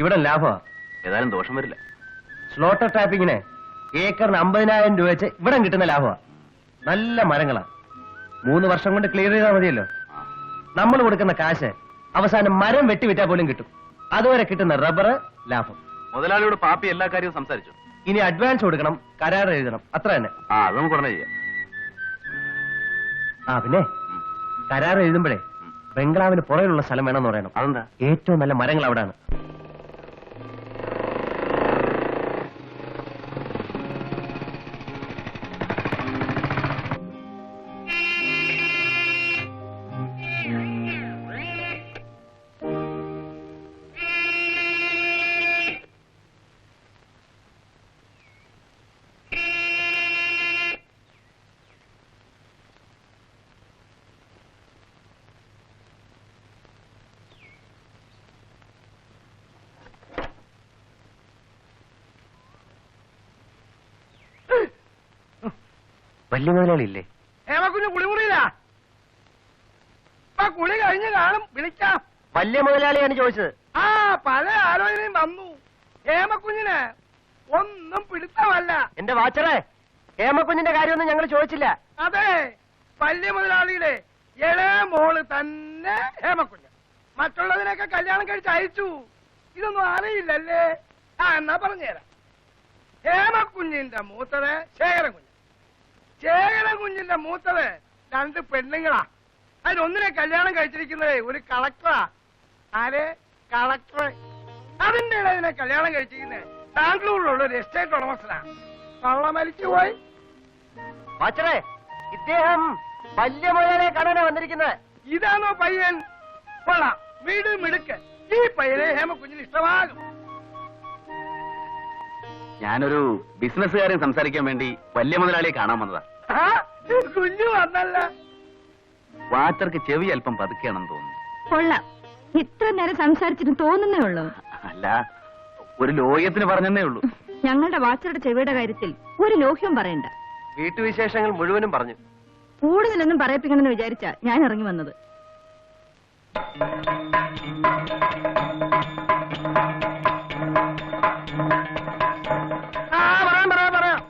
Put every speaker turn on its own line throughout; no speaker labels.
ഇവിടെ ലാഭമാ.
ഏതായാലും ദോഷം വരില്ല.
സ്ലോട്ടർ ടാപ്പിങ്ങിന് ഏക്കറിന് 50,000 രൂപ വെച്ച് ഇവിടെ കിട്ടുന്ന ലാഭമാ. നല്ല മരങ്ങളാ. 3 വർഷം കൊണ്ട് ക്ലിയർ ചെയ്താൽ മതിയല്ലോ. നമ്മൾ കൊടുക്കുന്ന കാശ് അവസാനം മരം വെട്ടിവിറ്റാൽ പോലും കിട്ടും. അതുവരെ കിട്ടുന്ന റബ്ബർ ലാഭം.
മുതലാളിയോട് പാപ്പി എല്ലാ കാര്യവും സംസാരിച്ചു.
ഇനി അഡ്വാൻസ് കൊടുക്കണം, കരാർ എഴുതണം, അത്ര തന്നെ.
അത് നമുക്ക് ഉടനെ ചെയ്യാം.
പിന്നെ കരാർ എഴുതുമ്പോഴേ ബംഗ്ലാവിന് പുറകിലുള്ള സ്ഥലം വേണമെന്ന് പറയണം.
അതെന്താ?
ഏറ്റവും നല്ല മരങ്ങൾ അവിടാണ്. വലിയ മുതലാളിയില്ലേ?
ഹേമക്കുഞ്ഞ് കുളിമുറിയില്ല. ഇപ്പൊ കുളി കഴിഞ്ഞ് കാണും, വിളിക്കാം.
വലിയ മുതലാളിയാണ് ചോദിച്ചത്.
ആ പല ആലോചനയും വന്നു. ഹേമക്കുഞ്ഞിന് ഒന്നും പിടുത്തമല്ല.
എന്റെ വാച്ചറെ, ഹേമക്കുഞ്ഞിന്റെ കാര്യമൊന്നും ഞങ്ങൾ ചോദിച്ചില്ല.
അതെ, വലിയ മുതലാളിയുടെ ഇളയ മോള് തന്നെ ഹേമക്കുഞ്ഞ്. മറ്റുള്ളതിനൊക്കെ കല്യാണം കഴിച്ച് അയച്ചു. ഇതൊന്നും അറിയില്ലല്ലേ? ആ എന്നാ പറഞ്ഞുതരാം. ഹേമക്കുഞ്ഞിന്റെ മൂത്തത് ശേഖരൻകുഞ്ഞ്. ശേഖരൻകുഞ്ഞിന്റെ മൂത്തത് 2 പെണ്ണുങ്ങളാ. അതിലൊന്നിനെ കല്യാണം കഴിച്ചിരിക്കുന്നത് ഒരു കളക്ടറാ. ആര്? കളക്ടർ. അതിന്റെ ഇളയതിനെ കല്യാണം കഴിച്ചിരിക്കുന്നത് ബാംഗ്ലൂരിലുള്ള ഒരു എസ്റ്റേറ്റ് ഉടമസ്ഥനാ. കള്ളം മരിച്ചു പോയി.
വാച്ചറെ, ഇദ്ദേഹം വലിയ മുതലാളിയെ കാണാനാ വന്നിരിക്കുന്നത്.
ഇതാണോ പയ്യൻ? കൊള്ളാം, വീട് മിടുക്ക്. ഈ പയ്യനെ ഹേമക്കുഞ്ഞിന് ഇഷ്ടമാകും.
ഞാനൊരു ബിസിനസ്സുകാരൻ സംസാരിക്കാൻ വേണ്ടി വലിയ മുതലാളിയെ കാണാൻ വന്നതാ.
ആ, കുഞ്ഞു വന്നല്ല.
വാച്ചർക്ക് ചെവി അല്പം പതുക്കെയാണെന്ന് തോന്നുന്നു.
കൊള്ളാം, ഇത്ര നേരം സംസാരിച്ചിട്ട് തോന്നുന്നേ ഉള്ളൂ.
അല്ല, ഒരു ലോഹ്യത്തിന് പറഞ്ഞെന്നേ ഉള്ളൂ.
ഞങ്ങളുടെ വാച്ചറുടെ ചെവിയുടെ കാര്യത്തിൽ ഒരു ലോഹ്യം പറയണ്ട.
വീട്ടുവിശേഷങ്ങൾ മുഴുവനും പറഞ്ഞു.
കൂടുതലൊന്നും പറയിപ്പിക്കണമെന്ന് വിചാരിച്ചാ ഞാൻ ഇറങ്ങി വന്നത്.
ആ പറയാം.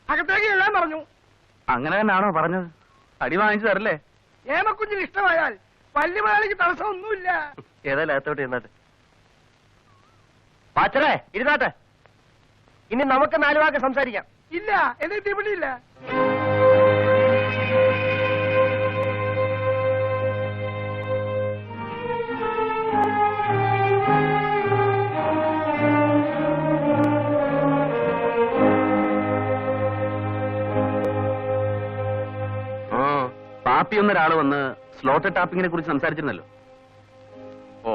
അകത്തേക്ക് എല്ലാം പറഞ്ഞു.
അങ്ങനെ തന്നെയാണോ പറഞ്ഞത്? അടി വാങ്ങിച്ചു തരല്ലേ?
ഹേമക്കുഞ്ഞിന് ഇഷ്ടമായാൽ വലിയ മുതലാളിക്ക് തടസ്സമൊന്നുമില്ല.
ഏതായാലും അകത്തോട്ട് ഇരുന്നാട്ടെ. വാച്ചറെ, ഇരുന്നാട്ടെ. ഇനി നമുക്ക് 4 വാക്ക് സംസാരിക്കാം.
ഇല്ല, എന്നിട്ട് ഇവിടെ ഇല്ല.
പാപ്പി എന്നൊരാള് വന്ന് സ്ലോട്ടർ ടാപ്പിങ്ങിനെ കുറിച്ച് സംസാരിച്ചിരുന്നല്ലോ. ഓ,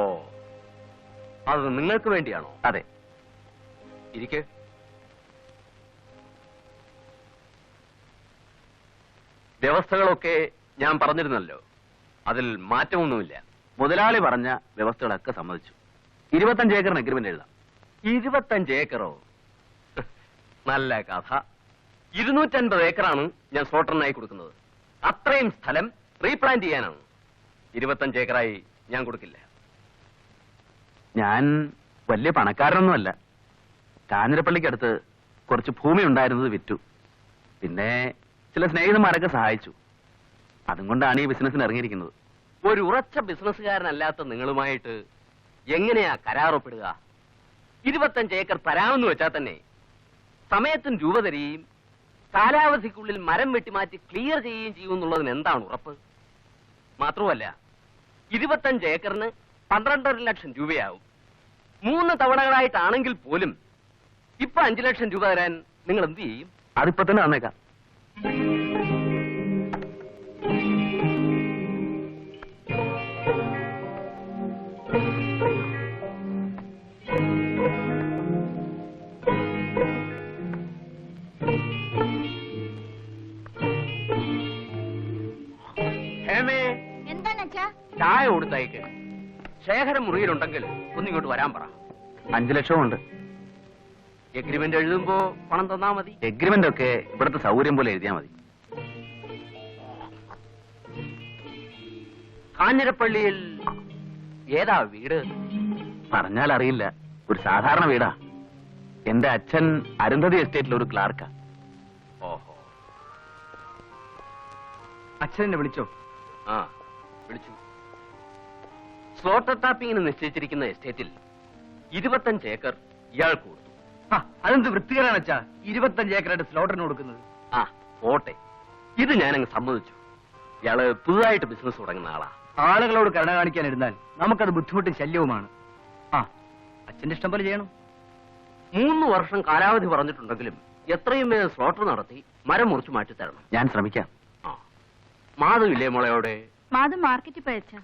അത് നിങ്ങൾക്ക് വേണ്ടിയാണോ? അതെ. ഇരിക്കെ. വ്യവസ്ഥകളൊക്കെ ഞാൻ പറഞ്ഞിരുന്നല്ലോ, അതിൽ മാറ്റമൊന്നുമില്ല. മുതലാളി പറഞ്ഞ വ്യവസ്ഥകളൊക്കെ സമ്മതിച്ചു. 25 ഏക്കറിന് അഗ്രിമെന്റ് എഴുതാം. 25 ഏക്കറോ? നല്ല കഥ. 250 ഏക്കറാണ് ഞാൻ സ്ലോട്ടറിനായി കൊടുക്കുന്നത്. അത്രയും സ്ഥലം റീപ്ലാൻ ചെയ്യാനാണ്. 25 ഏക്കറായി ഞാൻ കൊടുക്കില്ല. ഞാൻ വലിയ പണക്കാരനൊന്നുമല്ല. കാഞ്ഞിരപ്പള്ളിക്കടുത്ത് കുറച്ച് ഭൂമി ഉണ്ടായിരുന്നത് വിറ്റു. പിന്നെ ചില സ്നേഹിതന്മാരൊക്കെ സഹായിച്ചു. അതും കൊണ്ടാണ് ഈ ബിസിനസ്സിന് ഇറങ്ങിയിരിക്കുന്നത്. ഒരു ഉറച്ച ബിസിനസ്സുകാരനല്ലാത്ത നിങ്ങളുമായിട്ട് എങ്ങനെയാ കരാറൊപ്പിടുക? 25 ഏക്കർ തരാമെന്ന് വെച്ചാൽ തന്നെ സമയത്തിന് രൂപ തരികയും കാലാവധിക്കുള്ളിൽ മരം വെട്ടിമാറ്റി ക്ലിയർ ചെയ്യുകയും ചെയ്യുമെന്നുള്ളതിന് എന്താണ് ഉറപ്പ്? മാത്രമല്ല, 25 ഏക്കറിന് 12.5 ലക്ഷം രൂപയാവും. 3 തവണകളായിട്ടാണെങ്കിൽ പോലും ഇപ്പൊ 5 ലക്ഷം രൂപ തരാൻ നിങ്ങൾ എന്ത് ചെയ്യും? അതിപ്പോ തന്നെ തന്നേക്കാം.
എന്താണച്ചാ?
ചായ കൊടുത്തയക്ക്. ശേഖരം മുറിയിലുണ്ടെങ്കിൽ ഒന്നിങ്ങോട്ട് വരാൻ പറ. 5 ലക്ഷമുണ്ട്. എഗ്രിമെന്റ് എഴുതുമ്പോ പണം തന്നാ മതി. എഗ്രിമെന്റ് ഒക്കെ ഇവിടുത്തെ സൗകര്യം പോലെ എഴുതിയാ മതി. കാഞ്ഞിരപ്പള്ളിയിൽ ഏതാ വീട്? പറഞ്ഞാൽ അറിയില്ല. ഒരു സാധാരണ വീടാ. എന്റെ അച്ഛൻ അരുന്ധതി എസ്റ്റേറ്റിൽ ഒരു ക്ലാർക്കാ. ഓഹോ.
അച്ഛനെ വിളിച്ചോ?
ആ, വിളിച്ചു. സ്ലോട്ടർ ടാപ്പിങ്ങിന് നിശ്ചയിച്ചിരിക്കുന്ന എസ്റ്റേറ്റിൽ 25 ഏക്കർ ഇയാൾക്ക് കൊടുത്തു.
അതെന്ത് വൃത്തികരാണ് അച്ഛാ, 25 ഏക്കറായിട്ട് സ്ലോട്ടറിന് കൊടുക്കുന്നത്.
ആ, പോട്ടെ. ഇത് ഞാനങ്ങ് സമ്മതിച്ചു. ഇയാള് പുതുതായിട്ട് ബിസിനസ് തുടങ്ങുന്ന ആളാ.
ആളുകളോട് കരുണ കാണിക്കാനിരുന്നാൽ നമുക്കത് ബുദ്ധിമുട്ടും ശല്യവുമാണ്. ആ, അച്ഛന്റെ ഇഷ്ടം പോലെ ചെയ്യണം.
3 വർഷം കാലാവധി പറഞ്ഞിട്ടുണ്ടെങ്കിലും എത്രയും വേഗം സ്ലോട്ടർ നടത്തി മരം മുറിച്ചു മാറ്റി തരണം. ഞാൻ ശ്രമിക്കാം. ആ, മാധവില്ലേ മോളയോടെ?
മാധു മാർക്കറ്റിൽ പോയച്ചാ.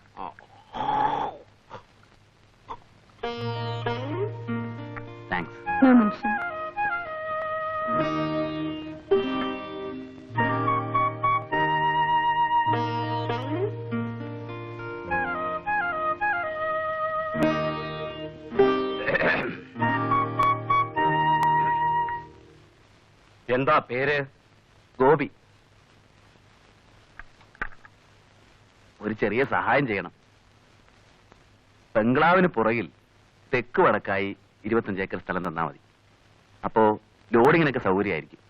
താങ്ക്സ്.
No mention.
എന്താ പേര്? ഗോപി. ഒരു ചെറിയ സഹായം ചെയ്യണം. ബംഗ്ലാവിന് പുറകിൽ തെക്ക് വടക്കായി 25 ഏക്കർ സ്ഥലം തന്നാ മതി. അപ്പോ ലോഡിങ്ങിനൊക്കെ സൗകര്യമായിരിക്കും.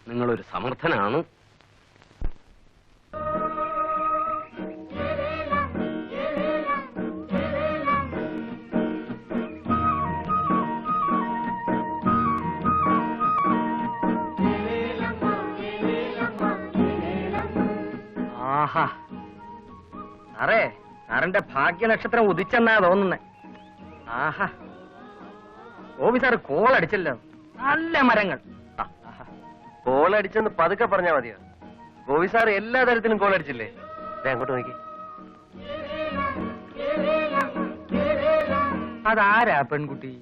നിങ്ങളൊരു സമർത്ഥനാണ്.
ആഹാ, സാറേ, സാറിന്റെ ഭാഗ്യനക്ഷത്രം ഉദിച്ചെന്നാ തോന്നുന്നേ. ആഹാ, ഗോപി സാറ് കോളടിച്ചല്ലോ. നല്ല മരങ്ങൾ. കോളടിച്ചെന്ന് പതുക്കെ പറഞ്ഞാ മതിയോ? ഗോപി സാറ് എല്ലാ തരത്തിലും കോളടിച്ചില്ലേ? അങ്ങോട്ട് നോക്കി. അതാരാ പെൺകുട്ടി?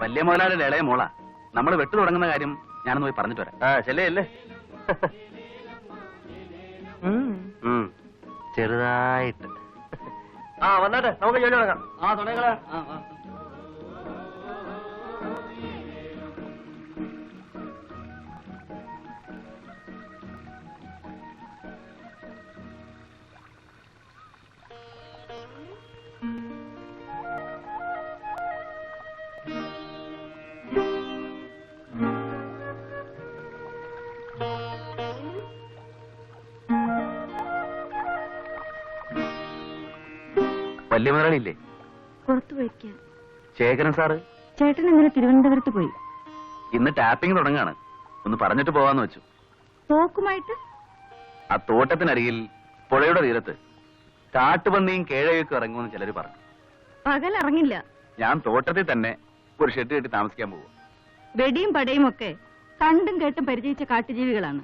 വലിയ മുതലാളിയുടെ ഇളയ മോളാ. നമ്മൾ വെട്ടു തുടങ്ങുന്ന കാര്യം ഞാനൊന്ന് പോയി പറഞ്ഞിട്ട് വരാം.
ചെല്ലേ ചെറുതായിട്ട്. വന്നാട്ടെ, നമുക്ക് ജോലി തുടങ്ങാം.
വലിയ മുതലാളിയില്ലേ?
പുറത്തു പോയിക്കാം.
ശേഖരൻ സാറ്
ചേട്ടൻ ഇന്നലെ തിരുവനന്തപുരത്ത് പോയി.
ഇന്ന് ടാപ്പിംഗ് തുടങ്ങാണ്. ഒന്ന് പറഞ്ഞിട്ട് പോവാന്ന് വെച്ചു.
തോക്കുമായിട്ട്?
ആ തോട്ടത്തിനരികിൽ പുഴയുടെ തീരത്ത് കാട്ടുപന്നിയും കേഴയൊക്കെ ഇറങ്ങുമെന്ന് ചിലര് പറഞ്ഞു.
പകൽ ഇറങ്ങില്ല.
ഞാൻ തോട്ടത്തിൽ തന്നെ ഒരു ഷെഡ് കെട്ടി താമസിക്കാൻ പോകും.
വെടിയും പടയും ഒക്കെ കണ്ടും കേട്ടും പരിചയിച്ച കാട്ടുജീവികളാണ്.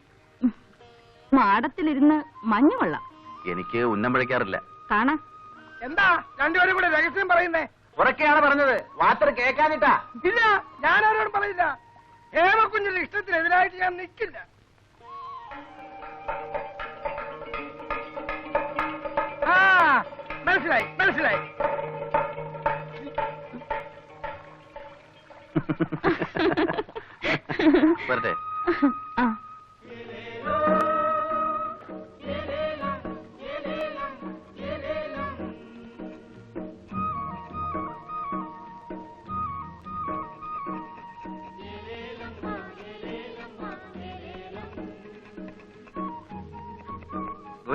മാടത്തിലിരുന്ന് മഞ്ഞു കൊള്ളാം.
എനിക്ക് ഉന്നം പഴയ്ക്കാറില്ല.
കാണാം.
എന്താ രണ്ടുപേരും കൂടെ രഹസ്യം പറയുന്നേ?
ഉറക്കെയാണ് പറഞ്ഞത്, വാർത്ത കേൾക്കാനിട്ടാ.
ഇല്ല, ഞാൻ ആരോടും പറയില്ല. ഹേമക്കുഞ്ഞിന്റെ ഇഷ്ടത്തിനെതിരായിട്ട് ഞാൻ നിൽക്കില്ല. മനസ്സിലായി മനസ്സിലായി.
വരട്ടെ.
ആ,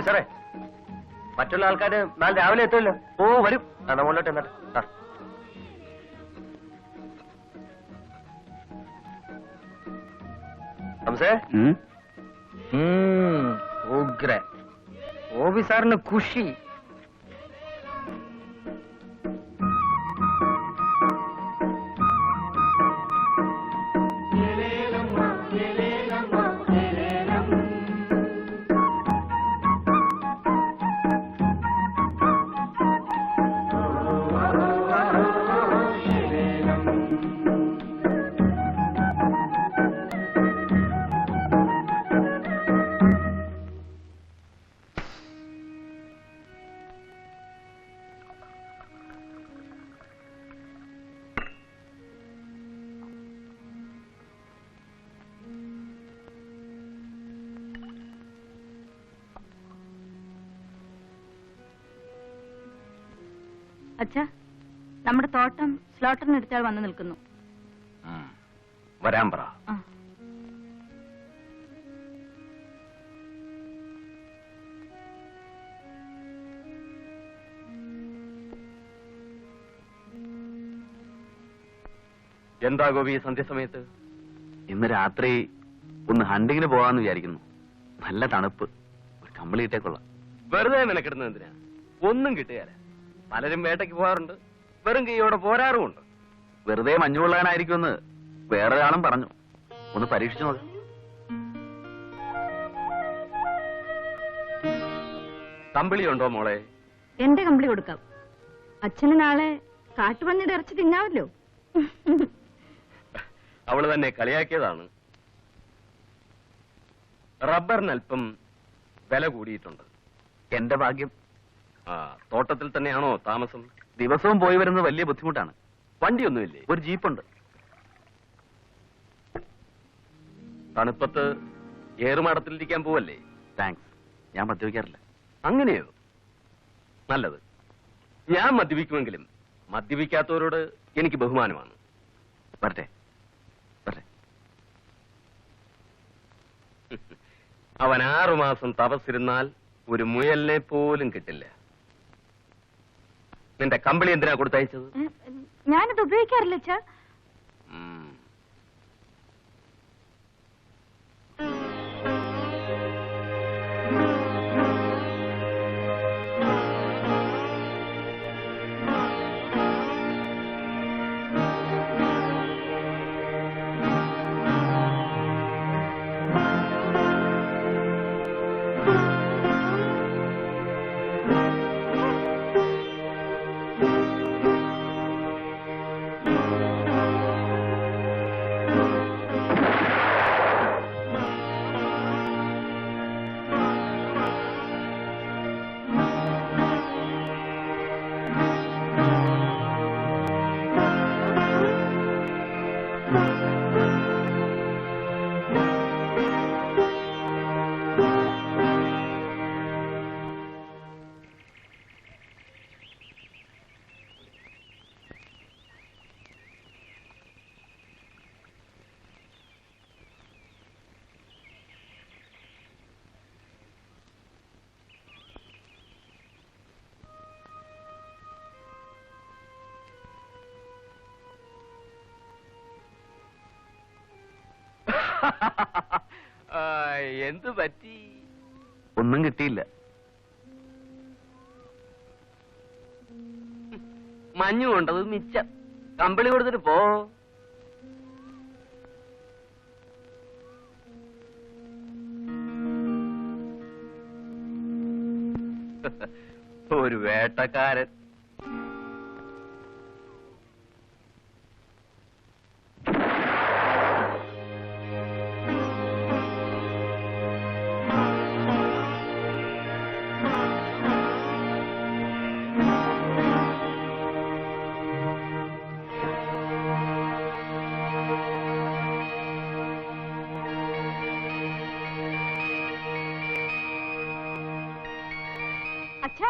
സാറേ, മറ്റുള്ള ആൾക്കാര് നാളെ രാവിലെ എത്തുമല്ലോ. വരും. മുകളിലോട്ട് എന്നിട്ട് ഹംസേ, ഉഗ്ര ഗോപി സാറിന് ഖുഷി.
അച്ഛാ, നമ്മുടെ തോട്ടം സ്ലോട്ടറിനെടുത്താൽ വന്നു നിൽക്കുന്നു.
വരാൻ പറ.
ആ.
എന്താ ഗോപി സന്ധ്യസമയത്ത്?
ഇന്ന് രാത്രി ഒന്ന് ഹണ്ടിങ്ങിന് പോവാന്ന് വിചാരിക്കുന്നു. നല്ല തണുപ്പ്. ഒരു കമ്പിളി ഇട്ടേക്കൊള്ളാം.
വെറുതെ മെനക്കെടുന്നത് എന്തിനാ? ഒന്നും കിട്ടുകയല്ല. പലരും വേട്ടയ്ക്ക് പോകാറുണ്ട്, വെറും കൈയോടെ പോരാറുമുണ്ട്.
വെറുതെ മഞ്ഞുകൊള്ളാനായിരിക്കുമെന്ന് വേറൊരാളും പറഞ്ഞു. ഒന്ന് പരീക്ഷിച്ചു നോക്കാം.
കമ്പിളിയുണ്ടോ മോളെ?
എന്റെ കമ്പിളി കൊടുക്കാം. അച്ഛന് നാളെ കാട്ടുപന്നിയുടെ ഇറച്ചി തിന്നാവല്ലോ.
അവള് തന്നെ കളിയാക്കിയതാണ്. റബ്ബറിന് അല്പം വില കൂടിയിട്ടുണ്ട്.
എന്റെ ഭാഗ്യം.
തോട്ടത്തിൽ തന്നെയാണോ താമസം?
ദിവസവും പോയി വരുന്നത് വലിയ ബുദ്ധിമുട്ടാണ്.
വണ്ടിയൊന്നുമില്ലേ?
ഒരു ജീപ്പുണ്ട്.
തണുപ്പത്ത് ഏറുമാടത്തിലിരിക്കാൻ പോവല്ലേ?
താങ്ക്സ്. ഞാൻ മദ്യപിക്കാറില്ല.
അങ്ങനെയോ? നല്ലത്. ഞാൻ മദ്യപിക്കുമെങ്കിലും മദ്യപിക്കാത്തവരോട് എനിക്ക് ബഹുമാനമാണ്.
വരട്ടെ വരട്ടെ.
അവൻ 6 മാസം തപസ്സിരുന്നാൽ ഒരു മുയലിനെ പോലും കിട്ടില്ല. നിന്റെ കമ്പിളി എന്തിനാ കൊടുത്തയച്ചത്?
ഞാനത് ഉപയോഗിക്കാറില്ല അച്ഛാ.
ഉം. എന്ത് പറ്റി?
ഒന്നും കിട്ടിയില്ല.
മഞ്ഞു കൊണ്ടത് മിച്ചം. കമ്പിളി കൊടുത്തിട്ട് പോ. ഒരു വേട്ടക്കാരൻ.
അച്ഛാ,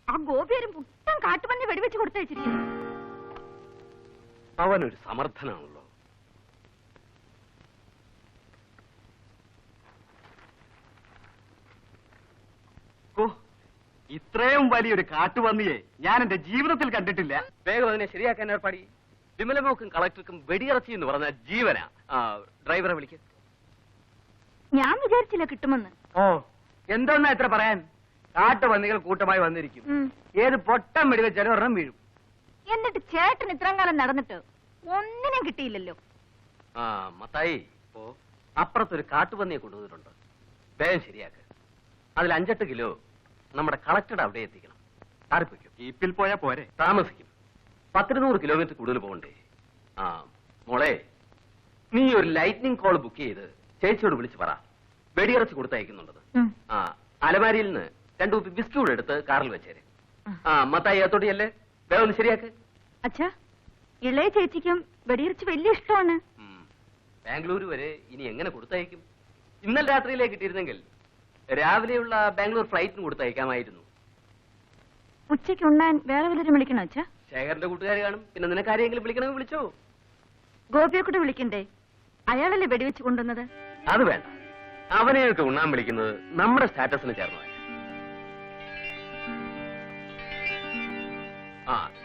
ആ ഗോപിയാരും പുത്തൻ കാട്ടുപന്നി വെടിവെച്ച് കൊടുത്തയച്ചിരിക്കുന്നു.
അവനൊരു സമർത്ഥനാണല്ലോ.
ഇത്രയും വലിയൊരു കാട്ടുപന്നിയെ ഞാൻ എന്റെ ജീവിതത്തിൽ കണ്ടിട്ടില്ല.
വേഗം അതിനെ ശരിയാക്കാൻ ഏർപ്പാടി. വിമലമോക്കും കളക്ടർക്കും വെടിയിറച്ചി എന്ന് പറഞ്ഞ ജീവനാ. ഡ്രൈവറെ വിളിക്ക.
ഞാൻ വിചാരിച്ചില്ല കിട്ടുമെന്ന്.
ഓ, എന്തോന്നാ ഇത്ര പറയാൻ? കാട്ടുപന്നികൾ കൂട്ടമായി വന്നിരിക്കും. ഏത് പൊട്ടം വെടിവെച്ചാലും ഒരെണ്ണം വീഴും.
എന്നിട്ട് ചേട്ടൻ ഇത്രയും കാലം നടന്നിട്ട് ഒന്നിനും കിട്ടിയില്ലല്ലോ.
മത്തായി, ഇപ്പോ അപ്പുറത്തൊരു കാട്ടുപന്നിയെ കൊണ്ടുവന്നിട്ടുണ്ട്. വേഗം ശരിയാക്ക്. അതിൽ 5-8 കിലോ നമ്മുടെ കളക്ടറുടെ അവിടെ എത്തിക്കണം. ആർപ്പിക്കും.
ജീപ്പിൽ പോയാ പോരെ?
താമസിക്കും. 10-100 കിലോമീറ്റർ കൂടുതൽ പോകണ്ടേ? മോളെ, നീ ഒരു ലൈറ്റ്നിങ് കോൾ ബുക്ക് ചെയ്ത് ചേച്ചിയോട് വിളിച്ച് പറ, വെടിയിറച്ചി കൊടുത്തയക്കുന്നുണ്ടത്. അലമാരിയിൽ നിന്ന് 2 കുപ്പി ബിസ്ക്യൂട്ട് എടുത്ത് കാറിൽ വെച്ചേര്. മത്തായി ഏത്തോട്ടിയല്ലേ? വേഗം ഒന്ന് ശരിയാക്ക്.
അച്ഛാ, ഇളയ ചേച്ചിക്കും വെടിയിറച്ചി വലിയ ഇഷ്ടമാണ്.
ബാംഗ്ലൂർ വരെ ഇനി എങ്ങനെ കൊടുത്തയക്കും? ഇന്നലെ രാത്രിയിലേ കിട്ടിയിരുന്നെങ്കിൽ രാവിലെയുള്ള ബാംഗ്ലൂർ ഫ്ലൈറ്റിന് കൊടുത്തയക്കാമായിരുന്നു.
ഉച്ചയ്ക്ക് ഉണ്ണാൻ വേറെ വല്ലവരും വിളിക്കണോ അച്ഛാ?
ശേഖരന്റെ കൂട്ടുകാർ കാണും. പിന്നെ നിനക്കാരെങ്കിലും വിളിക്കണമെങ്കിൽ വിളിച്ചോ.
ഗോപിയെ കൂടെ വിളിക്കണ്ടേ? അയാളല്ലേ വെടിവെച്ച് കൊണ്ടുവന്നത്?
അത് വേണ്ട. അവനെയൊക്കെ ഉണ്ണാൻ വിളിക്കുന്നത് നമ്മുടെ സ്റ്റാറ്റസിന് ചേർന്നതല്ല.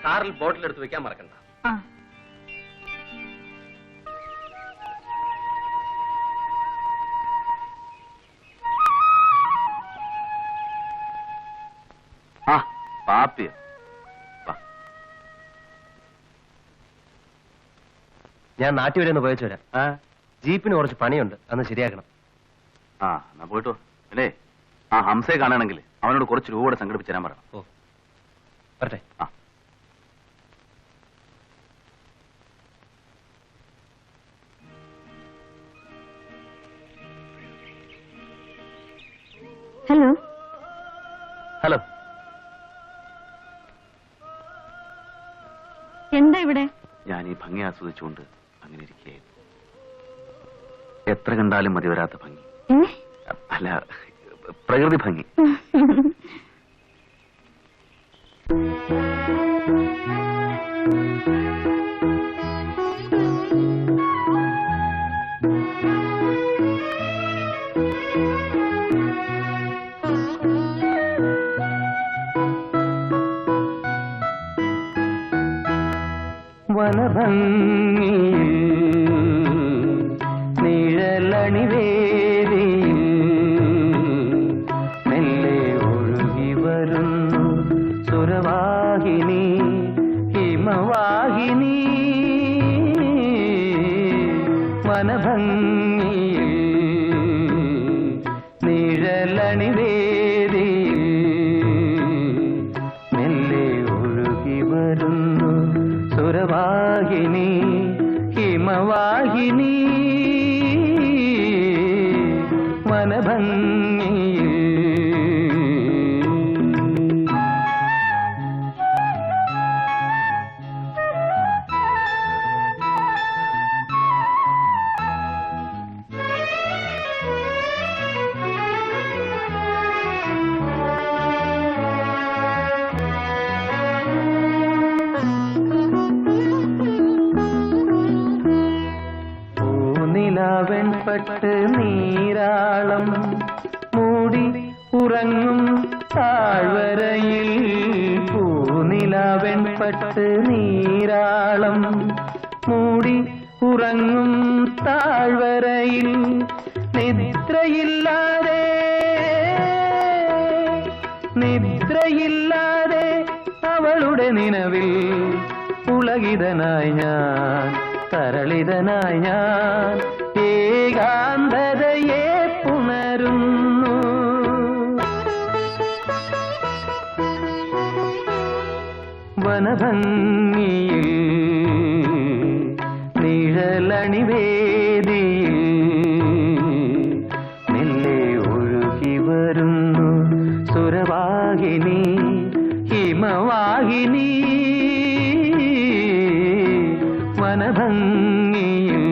കാറിൽ ബോട്ടിലെടുത്ത് വെക്കാൻ മറക്കണ്ട.
പാപ്പിയോ?
ഞാൻ നാട്ടിൽ വരെ ഒന്ന് പോയച്ചു വരാം. ജീപ്പിന് കുറച്ച് പണിയുണ്ട്, അന്ന് ശരിയാക്കണം.
എന്നാ പോയിട്ടോ. അല്ലേ, ആ ഹംസയെ കാണുകയാണെങ്കിൽ അവനോട് കുറച്ച് രൂപ കൂടെ സംഘടിപ്പിച്ചു തരാൻ പറ.
ഓ, വരട്ടെ.
ഹലോ.
ഹലോ.
എന്താ ഇവിടെ?
ഞാൻ ഈ ഭംഗി ആസ്വദിച്ചുകൊണ്ട് അങ്ങനെ ഇരിക്കുകയായിരുന്നു. എത്ര കണ്ടാലും മതി വരാത്ത ഭംഗി.
ഏ?
അല്ല, പ്രകൃതി ഭംഗി.
വനഭംഗിയിൽ നിഴലണിവേദിയിൽ മെല്ലെ ഒഴുകി വരുന്നു സുരവാഹിനി ഹിമവാഹിനി. വനഭംഗിയിൽ നിഴലണിവേദിയിൽ മെല്ലെ ഒഴുകി വരുന്നു സുരവാഹിനി ഹിമവാഹിനി. വനഭംഗിയിൽ വെൺപട്ട് നീരാളം മൂടി ഉറങ്ങും താഴ്വരയിൽ. പൂനില വെൺപട്ട് നീരാളം മൂടി ഉറങ്ങും താഴ്വരയിൽ. നിദ്രയില്ലാതെ നിദ്രയില്ലാതെ അവളുടെ നിലവിൽ പുളകിതനായി ഞാൻ തരളിതനായി ഞാൻ ഏകാന്തതയെ പുണരുന്നു. വനഭംഗിയിൽ നിഴലണിവേദിയിൽ മെല്ലെ ഒഴുകി വരുന്നു സുരവാഹിനി ഹിമവാഹിനി. വനഭംഗിയിൽ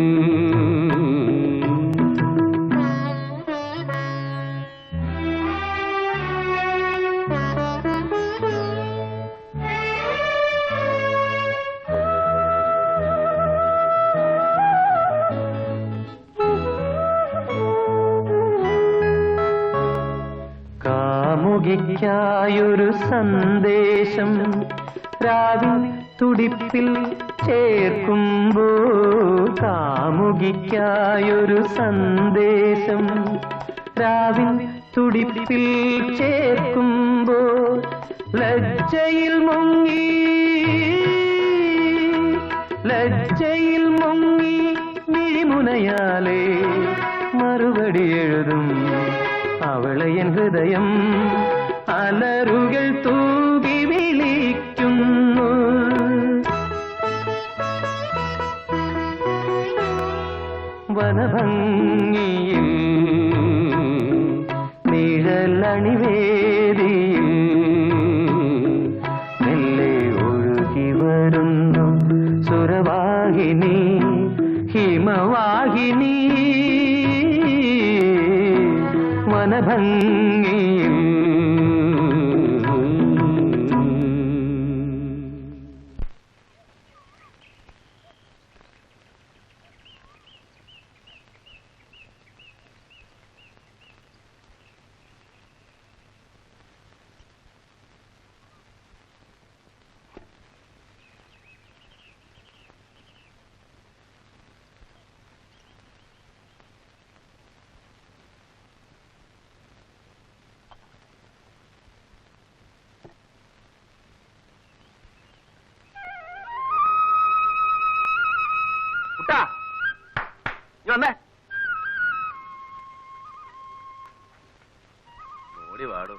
കാമുകിക്കായൊരു സന്ദേശം രാവിൽ തുടിപ്പിൽ ചേർക്കുമ്പോ. കാമുകിക്കായൊരു സന്ദേശം രാവിൽ തുടിപ്പിൽ ചേർക്കുമ്പോ. ലജ്ജയിൽ മുങ്ങി ലജ്ജയിൽ മുങ്ങി മിഴിമുനയാലേ മറുപടി എഴുതും അവളെയൻ ഹൃദയം. അലറുകൾ തൂകി വിളിക്കുന്നു. വനഭംഗിയിൽ നിഴലണിവേദിയിൽ മെല്ലെ ഒഴുകി വരുന്നു സുരവാഹിനി ഹിമവാഹിനി. വനഭംഗിയിൽ
വന്നേ ഓടി വാടൂ.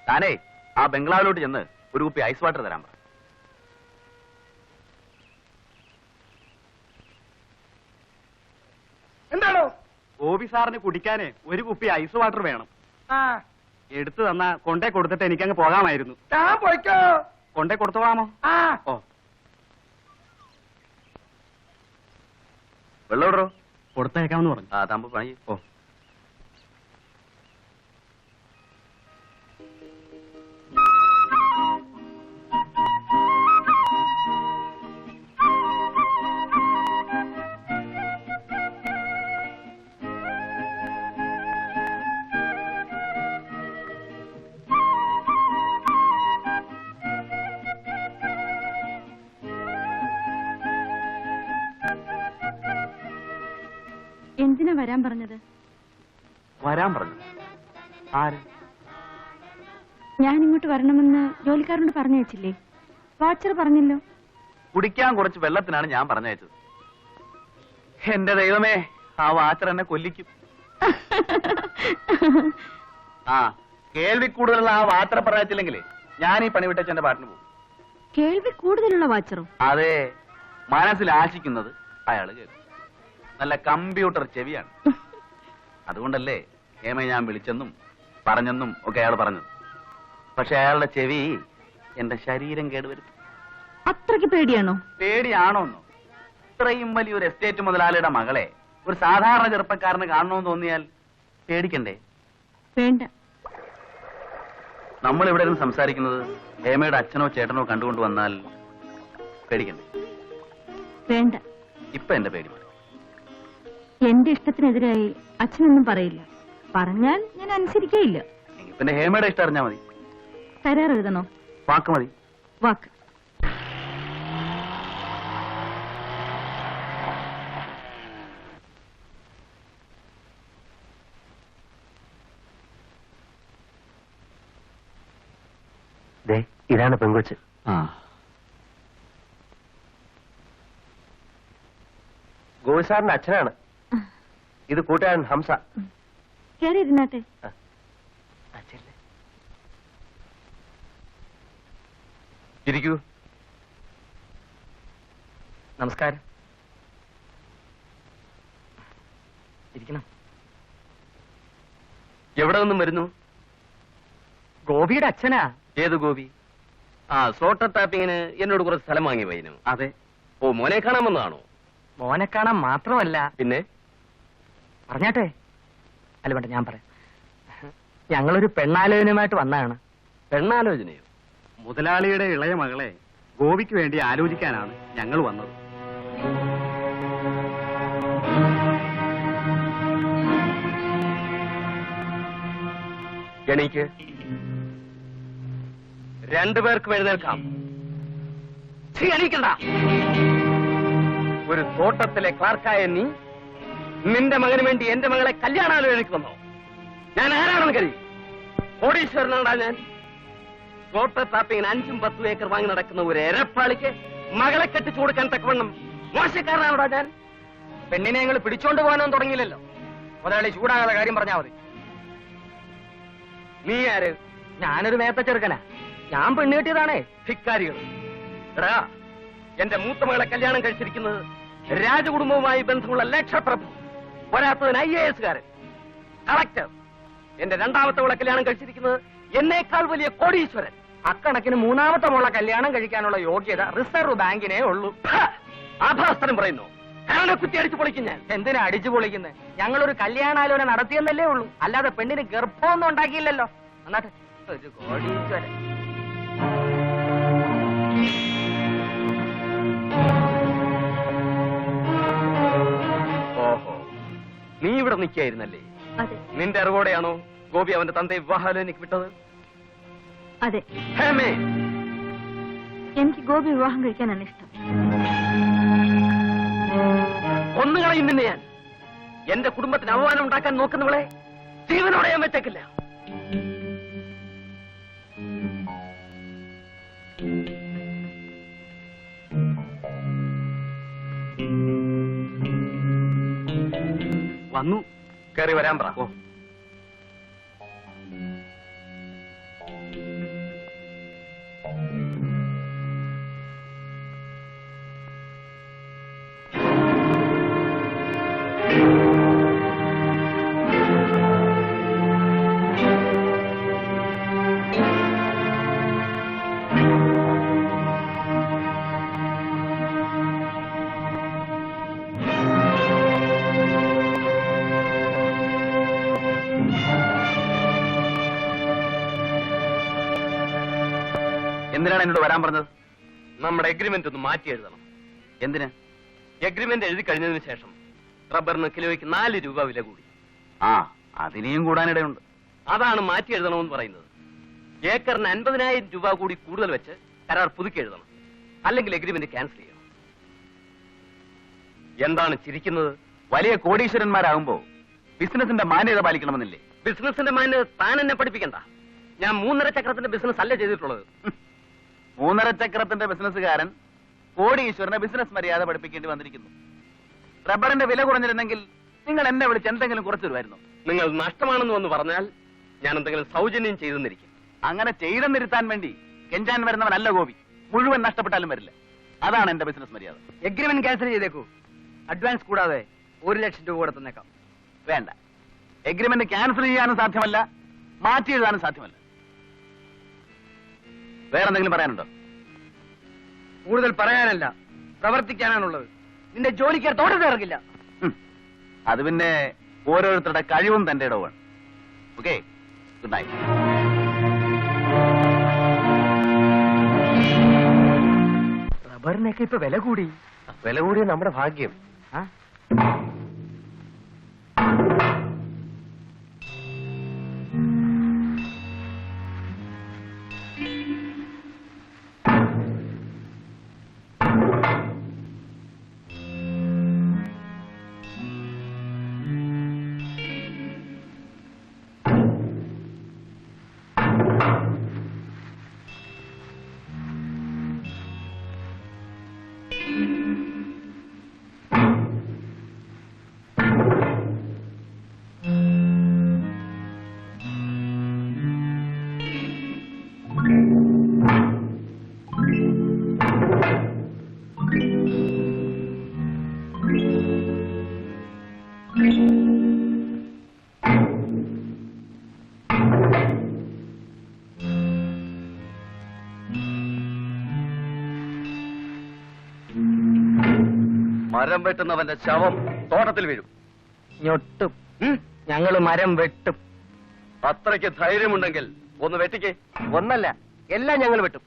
താനേ ആ ബംഗ്ലാവിലോട്ട് ചെന്ന് ഒരു കുപ്പി ഐസ് വാട്ടർ തരാൻ പറ.
എന്താണോ?
ഗോപി സാറിന് കുടിക്കാനേ ഒരു കുപ്പി ഐസ് വാട്ടർ വേണം. എടുത്തു തന്നാ കൊണ്ടേ കൊടുത്തിട്ട് എനിക്കങ്ങ് പോകാമായിരുന്നു.
ഞാൻ പോയിക്കോ.
കൊണ്ടേ കൊടുത്തോളാമോ? ഓ
വെള്ളം ഇടറോ.
കൊടുത്തേക്കാമെന്ന് പറഞ്ഞു.
ആ താമ്പ പണി. ഓ
എന്തിനാ വരാൻ പറഞ്ഞത്?
വരാൻ പറഞ്ഞു. ആര്?
ഞാൻ ഇങ്ങോട്ട് വരണമെന്ന് ജോലിക്കാരനോട് പറഞ്ഞു വെച്ചില്ലേ? വാച്ചർ പറഞ്ഞല്ലോ.
കുടിക്കാൻ കുറച്ച് വെള്ളത്തിനാണ് ഞാൻ പറഞ്ഞയച്ചത്. എന്റെ ദൈവമേ, ആ വാച്ചർ എന്നെ കൊല്ലിക്കും. ആ കേൾവി കൂടുതലുള്ള ആ വാച്ചറെ പറഞ്ഞയച്ചില്ലെങ്കിലേ ഞാൻ ഈ പണി വിട്ടേച്ച് എന്റെ പാട്ടിന് പോകും.
കേൾവി കൂടുതലുള്ള വാച്ചറോ?
അതെ, മനസ്സിൽ ആശിക്കുന്നത് അയാള് കേൾക്കും. നല്ല കമ്പ്യൂട്ടർ ചെവിയാണ്. അതുകൊണ്ടല്ലേ ഹേമയെ ഞാൻ വിളിച്ചെന്നും പറഞ്ഞെന്നും ഒക്കെ അയാൾ പറഞ്ഞത്. പക്ഷെ അയാളുടെ ചെവി എന്റെ ശരീരം കേടുവരുത്തും.
അത്രയ്ക്ക് പേടിയാണോ?
പേടിയാണോന്നോ? ഇത്രയും വലിയൊരു എസ്റ്റേറ്റ് മുതലാളിയുടെ മകളെ ഒരു സാധാരണ ചെറുപ്പക്കാരന് കാണണമെന്ന് തോന്നിയാൽ പേടിക്കണ്ടേ?
വേണ്ട.
നമ്മൾ ഇവിടെ ഇരുന്ന് സംസാരിക്കുന്നത് ഹേമയുടെ അച്ഛനോ ചേട്ടനോ കണ്ടുകൊണ്ട് വന്നാൽ പേടിക്കണ്ടേ?
വേണ്ട.
ഇപ്പൊ എന്റെ പേടി മാറി.
എന്റെ ഇഷ്ടത്തിനെതിരായി അച്ഛനൊന്നും പറയില്ല. പറഞ്ഞാൽ ഞാൻ അനുസരിക്കയില്ല.
പിന്നെ ഹേമയുടെ ഇഷ്ടം അറിഞ്ഞാ മതി.
കരാർ എഴുതണോ?
വാക്ക് മതി.
വാക്ക്.
ഇതാണ് പെങ്കൊച്ച്. ഗോവിസാറിന്റെ അച്ഛനാണ്. ഇത് കൂട്ടുകാരൻ ഹംസ.
കയറി ഇരുന്നാട്ടെ.
ഇരിക്കൂ. നമസ്കാരം. ഇരിക്കണം.
എവിടെ നിന്നും വരുന്നു?
ഗോപിയുടെ അച്ഛനാ.
ഏത് ഗോപി? ആ സ്ലോട്ടർ ടാപ്പിങ്ങിന് എന്നോട് കുറച്ച് സ്ഥലം വാങ്ങി വൈനും.
അതെ.
ഓ, മോനെ കാണാൻ വന്നതാണോ?
മോനെ കാണാൻ മാത്രമല്ല.
പിന്നെ
പറഞ്ഞാട്ടെ? അല്ല വേണ്ട, ഞാൻ പറയാം. ഞങ്ങളൊരു പെണ്ണാലോചനയുമായിട്ട് വന്നതാണ്.
പെണ്ണാലോചനയോ?
മുതലാളിയുടെ ഇളയ മകളെ ഗോപിക്ക് വേണ്ടി ആലോചിക്കാനാണ് ഞങ്ങൾ വന്നത്.
എണീക്ക്. രണ്ടുപേർക്കും എഴുന്നേൽക്കാം. എണീക്കണ്ട. ഒരു തോട്ടത്തിലെ ക്ലാർക്കായ നീ നിന്റെ മകന് വേണ്ടി എന്റെ മകളെ കല്യാണാലോചനയ്ക്ക് വന്നോ? ഞാൻ ആരാണെന്ന് കരുതി? കോടീശ്വരനാണ്ടാ ഞാൻ. തോട്ട ടാപ്പിങ്ങിന് 5-10 ഏക്കർ വാങ്ങി നടക്കുന്ന ഒരു എരപ്പാളിക്ക് മകളെ കെട്ടിച്ചു കൊടുക്കാൻ തക്കവണ്ണം മോശക്കാരനാണോടാ ഞാൻ?
പെണ്ണിനെ ഞങ്ങൾ പിടിച്ചോണ്ട് പോകാനൊന്നും തുടങ്ങിയില്ലല്ലോ. മുതലാളി ചൂടാകാതെ കാര്യം പറഞ്ഞാൽ മതി.
നീ ആര്?
ഞാനൊരു മേത്ത ചെറുക്കനാ. ഞാൻ പെണ്ണ് കെട്ടിയതാണേ.
ധിക്കാരികൾ. എടാ, എന്റെ മൂത്ത മകളെ കല്യാണം കഴിച്ചിരിക്കുന്നത് രാജകുടുംബവുമായി ബന്ധമുള്ള ലക്ഷപ്രഭു, പോരാത്തതിന് IAS കാരൻ, കളക്ടർ. എന്റെ രണ്ടാമത്തെ മകളെ കല്യാണം കഴിച്ചിരിക്കുന്നത് എന്നേക്കാൾ വലിയ കോടീശ്വരൻ.
അക്കണക്കിന് മൂന്നാമത്തെ മോളെ കല്യാണം കഴിക്കാനുള്ള യോഗ്യത റിസർവ് ബാങ്കിനേ ഉള്ളൂ.
ആഭാസ്തരം പറയുന്നു. അവനെ കുത്തി അടിച്ചു പൊളിക്കും ഞാൻ.
എന്തിനാ അടിച്ചു പൊളിക്കുന്നത്? ഞങ്ങളൊരു കല്യാണാലോചന നടത്തിയെന്നല്ലേ ഉള്ളൂ, അല്ലാതെ പെണ്ണിന് ഗർഭമൊന്നും ഉണ്ടാക്കിയില്ലല്ലോ. എന്നാട്ടെ, ഒരു കോടീശ്വരൻ.
ഓഹോ, നീ ഇവിടെ നിൽക്കായിരുന്നല്ലേ?
അതെ.
നിന്റെ അറിവോടെയാണോ ഗോപി അവന്റെ തന്തയെ വിവാഹാലോചനയ്ക്ക് വിട്ടത്?
അതെ.
ഹേമേ,
എനിക്ക് ഗോപി വിവാഹം കഴിക്കാനാണ് ഇഷ്ടം.
കൊന്നുകളയും നിന്നെ ഞാൻ. എന്റെ കുടുംബത്തിന് അപമാനം ഉണ്ടാക്കാൻ നോക്കുന്നവളെ ജീവനോടെ ഞാൻ വെച്ചേക്കില്ല.
വന്നു.
കയറി വരാൻ പറ.
ഓ,
എന്താണ് എന്നോട് വരാൻ പറഞ്ഞത്?
നമ്മുടെ എഗ്രിമെന്റ് ഒന്ന് മാറ്റി എഴുതണം.
എന്തിന്?
എഗ്രിമെന്റ് എഴുതി കഴിഞ്ഞതിന് ശേഷം റബ്ബറിന് കിലോയ്ക്ക് 4 രൂപ വില കൂടി.
ആ, അതിനെയും കൂടാനിടയുണ്ട്.
അതാണ് മാറ്റി എഴുതണമെന്ന് പറയുന്നത്. ഏക്കറിന് 50,000 രൂപ കൂടി കൂടുതൽ വെച്ച് കരാർ പുതുക്കി എഴുതണം. അല്ലെങ്കിൽ എഗ്രിമെന്റ് ക്യാൻസൽ ചെയ്യണം. എന്താണ് ചിരിക്കുന്നത്?
വലിയ കോടീശ്വരന്മാരാകുമ്പോ ബിസിനസിന്റെ മാന്യത പാലിക്കണമെന്നില്ലേ?
ബിസിനസിന്റെ മാന്യത താൻ എന്നെ പഠിപ്പിക്കണ്ട. ഞാൻ 3.5 ചക്രത്തിന്റെ ബിസിനസ് അല്ല ചെയ്തിട്ടുള്ളത്.
3.5 ചക്രത്തിന്റെ ബിസിനസ്സുകാരൻ കോടീശ്വരനെ ബിസിനസ് മര്യാദ പഠിപ്പിക്കേണ്ടി വന്നിരിക്കുന്നു. റബ്ബറിന്റെ വില കുറഞ്ഞിരുന്നെങ്കിൽ നിങ്ങൾ എന്നെ വിളിച്ച് എന്തെങ്കിലും കുറച്ചു തരുമായിരുന്നു.
നിങ്ങൾ നഷ്ടമാണെന്ന് വന്ന് പറഞ്ഞാൽ ഞാൻ എന്തെങ്കിലും സൗജന്യം ചെയ്തെന്നിരിക്കും.
അങ്ങനെ ചെയ്തെന്നിരുത്താൻ വേണ്ടി കെഞ്ചാൻ വരുന്നവനല്ല ഗോപി. മുഴുവൻ നഷ്ടപ്പെട്ടാലും വരില്ല. അതാണ് എന്റെ ബിസിനസ് മര്യാദ.
Agreement cancel ചെയ്തേക്കൂ. അഡ്വാൻസ് കൂടാതെ 1 ലക്ഷം രൂപ കൂടെ തന്നേക്കാം.
വേണ്ട, എഗ്രിമെന്റ് ക്യാൻസൽ ചെയ്യാനും സാധ്യമല്ല, മാറ്റി എഴുതാനും സാധ്യമല്ല. വേറെന്തെങ്കിലും പറയാനുണ്ടോ?
കൂടുതൽ പറയാനല്ല, പ്രവർത്തിക്കാനാണുള്ളത്. നിന്റെ ജോലിക്കാർ തോട്ടത്തിൽ ഇറങ്ങില്ല.
അത് പിന്നെ ഓരോരുത്തരുടെ കഴിവും തന്റെ ഇടവുമാണ്. Okay, good night.
റബ്ബറിനൊക്കെ ഇപ്പൊ വില കൂടി.
വില കൂടിയ നമ്മുടെ ഭാഗ്യം.
മരം വെട്ടുന്നവന്റെ ശവം തോട്ടത്തിൽ വീഴും.
ഞൊട്ടും. ഞങ്ങള് മരം വെട്ടും.
അത്രയ്ക്ക് ധൈര്യമുണ്ടെങ്കിൽ ഒന്ന് വെട്ടിക്കേ.
ഒന്നല്ല, എല്ലാം ഞങ്ങൾ വെട്ടും.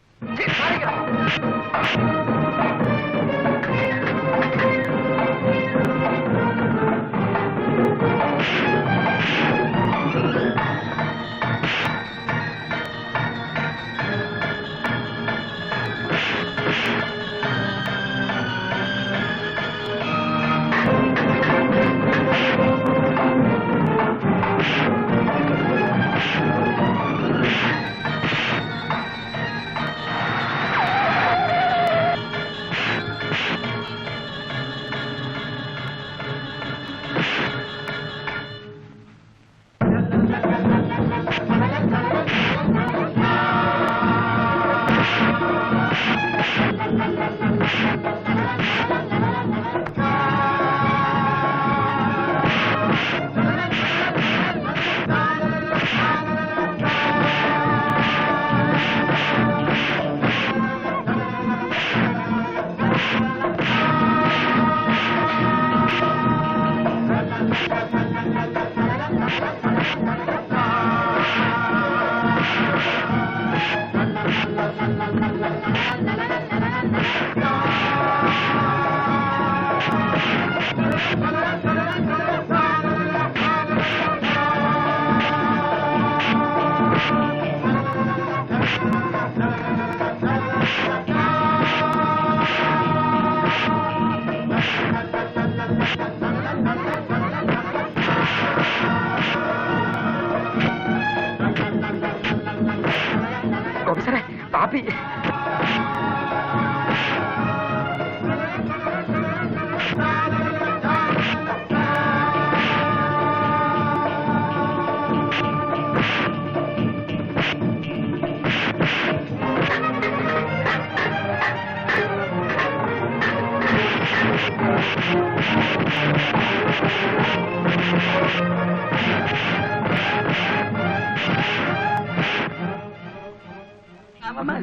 പാപ്പി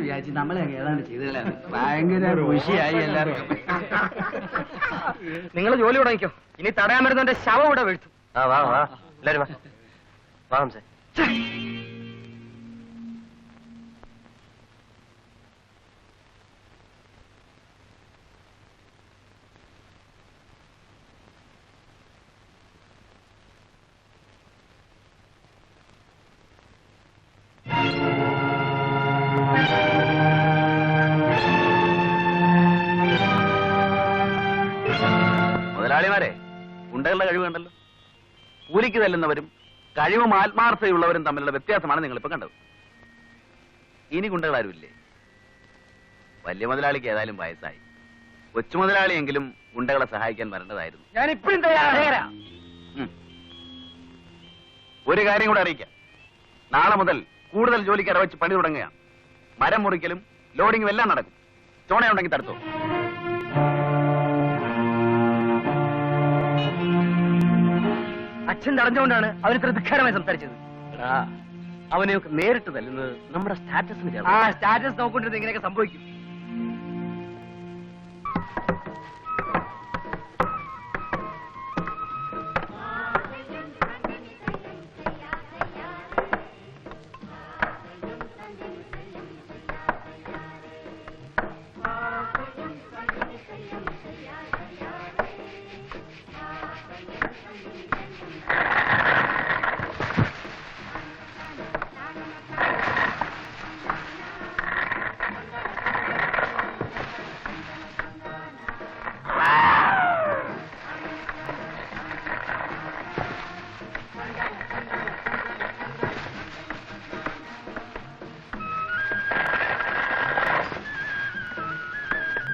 വിചാരിച്ചു നമ്മളെ ഏതാണ്ട് ചെയ്തല്ലേ. ഭയങ്കര ഖുഷിയായി എല്ലാവർക്കും.
നിങ്ങൾ ജോലി തുടങ്ങിക്കോ. ഇനി തടയാൻ വരുന്നവന്റെ ശവം ഇവിടെ വീഴ്ത്തും.
ആ വാ വാ, എല്ലാരും വാ. വാ ഹംസേ.
മുതലാളിമാരെ, ഗുണ്ടകളുടെ കഴിവ് കണ്ടല്ലോ. കൂലിക്ക് തല്ലുന്നവരും കഴിവും ആത്മാർത്ഥതയുള്ളവരും തമ്മിലുള്ള വ്യത്യാസമാണ് നിങ്ങളിപ്പോ കണ്ടത്. ഇനി ഗുണ്ടകളാരുമില്ലേ? വലിയ മുതലാളിക്ക് ഏതായാലും വയസ്സായി. കൊച്ചു മുതലാളിയെങ്കിലും ഗുണ്ടകളെ സഹായിക്കാൻ വരേണ്ടതായിരുന്നു.
ഞാൻ ഇപ്പോഴും തയ്യാറാ.
ഒരു കാര്യം കൂടെ അറിയിക്കാം. നാളെ മുതൽ കൂടുതൽ ജോലിക്കാരെ വെച്ച് പണി തുടങ്ങുകയാണ്. മരം മുറിക്കലും ലോഡിങ്ങും എല്ലാം നടക്കും. ചോണയുണ്ടെങ്കിൽ തടുത്തോ.
അച്ഛൻ തടഞ്ഞുകൊണ്ടാണ് അവർ ഇത്ര ധിക്കാരമായി സംസാരിച്ചത്.
അവനെയൊക്കെ നേരിട്ട് തല്ലുന്നത് നമ്മുടെ സ്റ്റാറ്റസിന്
ആ സ്റ്റാറ്റസ് നോക്കൊണ്ടിരുന്ന് ഇങ്ങനെയൊക്കെ സംഭവിക്കും.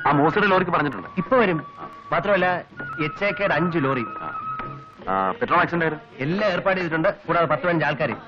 ആ മൂസയുടെ ലോറിക്ക് പറഞ്ഞിട്ടുണ്ട്.
ഇപ്പൊ വരും. മാത്രമല്ല എച്ച് 5 ലോറി.
പെട്രോൾ ആക്സിഡന്റ് ആയിരുന്നു.
എല്ലാം ഏർപ്പാട് ചെയ്തിട്ടുണ്ട്. കൂടാതെ 10-15 ആൾക്കാരും.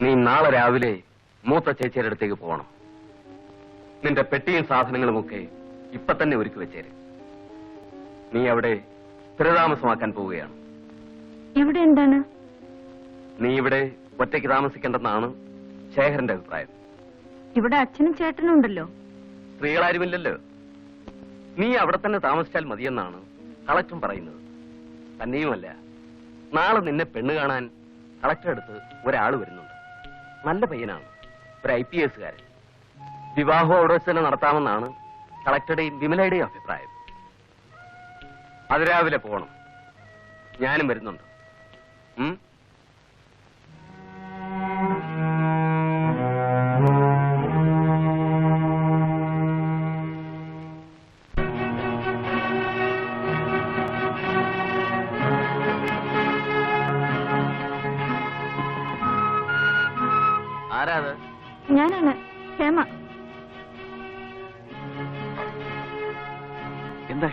നീ നാളെ രാവിലെ മൂത്ത ചേച്ചിയുടെ അടുത്തേക്ക് പോകണം. നിന്റെ പെട്ടിയും സാധനങ്ങളുമൊക്കെ ഇപ്പൊ തന്നെ ഒരുക്കി വെച്ചേര്. നീ അവിടെ സ്ഥിരതാമസമാക്കാൻ പോവുകയാണ്.
ഇവിടെ എന്താണ്?
നീ ഇവിടെ ഒറ്റയ്ക്ക് താമസിക്കേണ്ടെന്നാണ് ശേഖരന്റെ അഭിപ്രായം.
ഇവിടെ അച്ഛനും ചേട്ടനും ഉണ്ടല്ലോ.
സ്ത്രീകളാരുമില്ലല്ലോ. നീ അവിടെ തന്നെ താമസിച്ചാൽ മതിയെന്നാണ് കളക്ടറും പറയുന്നത്. തന്നെയുമല്ല, നാളെ നിന്നെ പെണ്ണ് കാണാൻ കളക്ടർ അടുത്ത് ഒരാൾ വരുന്നുണ്ട്. നല്ല പയ്യനാണ്, ഒരു IPS കാരൻ. വിവാഹം അവിടെ വെച്ച് തന്നെ നടത്താമെന്നാണ് കളക്ടറുടെയും വിമലയുടെയും അഭിപ്രായം. അതിരാവിലെ പോകണം. ഞാനും വരുന്നുണ്ട്. ആരാ അത്?
ഞാനാണ് ഹേമ.
എന്താ?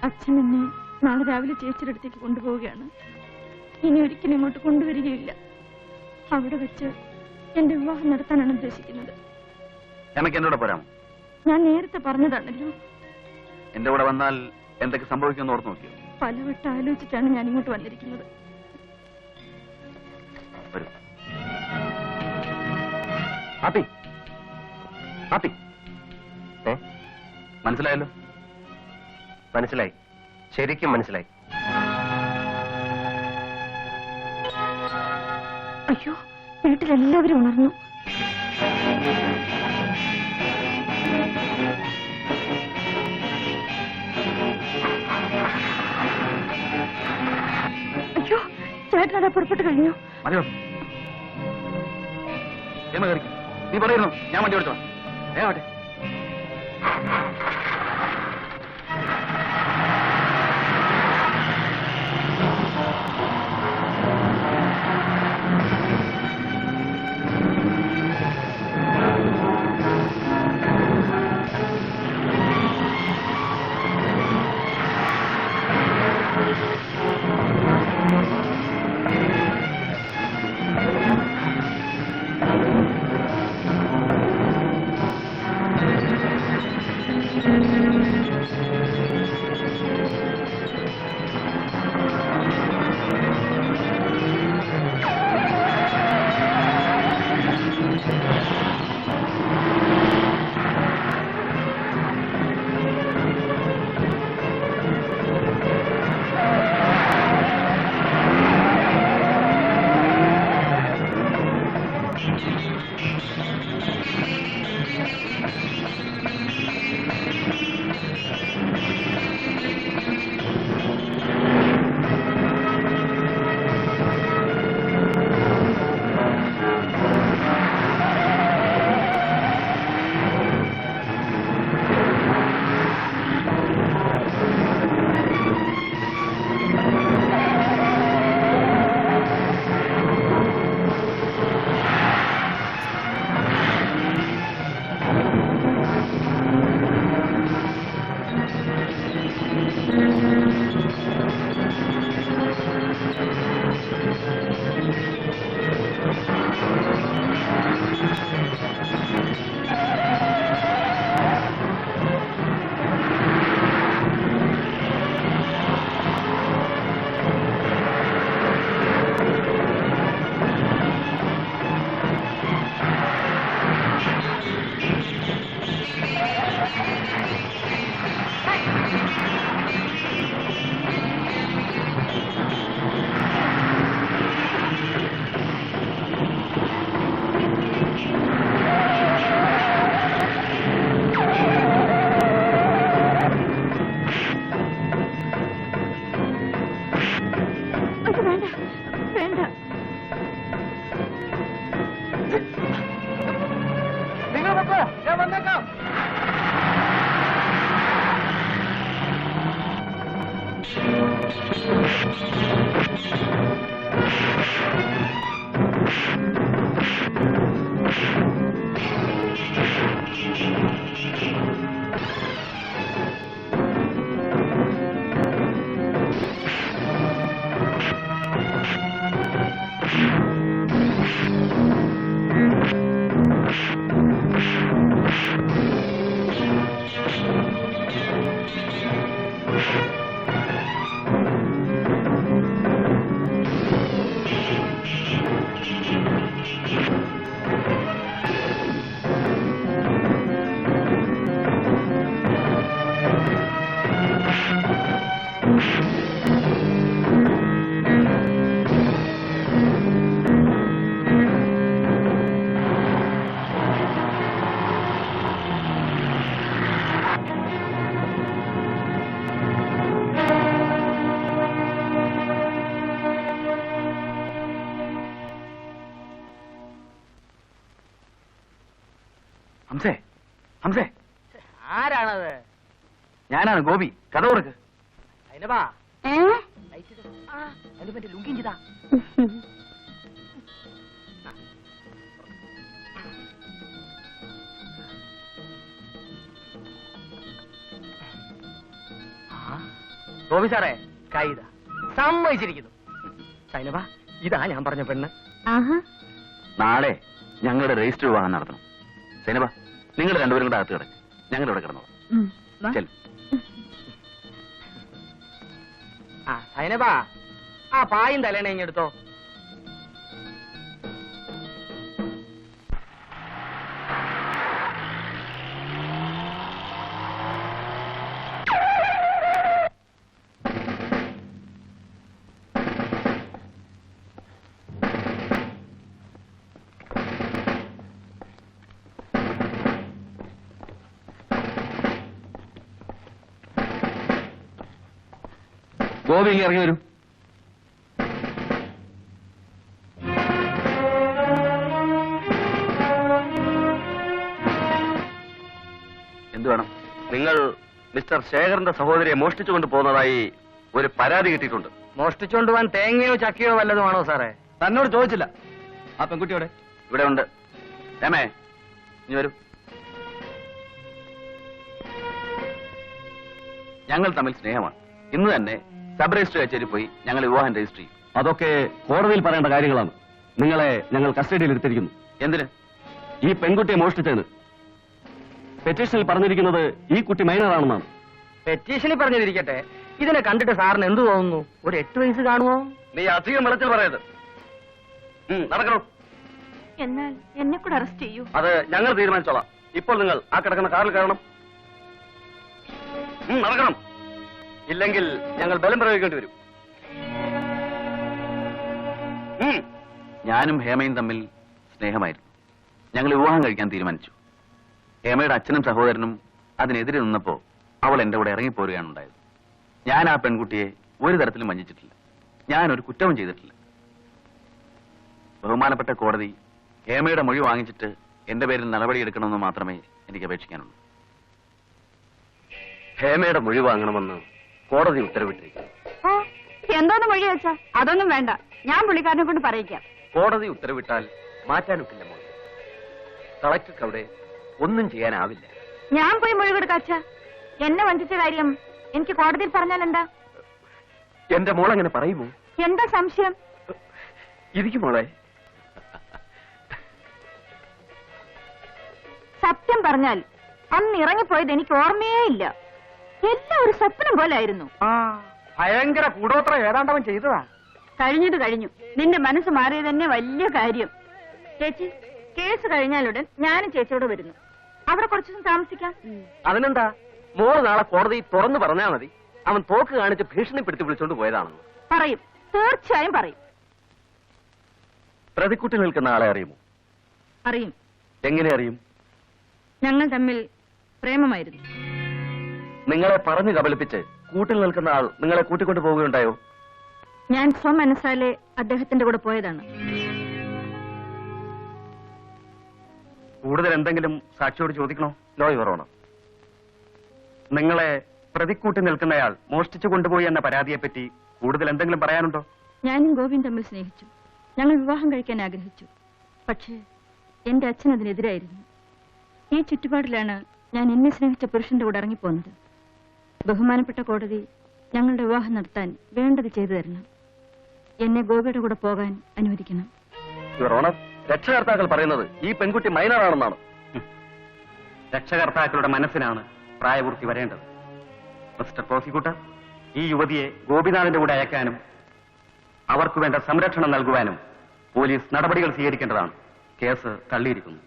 അച്ഛൻ എന്നെ നാളെ രാവിലെ ചേച്ചിയുടെ അടുത്തേക്ക് കൊണ്ടുപോവുകയാണ്. ഇനി ഒരിക്കലും ഇങ്ങോട്ട് കൊണ്ടുവരികയില്ല. അവിടെ വെച്ച് എന്റെ വിവാഹം നടത്താനാണ് ഉദ്ദേശിക്കുന്നത്.
എനിക്ക് എന്റെ കൂടെ പോരാമോ?
ഞാൻ നേരത്തെ പറഞ്ഞതാണല്ലോ.
എന്റെ കൂടെ വന്നാൽ എന്തൊക്കെ സംഭവിക്കുമെന്ന് ഓർത്ത് നോക്കിയോ?
പലവട്ടം ആലോചിച്ചിട്ടാണ് ഞാൻ ഇങ്ങോട്ട് വന്നിരിക്കുന്നത്.
വരൂ. ആപ്പി, ആപ്പി, മനസ്സിലായല്ലോ?
മനസ്സിലായി, ശരിക്കും മനസ്സിലായി.
അയ്യോ, വീട്ടിലെല്ലാവരും ഉണർന്നു. അയ്യോ, ചേട്ടനടാ പുറപ്പെട്ടു കഴിഞ്ഞു.
മതിയോ? നീ പറയുന്നു, ഞാൻ വണ്ടി ഓടിച്ചോ. വേഗം ഹംസേ, ഹംസേ,
ആരാണത്?
ഞാനാണ് ഗോപി. കഥ തുറക്ക്.
അതിനപ്പാ അതിന് പറ്റി ലുങ്കിയും ചെയ്താ ഗോപി സാറേ, കൈത സമ്മതിച്ചിരിക്കുന്നു. സൈനബ, ഇതാ ഞാൻ പറഞ്ഞ പെണ്ണ്.
നാളെ ഞങ്ങളുടെ രജിസ്റ്റർ വിവാഹം നടത്തണം. സൈനബ, നിങ്ങൾ രണ്ടുപേരും കൂടെ അകത്ത് കിടക്ക്. ഞങ്ങൾ ഇവിടെ കിടന്നോളാം. ചെൽ.
ആ സൈനബ, ആ പായും തലേണ ഇങ്ങെടുത്തോ.
ഗോപി ഇങ്ങ് ഇറങ്ങി വരൂ. എന്ത് വേണം?
നിങ്ങൾ മിസ്റ്റർ ശേഖരന്റെ സഹോദരിയെ മോഷ്ടിച്ചുകൊണ്ട് പോകുന്നതായി ഒരു പരാതി കിട്ടിയിട്ടുണ്ട്.
മോഷ്ടിച്ചോണ്ട് പോവാൻ തേങ്ങയോ ചക്കയോ വല്ലതുമാണോ സാറേ?
തന്നോട് ചോദിച്ചില്ല. ആ പെൺകുട്ടിയോടെ
ഇവിടെ ഉണ്ട്. രമേ, ഇനി വരൂ. ഞങ്ങൾ തമ്മിൽ സ്നേഹമാണ്. ഇന്ന് തന്നെ സബ് രജിസ്റ്റർ കച്ചേരി പോയി ഞങ്ങൾ വിവാഹം രജിസ്റ്റർ ചെയ്യും.
അതൊക്കെ കോടതിയിൽ പറയേണ്ട കാര്യങ്ങളാണ്. നിങ്ങളെ ഞങ്ങൾ കസ്റ്റഡിയിൽ എടുത്തിരിക്കുന്നു.
എന്തിന്?
ഈ പെൺകുട്ടിയെ മോഷ്ടിച്ചതിന്. പെറ്റീഷനിൽ പറഞ്ഞിരിക്കുന്നത് ഈ കുട്ടി മൈനറാണെന്നാണ്.
പെറ്റീഷനിൽ പറഞ്ഞിരിക്കട്ടെ, ഇതിനെ കണ്ടിട്ട് സാറിന് എന്ത് തോന്നുന്നു? ഒരു 8 വയസ്സ് കാണുമോ?
നീ അധികം വെള്ളത്തിൽ പറയരുത്. നടക്കണം.
എന്നാൽ എന്നെ കൂടെ അറസ്റ്റ് ചെയ്യൂ.
അത് ഞങ്ങൾ തീരുമാനിച്ചോളാം. ഇപ്പോൾ നിങ്ങൾ ആ കിടക്കുന്ന കാറിൽ കയറണം. നടക്കണം. ഇല്ലെങ്കിൽ ഞങ്ങൾ ബലം പ്രയോഗിക്കേണ്ടി വരും.
ഞാനും ഹേമയും തമ്മിൽ സ്നേഹമായിരുന്നു. ഞങ്ങൾ വിവാഹം കഴിക്കാൻ തീരുമാനിച്ചു. ഹേമയുടെ അച്ഛനും സഹോദരനും അതിനെതിരെ നിന്നപ്പോ അവൾ എന്റെ കൂടെ ഇറങ്ങിപ്പോരുകയാണ് ഉണ്ടായത്. ഞാൻ ആ പെൺകുട്ടിയെ ഒരു തരത്തിലും വഞ്ചിച്ചിട്ടില്ല. ഞാനൊരു കുറ്റവും ചെയ്തിട്ടില്ല. ബഹുമാനപ്പെട്ട കോടതി ഹേമയുടെ മൊഴി വാങ്ങിച്ചിട്ട് എന്റെ പേരിൽ നടപടിയെടുക്കണമെന്ന് മാത്രമേ എനിക്ക് അപേക്ഷിക്കാനുള്ളൂ.
ഹേമയുടെ മൊഴി വാങ്ങണമെന്ന് കോടതി ഉത്തരവിട്ടിരിക്കുന്നു.
ഓ, എന്തോന്ന് മൊഴി വെച്ചാ? അതൊന്നും വേണ്ട, ഞാൻ പുള്ളിക്കാരനെ കൊണ്ട് പറയിക്കാം.
കോടതി ഉത്തരവിട്ടാൽ മാറ്റാനൊക്കില്ല മോളെ. കളക്ടർക്ക് അവിടെ ഒന്നും ചെയ്യാനാവില്ല.
ഞാൻ പോയി മൊഴി കൊടുക്കാച്ച. എന്നെ വഞ്ചിച്ച കാര്യം എനിക്ക് കോടതിയിൽ പറഞ്ഞാൽ എന്താ?
എന്റെ മോളെങ്ങനെ പറയുമോ?
എന്താ സംശയം?
ഇരിക്കും മോളെ.
സത്യം പറഞ്ഞാൽ അന്ന് ഇറങ്ങിപ്പോയത് എനിക്ക് ഓർമ്മയേ ഇല്ല. എല്ലാം ഒരു സ്വപ്നം പോലായിരുന്നു.
ഭയങ്കര കൂടോത്ര ഏതാണ്ടവൻ ചെയ്തതാ.
കഴിഞ്ഞത് കഴിഞ്ഞു. നിന്റെ മനസ്സ് മാറിയത് തന്നെ വലിയ കാര്യം. ചേച്ചി, കേസ് കഴിഞ്ഞാലുടൻ ഞാനും ചേച്ചിയോട് വരുന്നു. അവിടെ കുറച്ചു ദിവസം താമസിക്കാം.
അതിനെന്താ? മോള് നാളെ കോടതി തുറന്നു പറഞ്ഞാൽ മതി. അവൻ തോക്ക് കാണിച്ച് ഭീഷണിപ്പെടുത്തി വിളിച്ചോണ്ട് പോയതാണെന്ന്
പറയും, തീർച്ചയായും പറയും.
പ്രതിക്കുട്ടി നിൽക്കുന്ന ആളെ അറിയുമോ?
അറിയും.
എങ്ങനെ അറിയും?
ഞങ്ങൾ തമ്മിൽ പ്രേമമായിരുന്നു.
നിങ്ങളെ പറഞ്ഞു കബളിപ്പിച്ച് കൂട്ടിൽ നിൽക്കുന്ന ആൾ നിങ്ങളെ കൂട്ടിക്കൊണ്ടു പോവുകയുണ്ടായോ?
ഞാൻ സ്വമനസാലെ അദ്ദേഹത്തിന്റെ കൂടെ പോയതാണ്.
കൂടുതൽ എന്തെങ്കിലും സാക്ഷിയോട് ചോദിക്കണോ?
No your honour.
നിങ്ങളെ പ്രതിക്കൂട്ടി നിൽക്കുന്നയാൾ മോഷ്ടിച്ചു കൊണ്ടുപോയി എന്ന പരാതിയെപ്പറ്റി കൂടുതൽ എന്തെങ്കിലും പറയാനുണ്ടോ?
ഞാനും ഗോപിയും തമ്മിൽ സ്നേഹിച്ചു. ഞങ്ങൾ വിവാഹം കഴിക്കാൻ ആഗ്രഹിച്ചു. പക്ഷേ എന്റെ അച്ഛൻ അതിനെതിരായിരുന്നു. ഈ ചുറ്റുപാടിലാണ് ഞാൻ എന്നെ സ്നേഹിച്ച പുരുഷന്റെ കൂടെ ഇറങ്ങിപ്പോന്നത്. ബഹുമാനപ്പെട്ട കോടതി ഞങ്ങളുടെ വിവാഹം നടത്താൻ വേണ്ടത് ചെയ്തു തരണം. എന്നെ ഗോപിയുടെ കൂടെ പോകാൻ അനുവദിക്കണം.
യുവർ ഓണർ, രക്ഷകർത്താക്കൾ പറയുന്നത് ഈ പെൺകുട്ടി മൈനറാണെന്നാണ്.
രക്ഷകർത്താക്കളുടെ മനസ്സിനാണ് പ്രായപൂർത്തി വരേണ്ടത്. മിസ്റ്റർ പ്രോസിക്യൂട്ടർ, ഈ യുവതിയെ ഗോപിനാഥിന്റെ കൂടെ അയക്കാനും അവർക്ക് വേണ്ട സംരക്ഷണം നൽകുവാനും പോലീസ് നടപടികൾ സ്വീകരിക്കേണ്ടതാണ്. കേസ് തള്ളിയിരിക്കുന്നു.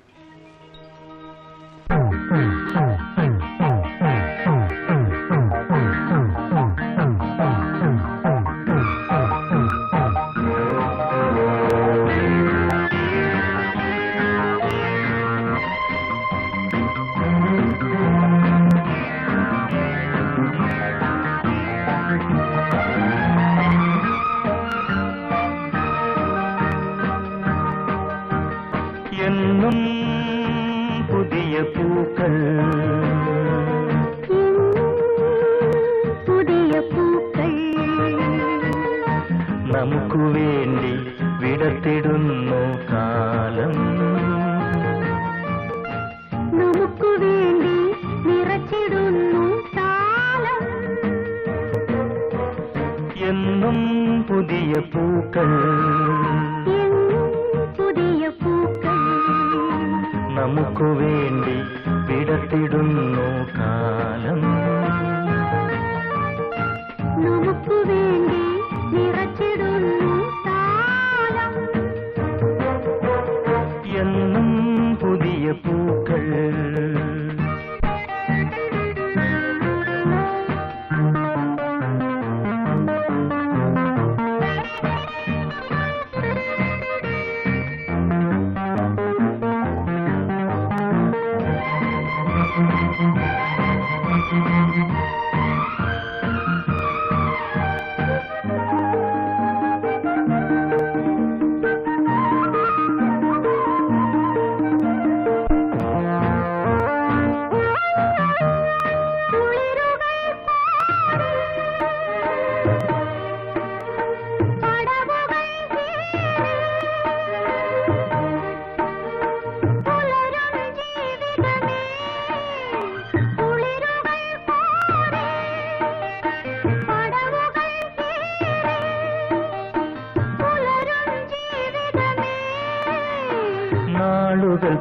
എന്നും പുതിയ പൂക്കൾ, പുതിയ പൂക്കൾ നമുക്ക് വേണ്ടി വിടർത്തിടുന്നു കാലം, നമുക്ക് വേണ്ടി നിറച്ചിടുന്നു കാലം. എന്നും പുതിയ പൂക്കൾ, നമുക്ക് വേണ്ടി വിടർത്തിടുന്നു കാലം, നമുക്ക് വേണ്ടി നിറച്ചിടുന്നു കാലം. എന്നും പുതിയ പൂക്കൾ.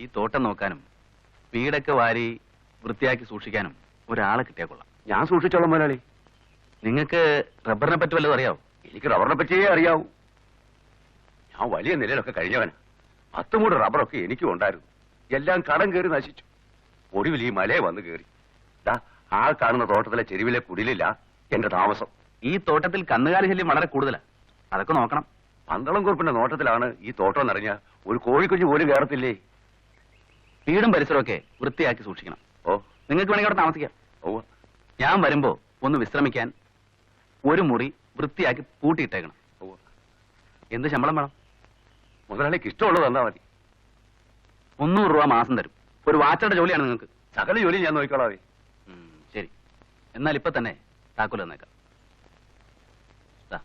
ഈ തോട്ടം നോക്കാനും വീടൊക്കെ വാരി വൃത്തിയാക്കി സൂക്ഷിക്കാനും ഒരാളെ കിട്ടിയാൽ കൊള്ളാം.
ഞാൻ സൂക്ഷിച്ചോളാം മുതലാളി.
നിങ്ങൾക്ക് റബ്ബറിനെ പറ്റി വല്ലതും അറിയാവോ?
എനിക്ക് റബ്ബറിനെ പറ്റിയേ അറിയാവൂ. ഞാൻ വലിയ നിലയിലൊക്കെ കഴിഞ്ഞവനാ. 10 മൂട് റബ്ബറൊക്കെ എനിക്കും ഉണ്ടായിരുന്നു. എല്ലാം കടം കയറി നശിച്ചു. ഒടുവിൽ ഈ മലയെ വന്ന് കയറി. ആ കാണുന്ന തോട്ടത്തിലെ ചെരുവിലെ കുടിലില്ല എന്റെ താമസം.
ഈ തോട്ടത്തിൽ കന്നുകാലി ശല്യം വളരെ കൂടുതലാണ്. അതൊക്കെ നോക്കണം.
പന്തളം കുറുപ്പിന്റെ നോട്ടത്തിലാണ് ഈ തോട്ടം നിറഞ്ഞ ഒരു കോഴിക്കുഞ്ഞു പോലും കയറത്തില്ലേ.
വീടും പരിസരമൊക്കെ വൃത്തിയാക്കി സൂക്ഷിക്കണം.
ഓ,
നിങ്ങൾക്ക് വേണമെങ്കിൽ അവിടെ താമസിക്കാം.
ഓ,
ഞാൻ വരുമ്പോ ഒന്ന് വിശ്രമിക്കാൻ ഒരു മുറി വൃത്തിയാക്കി പൂട്ടിയിട്ടേക്കണം.
ഓ.
എന്ത് ശമ്പളം വേണം?
മുതലാളിക്ക് ഇഷ്ടമുള്ളത് തന്നാ മതി.
300 രൂപ മാസം തരും. ഒരു വാച്ചറുടെ ജോലിയാണ് നിങ്ങൾക്ക്.
സകല ജോലി ഞാൻ നോക്കിക്കോളാവേ.
ശരി, എന്നാൽ ഇപ്പൊ തന്നെ താക്കോൽ തന്നേക്കാം. ദാ.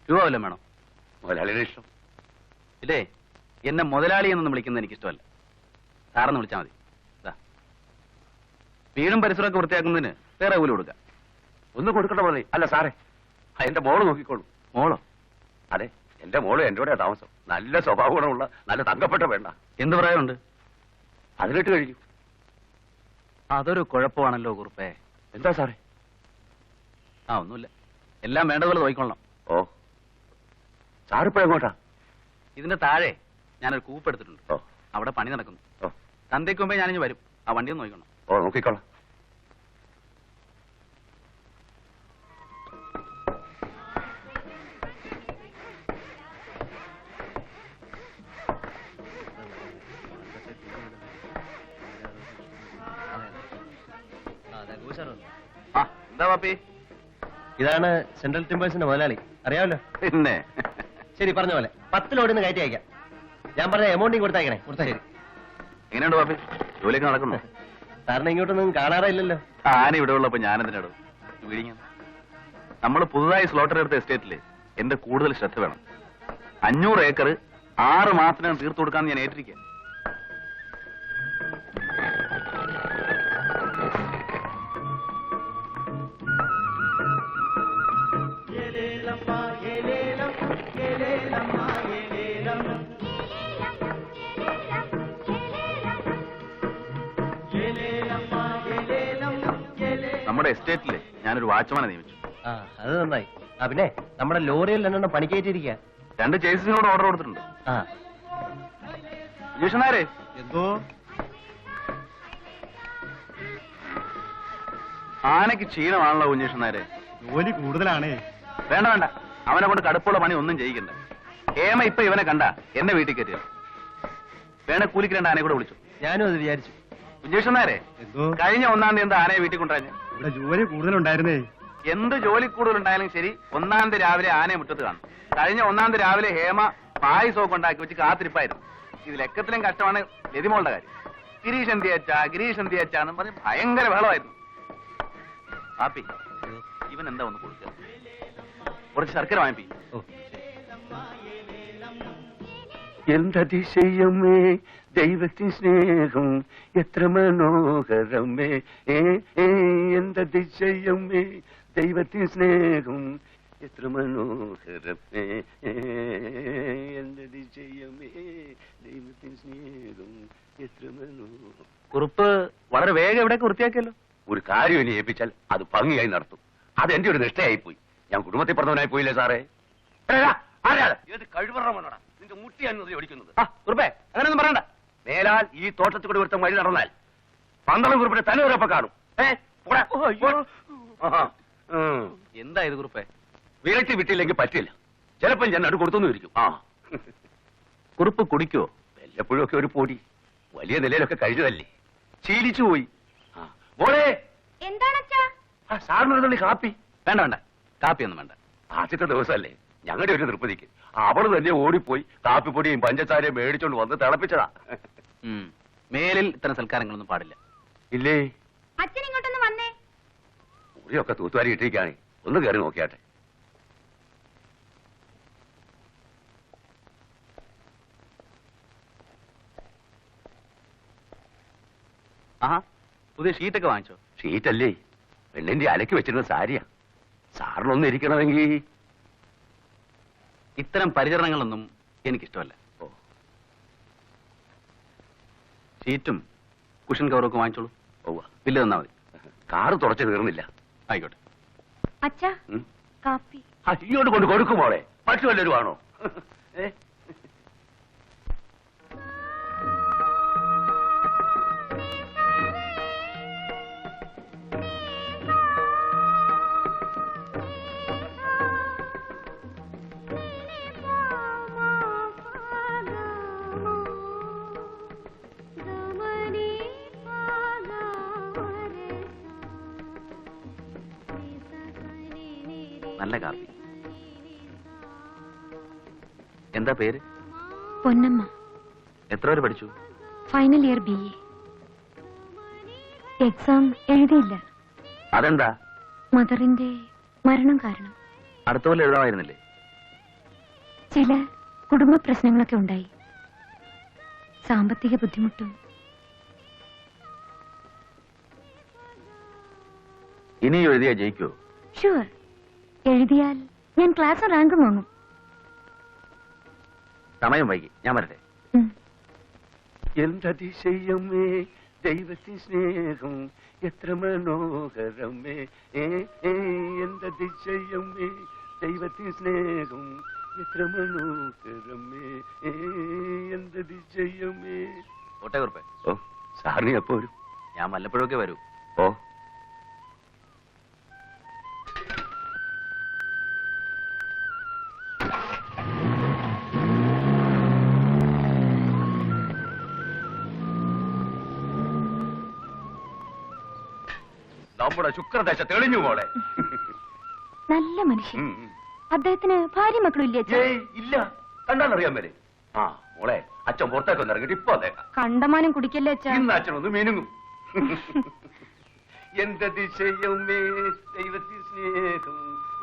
രൂപ വല്ലതും വേണോ?
മുതലാളിയുടെ ഇഷ്ടം.
ഇല്ലേ, എന്നെ മുതലാളി എന്നൊന്നും വിളിക്കുന്നത് എനിക്കിഷ്ടമല്ല. സാറെന്ന് വിളിച്ചാൽ മതി. ദാ. വീടും പരിസരമൊക്കെ വൃത്തിയാക്കുന്നതിന് വേറെ കൂലി കൊടുക്കാം.
ഒന്ന് കൊടുക്കണ്ട പോലെ. അല്ല സാറേ, എന്റെ മോള് നോക്കിക്കോളൂ.
മോളോ?
അതെ, എന്റെ മോള് എന്റെ കൂടെ താമസം. നല്ല സ്വഭാവ ഗുണമുള്ള നല്ല തങ്കപ്പെട്ട വേണ്ട.
എന്ത് പ്രായമുണ്ട്?
18 കഴിഞ്ഞു.
അതൊരു കുഴപ്പമാണല്ലോ കുറുപ്പേ.
എന്താ സാറേ?
ഒന്നുമില്ല, എല്ലാം വേണ്ടതുപോലെ നോക്കിക്കൊള്ളണം.
ഓ, സാറിപ്പോ എങ്ങോട്ടാ?
ഇതിന്റെ താഴെ ഞാനൊരു കൂപ്പെടുത്തിട്ടുണ്ട്.
ഓ,
അവിടെ പണി നടക്കുന്നു.
ഓ,
സന്ധ്യയ്ക്ക് മുമ്പേ ഞാനിഞ്ഞ് വരും. ആ വണ്ടി ഒന്ന് നോക്കണം.
ഓ, നോക്കിക്കോളാം.
എന്താ പാപ്പി?
ഇതാണ് സെൻട്രൽ ടിമ്പേഴ്സിന്റെ മുതലാളി, അറിയാമല്ലോ.
പിന്നെ
ശരി, പറഞ്ഞ പോലെ 10 ലോഡിന്ന് കയറ്റി അയക്കാം. ഞാൻ പറഞ്ഞ എമൗണ്ടിങ് കൊടുത്തയക്കണേ. ശരി.
എങ്ങനെയുണ്ട് പാപ്പി? ജോലിയൊക്കെ നടക്കുന്നു?
സാറിനെ ഇങ്ങോട്ടൊന്നും കാണാറേ ഇല്ലല്ലോ.
ആന ഇവിടെ ഉള്ളപ്പോ ഞാൻ എന്തിനാടും വിഴിഞ്ഞ. നമ്മൾ പുതുതായി സ്ലോട്ടർ എടുത്ത എസ്റ്റേറ്റില് എന്റെ കൂടുതൽ ശ്രദ്ധ വേണം. 500 ഏക്കർ 6 മാസത്തിനകം തീർത്തു കൊടുക്കാന്ന് ഞാൻ ഏറ്റിരിക്കുക. നമ്മുടെ എസ്റ്റേറ്റില് ഞാനൊരു വാച്ച്മാനെ നിയമിച്ചു.
അത് നന്നായി. പിന്നെ നമ്മുടെ ലോറിയിൽ 2 പണി കയറ്റിയിരിക്കുക.
2 ചേസിനോട് ഓർഡർ കൊടുത്തിട്ടുണ്ട്. ജീഷനാരെ
എന്തോ
ആനയ്ക്ക് ക്ഷീണമാണല്ലോ കുഞ്ഞീഷനാരെ.
ജോലി കൂടുതലാണേ.
വേണ്ട വേണ്ട, അവനെ കൊണ്ട് കടുപ്പുള്ള പണി ഒന്നും ചെയ്യിക്കണ്ട. ഏമ ഇപ്പൊ ഇവനെ കണ്ട എന്നെ വീട്ടിൽ കയറ്റിയ വേണേ കൂലിക്ക് 2 ആനയെ കൂടെ വിളിച്ചു.
ഞാനും അത് വിചാരിച്ചു.
കുഞ്ഞീഷനാരെ, കഴിഞ്ഞ 1-ാം തീയതി എന്താ ആനയെ വീട്ടിൽ കൊണ്ടുവരാഞ്ഞ?
ഇവിടെ ജോലി കൂടുതലുണ്ടായിരുന്നേ.
എന്ത് ജോലി കൂടുതലുണ്ടായാലും ശരി, 1-ാം തീയതി രാവിലെ ആനയെ മുറ്റത്ത് കാണും. കഴിഞ്ഞ 1-ാം തീയതി രാവിലെ ഹേമ പായസമൊക്കെ ഉണ്ടാക്കി വെച്ച് കാത്തിരിപ്പായിരുന്നു. ഇതിലെക്കത്തിലും കഷ്ടമാണ് ലതിമോളുടെ കാര്യം. ഗിരീഷ് എന്തിയച്ചാന്നും പറഞ്ഞ് ഭയങ്കര ബഹളമായിരുന്നു. പാപ്പി, ഇവൻ എന്താ ഒന്ന് കൊടുക്കുക? കുറച്ച് ശർക്കര വാങ്ങിപ്പി.
എന്തതിശയമേ ദൈവത്തിൻ സ്നേഹം എത്ര മനോഹരമേ. എന്തതിശയമേ ദൈവത്തിൻ സ്നേഹം എത്ര മനോഹരമേ. എന്തതിശയമേ ദൈവത്തിൻ സ്നേഹം എത്ര മനോഹരം.
കുറുപ്പ് വളരെ വേഗം എവിടെയൊക്കെ വൃത്തിയാക്കിയല്ലോ.
ഒരു കാര്യം ഇനി ഏൽപ്പിച്ചാൽ അത് ഭംഗിയായി നടത്തും. അത് എന്റെ ഒരു നിഷ്ഠയായി പോയി. ഞാൻ കുടുംബത്തിൽ പറഞ്ഞവനായി പോയില്ലേ സാറേ? ഏത് കഴിവറമോടാ നിന്റെ മുട്ടിയാണ് ഓടിക്കുന്നത്?
കുറുപ്പേ, അങ്ങനെയൊന്നും പറയണ്ട.
മേലാൽ ഈ തോട്ടത്തിൽ കൂടി ഒരുത്തം വഴി നടന്നാൽ പന്തളം കുറിപ്പിന്റെ തലവരപ്പ കാണും.
എന്താ ഇത് കുറുപ്പേ?
വിരട്ടി വിട്ടില്ലെങ്കിൽ പറ്റില്ല. ചിലപ്പം ഞാൻ അടു കൊടുത്തൊന്നും ഇരിക്കും.
കുറുപ്പ് കുടിക്കുവോ?
വല്ലപ്പോഴും ഒക്കെ ഒരു പൊടി. വലിയ നിലയിലൊക്കെ കഴിഞ്ഞതല്ലേ, ശീലിച്ചു പോയി. മോളെ,
എന്താണച്ചാ?
സാറിനൊരു കാപ്പി.
വേണ്ട വേണ്ട, കാപ്പിയൊന്നും വേണ്ട.
ആദ്യത്തെ ദിവസമല്ലേ, ഞങ്ങളുടെ ഒരു തൃപ്തിക്ക് അവള് തന്നെ ഓടിപ്പോയി കാപ്പിപ്പൊടിയും പഞ്ചസാരയും മേടിച്ചോണ്ട് വന്ന് തിളപ്പിച്ചതാ.
മേലിൽ ഇത്തരം സൽക്കാരങ്ങളൊന്നും പാടില്ല.
ഇല്ലേ?
അച്ഛൻ ഇങ്ങോട്ടൊന്ന് വന്നേ.
മുറിയൊക്കെ തൂത്തുവാരി ഇട്ടിരിക്കാണ്. ഒന്ന് കയറി നോക്കിയാട്ടെ.
പുതിയ ഷീറ്റൊക്കെ വാങ്ങിച്ചോ?
ഷീറ്റല്ലേ, പെണ്ണിന്റെ അലക്കി വെച്ചിരുന്ന സാരിയാ. സാറിനൊന്നും ഇരിക്കണമെങ്കിൽ
ഇത്തരം പരിചരണങ്ങളൊന്നും എനിക്കിഷ്ടമല്ല. സീറ്റും കുഷൻ കവറൊക്കെ വാങ്ങിച്ചോളൂ.
പോവാ.
ബില്ല് തന്നാ മതി.
കാറ് തുറച്ചു തീർന്നില്ല.
ആയിക്കോട്ടെ.
അച്ഛാ കാപ്പി.
ഇങ്ങോട്ട് കൊണ്ട് കൊടുക്കുമോളെ. മറ്റു വല്ലവരും ആണോ?
നല്ല കാപ്പി. എന്താ പേര്?
പൊന്നമ്മ.
എത്ര വരെ പഠിച്ചു?
Final year BA. എക്സാം എഴുതിയില്ല.
അതെന്താ?
മദറിന്റെ മരണം കാരണം.
അടുത്ത പോലെ എഴുതാമായിരുന്നില്ലേ?
ചില കുടുംബ പ്രശ്നങ്ങളൊക്കെ ഉണ്ടായി. സാമ്പത്തിക ബുദ്ധിമുട്ടും.
ഇനി എഴുതിയാ ജയിക്കോ?
ഷുവർ. എഴുതിയാൽ ഞാൻ ക്ലാസ് റാങ്ക് വാങ്ങും.
സമയം വൈകി, ഞാൻ വരട്ടെ.
എന്തതിശയമേ ദൈവത്തിൻ സ്നേഹം എത്ര മനോഹരമേ. എന്തതിശയമേ ദൈവത്തിൻ സ്നേഹം എത്ര മനോഹരമേ. എന്തതിശയമേ.
ഓട്ടെ കുറുപ്പേ.
ഓ, സാറിന് എപ്പോ വരും?
ഞാൻ വല്ലപ്പോഴൊക്കെ വരൂ.
ഓ, നമ്മുടെ ശുക്രദശ തെളിഞ്ഞു മോളെ.
നല്ല മനുഷ്യൻ. അദ്ദേഹത്തിന് ഭാര്യ മക്കളും ഇല്ലേ?
ഏയ് ഇല്ല, കണ്ടാലറിയാൻ വരെ. ആ മോളെ, അച്ഛൻ പുറത്തേക്കൊന്ന് ഇറങ്ങിട്ട് ഇപ്പൊ അതേക്കാം.
കണ്ടമാനം കുടിക്കല്ലേ അച്ഛാ?
ഇന്ന് അച്ഛനൊന്ന് മീനുങ്ങും. എന്തതിശയമേ ദൈവത്തിൻ സ്നേഹം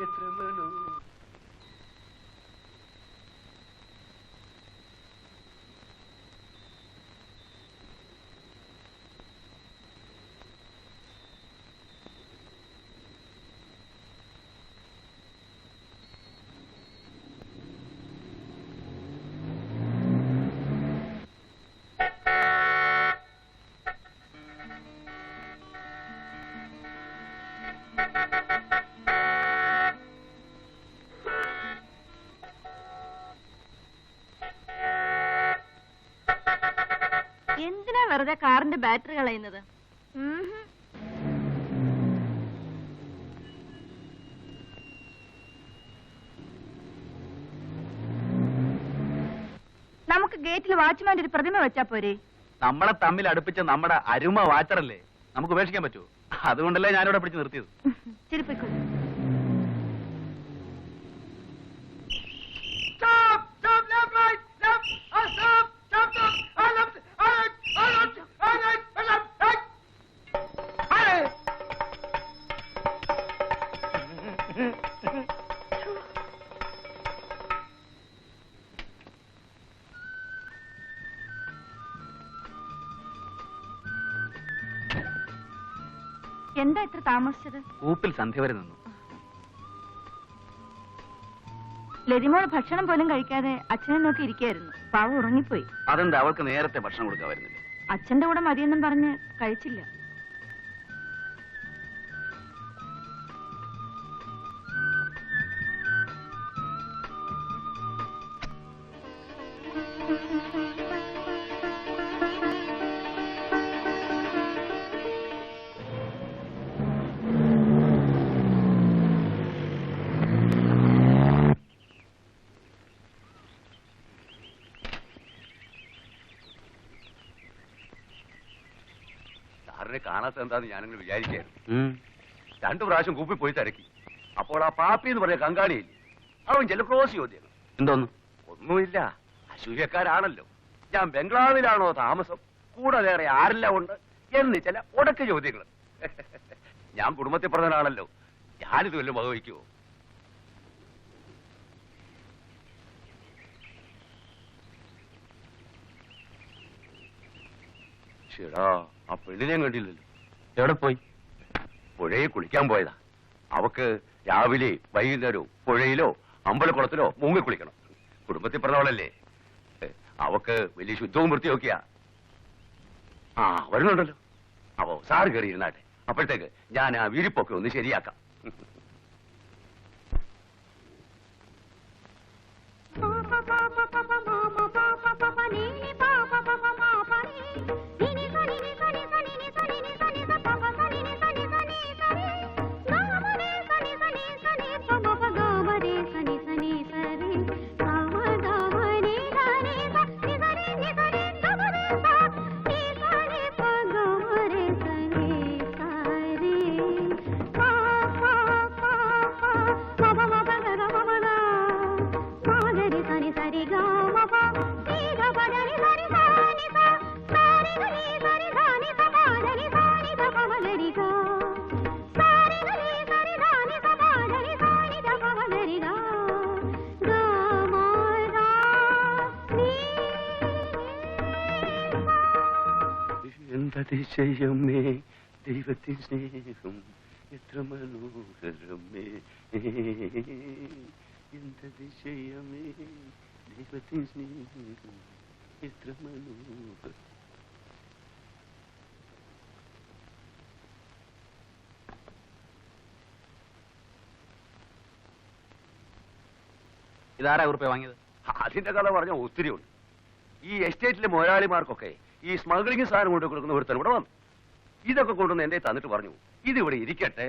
എത്ര മനോ.
എന്തിനാ വെറുതെ കാറിന്റെ ബാറ്ററി കളയുന്നത്? നമുക്ക് ഗേറ്റിൽ വാച്ച്മാന്റെ ഒരു പ്രതിമ വെച്ചാ പോരെ?
നമ്മളെ തമ്മിൽ അടുപ്പിച്ച നമ്മുടെ അരുമ വാച്ചറല്ലേ, നമുക്ക് ഉപേക്ഷിക്കാൻ പറ്റുമോ? അതുകൊണ്ടല്ലേ ഞാനിവിടെ പിടിച്ച് നിർത്തിയത്.
ചിരിപ്പിക്കൂ. എന്താ ഇത്ര താമസിച്ചത്?
ഊപ്പിൽ സന്ധ്യ വരെ നിന്നു.
ലതിമോൾ ഭക്ഷണം പോലും കഴിക്കാതെ അച്ഛനെ നോക്കി ഇരിക്കായിരുന്നു. പാവം ഉറങ്ങിപ്പോയി.
അതെന്താ, അവൾക്ക് നേരത്തെ ഭക്ഷണം കൊടുക്കാൻ വരുന്നില്ല?
അച്ഛന്റെ കൂടെ മതിയെന്നും പറഞ്ഞ് കഴിച്ചില്ല.
സാറിനെ കാണാത്ത എന്താന്ന് ഞാനങ്ങനെ വിചാരിക്കായിരുന്നു. 2 പ്രാവശ്യം കൂപ്പി പോയി തിരക്കി. അപ്പോൾ ആ പാപ്പി എന്ന് പറഞ്ഞ കങ്കാളിയില്ലേ, അവൻ ചില ക്രോസ് ചോദ്യങ്ങൾ.
എന്തോന്നു?
ഒന്നുമില്ല, അസൂയക്കാരാണല്ലോ. ഞാൻ ബംഗ്ലാവിലാണോ താമസം, കൂടെ വേറെ ആരെല്ലാം ഉണ്ട് എന്ന് ചില ഉടക്ക് ചോദ്യങ്ങൾ. ഞാൻ കുടുംബത്തിൽ പറഞ്ഞാണല്ലോ, ഞാനിത് വല്ലതും വകവയ്ക്കുവോ? ശരിടാ, ആ പെണ്ണിനെ കണ്ടില്ലല്ലോ.
എവിടെ പോയി?
പുഴയിൽ കുളിക്കാൻ പോയതാ. അവക്ക് രാവിലെ വൈകുന്നേരവും പുഴയിലോ അമ്പലക്കുളത്തിലോ മുങ്ങി കുളിക്കണം. കുടുംബത്തിൽ പറഞ്ഞവളല്ലേ, അവക്ക് വലിയ ശുദ്ധവും വൃത്തിയൊക്കെയാ. ആ വരുന്നുണ്ടല്ലോ. അപ്പോ സാറ് കയറി ഇരുന്നാട്ടെ. അപ്പോഴത്തേക്ക് ഞാൻ ആ വിരിപ്പൊക്കെ ഒന്ന് ശരിയാക്കാം. അതിശയമേ ദൈവത്തിൻ സ്നേഹം എത്ര മനോഹരമേ, എന്തതിശയമേ ദൈവത്തിൻ സ്നേഹം എത്ര മനോഹരം.
ഇതാരാ കുറിപ്പ് വാങ്ങിയത്?
അതിന്റെ കഥ പറഞ്ഞ ഒത്തിരി ഉണ്ട്. ഈ എസ്റ്റേറ്റിലെ മുതലാളിമാർക്കൊക്കെ ഈ സ്മഗ്ലിംഗ് സാധനം കൊണ്ട് കൊടുക്കുന്ന ഒരുത്തൻ ഇവിടെ വന്നു. ഇതൊക്കെ കൊണ്ടുവന്ന് എന്റെ തന്നിട്ട് പറഞ്ഞു, ഇതിവിടെ ഇരിക്കട്ടെ,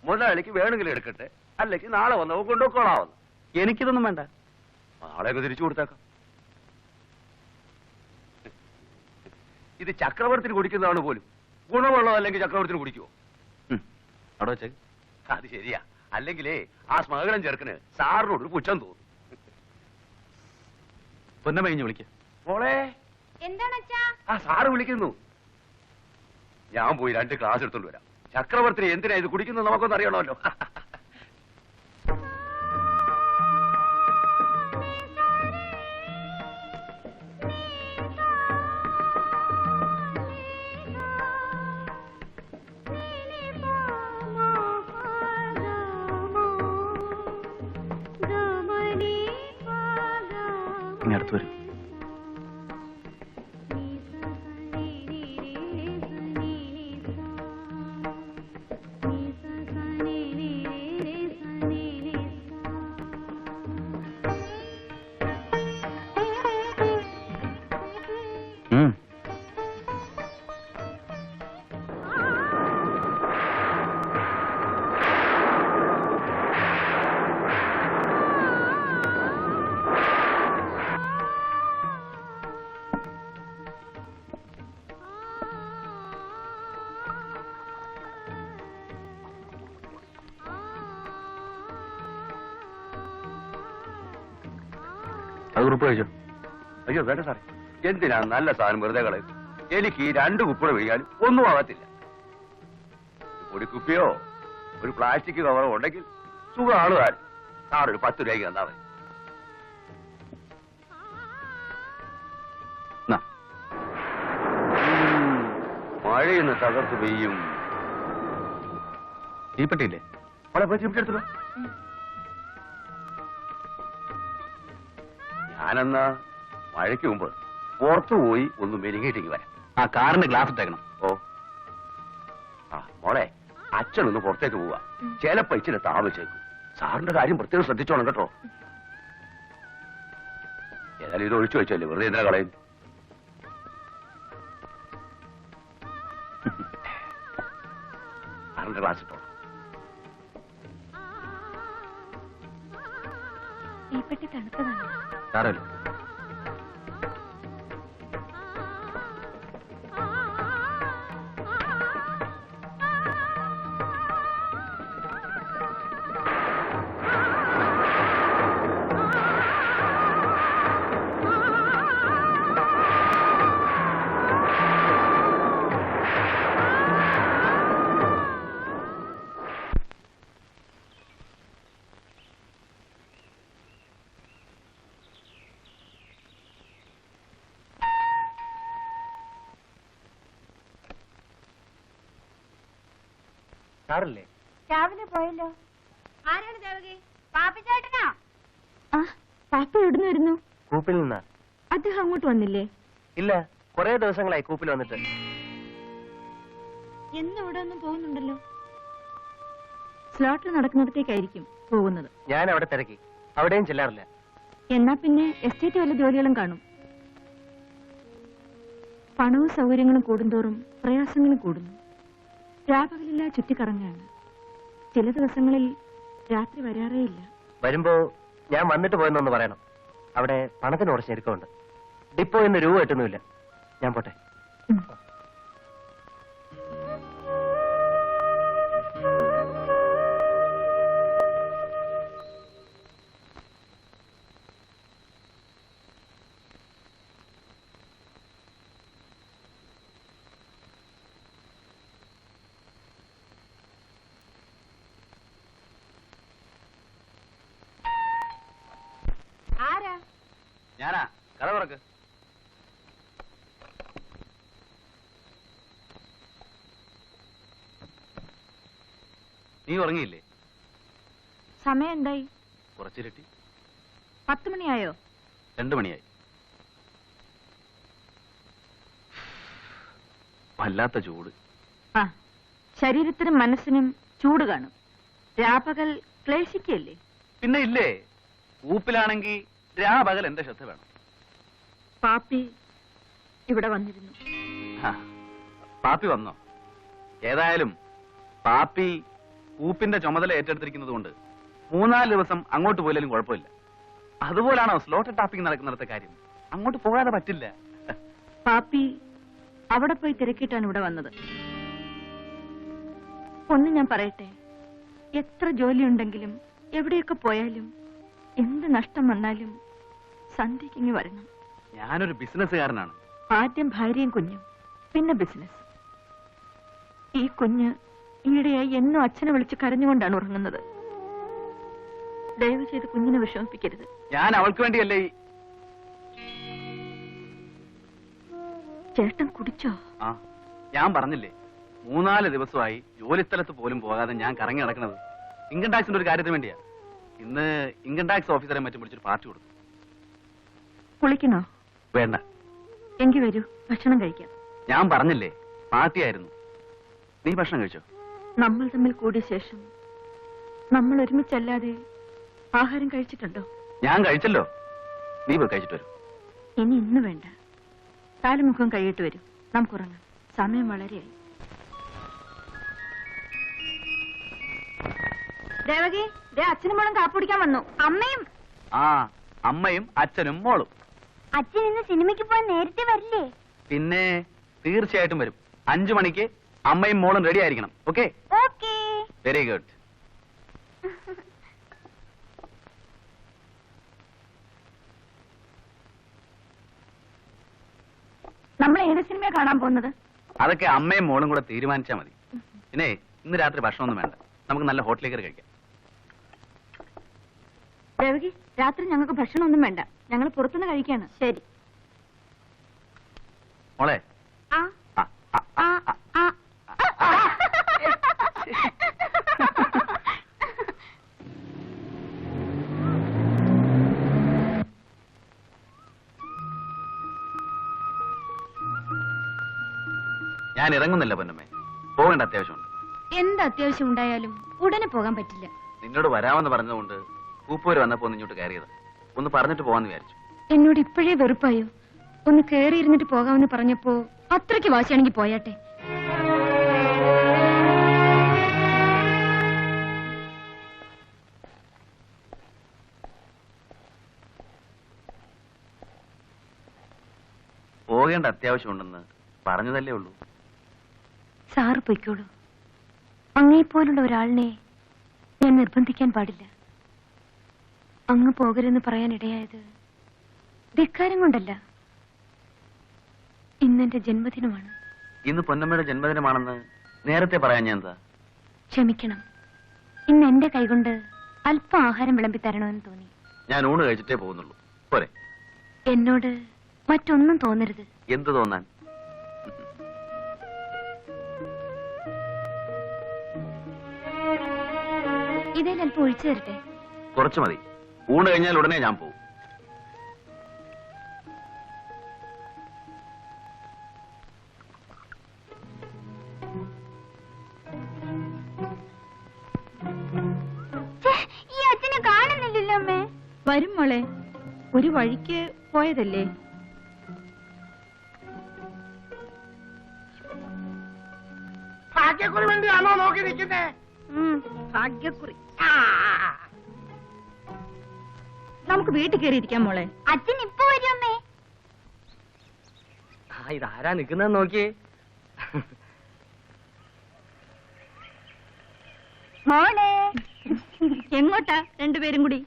മുതലാളിക്ക് വേണമെങ്കിൽ എടുക്കട്ടെ, അല്ലെങ്കിൽ നാളെ വന്നവ കൊണ്ടുപോയിക്കോളാവുന്നു.
എനിക്കിതൊന്നും വേണ്ട,
നാളെയൊക്കെ തിരിച്ചു കൊടുത്തേക്കാം. ഇത് ചക്രവർത്തിന് കുടിക്കുന്നതാണ് പോലും. ഗുണമുള്ളത് അല്ലെങ്കിൽ ചക്രവർത്തിന് കുടിക്കുവോ?
അവിടെ വെച്ചേക്ക്.
അത് ശരിയാ. അല്ലെങ്കിലേ ആ സ്മഗളം ചെറുക്കന് സാറിനോട് ഒരു പുച്ഛം തോന്നും.
പൊന്നമ്മ കഴിഞ്ഞ് വിളിക്ക.
മോളെ,
എന്താണ്
ആ സാറ് വിളിക്കുന്നു. ഞാൻ പോയി 2 ഗ്ലാസ് എടുത്തോണ്ട് വരാം. ചക്രവർത്തി എന്തിനാ ഇത് കുടിക്കുന്നത് നമുക്കൊന്നും അറിയണമല്ലോ.
ഇനി അടുത്ത് വരും. അത് കുറിപ്പ് കഴിച്ചോ?
അയ്യോ വേണ്ട സാറേ, എന്തിനാ നല്ല സാധനം വെറുതെ കളയും. എനിക്ക് ഈ 2 കുപ്പിയുടെ വീഴാനും ഒന്നും ആകത്തില്ല. ഒരു കുപ്പിയോ ഒരു പ്ലാസ്റ്റിക് കവറോ ഉണ്ടെങ്കിൽ സുഖമാണ് താൻ. സാറൊരു 10 രൂപയ്ക്ക് തന്നാ മതി. മഴയിന്ന് തകർത്ത് പെയ്യും.
ഈ പെട്ടിയില്ലേ?
അവളെ പോയി ചിമിട്ടെടുത്തല്ലോ. ഞാനെന്നാ മഴയ്ക്ക് മുമ്പ് പുറത്തു പോയി ഒന്ന് മെരുങ്ങിയിട്ടേക്ക് വരാം.
ആ കാറിന്റെ ഗ്ലാസ് ഇട്ടേക്കണം.
ഓ ആ മോളെ, അച്ഛനൊന്ന് പുറത്തേക്ക് പോവാ. ചിലപ്പോ ഇച്ചിരി താമസിച്ചേക്കും. സാറിന്റെ കാര്യം പ്രത്യേകം ശ്രദ്ധിച്ചോണം കേട്ടോ. ഏതായാലും ഇത് ഒഴിച്ചു വെച്ചല്ലേ, വെറുതെ എന്തിനാ കളയും. സാറിന്റെ ക്ലാസ് ഇട്ടോ.
ഈ പെട്ടി തണുത്തതാണ്.
സാറല്ലേ?
സാറല്ലേ?
രാവിലെ പോയല്ലോ. ആരാണ് ദേവകി? പാപ്പിച്ചേട്ടനാ?
ആ പാപ്പ എവിടുന്ന് വരുന്നു?
കൂപ്പിൽ നിന്നാ.
അദ്ദേഹം അങ്ങോട്ട് വന്നില്ലേ?
ഇല്ല, കുറെ ദിവസങ്ങളായി കൂപ്പിൽ വന്നിട്ട്.
എന്നും ഇവിടെ ഒന്നും പോകുന്നുണ്ടല്ലോ. സ്ലോട്ടിൽ നടക്കുന്നിടത്തേക്കായിരിക്കും പോകുന്നത്.
ഞാൻ അവിടെ തിരക്കി, അവിടെയും ചെല്ലാറില്ല.
എന്നാ പിന്നെ എസ്റ്റേറ്റ് വല്ല ജോലികളും കാണും. പണവും സൗകര്യങ്ങളും കൂടുന്തോറും പ്രയാസങ്ങളും കൂടുന്നു. രാപകലില്ല ചുറ്റിക്കറങ്ങാണ്. ചില ദിവസങ്ങളിൽ രാത്രി വരാറേയില്ല.
വരുമ്പോ ഞാൻ വന്നിട്ട് പോയെന്നൊന്ന് പറയണം. അവിടെ പണത്തിന് കുറച്ച് ഞെരുക്കമുണ്ട്. ഡിപ്പോ ഇന്ന് രൂപ കിട്ടുന്നുമില്ല. ഞാൻ പോട്ടെ.
ആരാ?
ഞാനാ. കഥ തുറക്ക്. നീ ഉറങ്ങിയില്ലേ?
സമയം എന്തായി?
കുറച്ചിരട്ടി.
10 മണിയായോ?
2 മണിയായി. വല്ലാത്ത ചൂട്.
ആ, ശരീരത്തിനും മനസ്സിനും ചൂട് കാണും. രാപകൽ ക്ലേശിക്കല്ലേ?
പിന്നെ ഇല്ലേ, ഊപ്പിലാണെങ്കിൽ രാപകൽ എന്റെ ശ്രദ്ധ വേണം.
പാപ്പി ഇവിടെ വന്നിരുന്നു.
പാപ്പി വന്നോ? ഏതായാലും പാപ്പി ഊപ്പിന്റെ ചുമതല ഏറ്റെടുത്തിരിക്കുന്നത് കൊണ്ട് 3-4 ദിവസം അങ്ങോട്ട് പോയാലും കുഴപ്പമില്ല. അതുപോലാണോ സ്ലോട്ട് ടാപ്പിംഗ് നടക്കുന്നിടത്തെ കാര്യം? അങ്ങോട്ട് പോകാതെ പറ്റില്ല.
പാപ്പി അവിടെ പോയി തിരക്കിയിട്ടാണ് ഇവിടെ വന്നത്. ഒന്ന് ഞാൻ പറയട്ടെ, എത്ര ജോലിയുണ്ടെങ്കിലും എവിടെയൊക്കെ പോയാലും എന്ത് നഷ്ടം വന്നാലും സന്ധ്യക്കിങ്ങി വരണം.
ഞാനൊരു ബിസിനസ്സുകാരനാണ്.
ആദ്യം ഭാര്യയും കുഞ്ഞും, പിന്നെ ബിസിനസ്. ഈ കുഞ്ഞ് ഈയിടെയായി എന്നും അച്ഛനെ വിളിച്ച് കരഞ്ഞുകൊണ്ടാണ് ഉറങ്ങുന്നത്. ദയവ് ചെയ്ത് കുഞ്ഞിനെ വിഷമിപ്പിക്കരുത്.
ഞാൻ അവൾക്ക് വേണ്ടിയല്ലേ
ചേട്ടൻ കുടിച്ചോ?
ആ, ഞാൻ പറഞ്ഞില്ലേ, 3-4 ദിവസമായി ജോലിസ്ഥലത്ത് പോലും പോകാതെ ഞാൻ കറങ്ങി നടക്കുന്നത് ഇൻകം ടാക്സിന്റെ ഒരു കാര്യത്തിന് വേണ്ടിയാ. ഇന്ന് ഇൻകം ടാക്സ് ഓഫീസറെ മറ്റും വിളിച്ചൊരു പാർട്ടി കൊടുത്തു.
കുളിക്കണോ?
വേണ്ട.
എങ്കി വരൂ, ഭക്ഷണം കഴിക്കാം.
ഞാൻ പറഞ്ഞില്ലേ, പാർട്ടിയായിരുന്നു. നീ ഭക്ഷണം കഴിച്ചോ?
നമ്മൾ തമ്മിൽ കൂടിയ ശേഷം നമ്മൾ ഒരുമിച്ചല്ലാതെ ആഹാരം കഴിച്ചിട്ടുണ്ടോ?
ഞാൻ കഴിച്ചല്ലോ. നീ പോയി കഴിച്ചിട്ട് വരും.
ഇനി ഇന്ന് വേണ്ട. കാലുമുഖം കഴിയിട്ട് വരും. നമുക്കുറങ്ങാം. സമയം വളരെയായി. ദേവകി, അച്ഛനും മോളും കാപ്പുടിക്കാൻ വന്നു.
അമ്മയും
ആ, അമ്മയും അച്ഛനും മോളും.
അച്ഛൻ ഇന്ന് സിനിമയ്ക്ക് പോകാൻ നേരത്തെ വരില്ലേ?
പിന്നെ തീർച്ചയായിട്ടും വരും. 5 മണിക്ക് അമ്മയും മോളും റെഡി ആയിരിക്കണം. ഓക്കെ?
ഓക്കേ.
Very good.
നമ്മൾ ഏത് സിനിമ കാണാൻ പോകുന്നത്?
അതൊക്കെ അമ്മയും മോളും കൂടെ തീരുമാനിച്ചാൽ മതി. പിന്നെ ഇന്ന് രാത്രി ഭക്ഷണമൊന്നും വേണ്ട. നമുക്ക് നല്ല ഹോട്ടലിൽ കയറി കഴിക്കാം.
ദേവകി, രാത്രി ഞങ്ങൾക്ക് ഭക്ഷണമൊന്നും വേണ്ട. ഞങ്ങൾ പുറത്തുനിന്ന് കഴിക്കാണ്. ശരി
മോളെ.
ആ
ആ, ആ, ആ, ആ.
ആ ആ.
ഞാൻ ഇറങ്ങുന്നില്ല പൊന്നമ്മേ. പോകേണ്ട അത്യാവശ്യമുണ്ട്.
എന്ത് അത്യാവശ്യം ഉണ്ടായാലും ഉടനെ പോകാൻ പറ്റില്ല.
നിന്നോട് വരാമെന്ന് പറഞ്ഞതുകൊണ്ട് പൂപ്പൂര് വന്നപ്പോ ഒന്ന് ഇങ്ങോട്ട് കയറിയത്. ഒന്ന് പറഞ്ഞിട്ട് പോവാന്ന് വിചാരിച്ചു.
എന്നോട് ഇപ്പോഴേ വെറുപ്പായോ? ഒന്ന് കേറിയിരുന്നിട്ട് പോകാമെന്ന് പറഞ്ഞപ്പോ അത്രയ്ക്ക് വാശിയാണെങ്കിൽ പോയാട്ടെ.
പോകേണ്ട അത്യാവശ്യമുണ്ടെന്ന് പറഞ്ഞതല്ലേ ഉള്ളൂ.
സാറ് പൊയ്ക്കോളൂ. അങ്ങേപ്പോലുള്ള ഒരാളിനെ ഞാൻ നിർബന്ധിക്കാൻ പാടില്ല. അങ്ങ് പോകരുതെന്ന് പറയാനിടയായത് ധിക്കാരം കൊണ്ടല്ല. ഇന്നെന്റെ ജന്മദിനമാണ്.
ഇന്ന് പൊന്നമ്മയുടെ ജന്മദിനമാണെന്ന് നേരത്തെ പറയാൻ ഞാൻ എന്താ?
ക്ഷമിക്കണം. ഇന്ന് എന്റെ കൈകൊണ്ട് അല്പം ആഹാരം വിളമ്പി തരണമെന്ന് തോന്നി.
ഞാൻ ഊണ് കഴിച്ചിട്ടേ പോകുന്നുള്ളൂ. പോരെ?
എന്നോട് മറ്റൊന്നും തോന്നരുത്.
എന്ത് തോന്നാൻ?
ഇതേൽ അല്പം ഒഴിച്ചു തരട്ടെ?
കുറച്ചു മതി. ഊണ് കഴിഞ്ഞാൽ ഉടനെ ഞാൻ പോകും.
വരും മോളെ, ഒരു വഴിക്ക് പോയതല്ലേ.
ഭാഗ്യക്കുറി വേണ്ടിയാണോ നോക്കി നിൽക്കുന്നേ?
ഭാഗ്യക്കുറി. നമുക്ക് വീട്ടിൽ കയറിയിരിക്കാം മോളെ.
അച്ഛൻ ഇപ്പൊ വരുമേ.
ഇതാരാ നിക്കുന്നത് നോക്കിയേ.
മോളെ
എങ്ങോട്ടാ രണ്ടുപേരും കൂടി?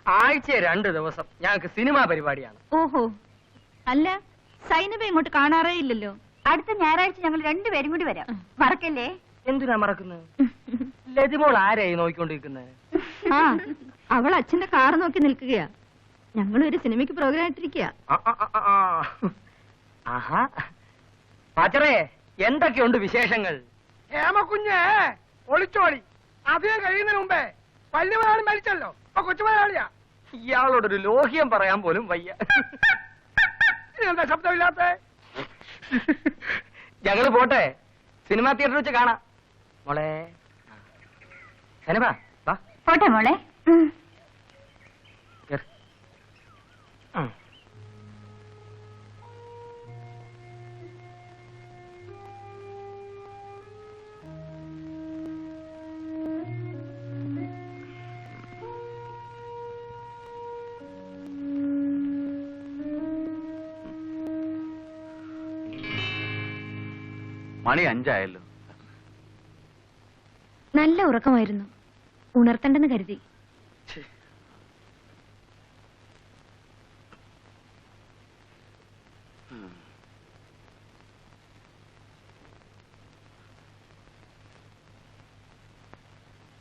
ആഴ്ച 2 ദിവസം ഞങ്ങൾക്ക് സിനിമാ പരിപാടിയാണ്.
ഓഹോ, അല്ല സൈനബ ഇങ്ങോട്ട് കാണാറേ ഇല്ലല്ലോ.
അടുത്ത ഞായറാഴ്ച ഞങ്ങൾ രണ്ടുപേരും കൂടി വരാം, മറക്കല്ലേ.
എന്തിനാ മറക്കുന്നത്? ലതിമോൾ ആരെയായി നോക്കിക്കൊണ്ടിരിക്കുന്നത്?
ആ, അവൾ അച്ഛന്റെ കാർ നോക്കി നിൽക്കുകയാ. ഞങ്ങളൊരു സിനിമയ്ക്ക് പ്രോഗ്രാം ഇട്ടിരിക്കുക.
ആഹാ, പാച്ചറേ എന്തൊക്കെയുണ്ട് വിശേഷങ്ങൾ? ഹേമക്കുഞ്ഞ് ഒളിച്ചോളി. അധികം കഴിയുന്നതിന് മുമ്പേ വലിയ മലയാളി മരിച്ചല്ലോ, അപ്പൊ കൊച്ചു മലയാളിയാ. ഇയാളോടൊരു ലോഹ്യം പറയാൻ പോലും വയ്യ. എന്താ ശബ്ദമില്ലാത്ത? ഞങ്ങള് പോട്ടെ, സിനിമാ തിയേറ്ററിൽ വെച്ച് കാണാം. മോളെ സനബ വാ.
പോട്ടെ മോളെ.
കേറ്.
മണി 5 ആയല്ലോ.
നല്ല ഉറക്കമായിരുന്നു, ഉണർത്തണ്ടെന്ന് കരുതി.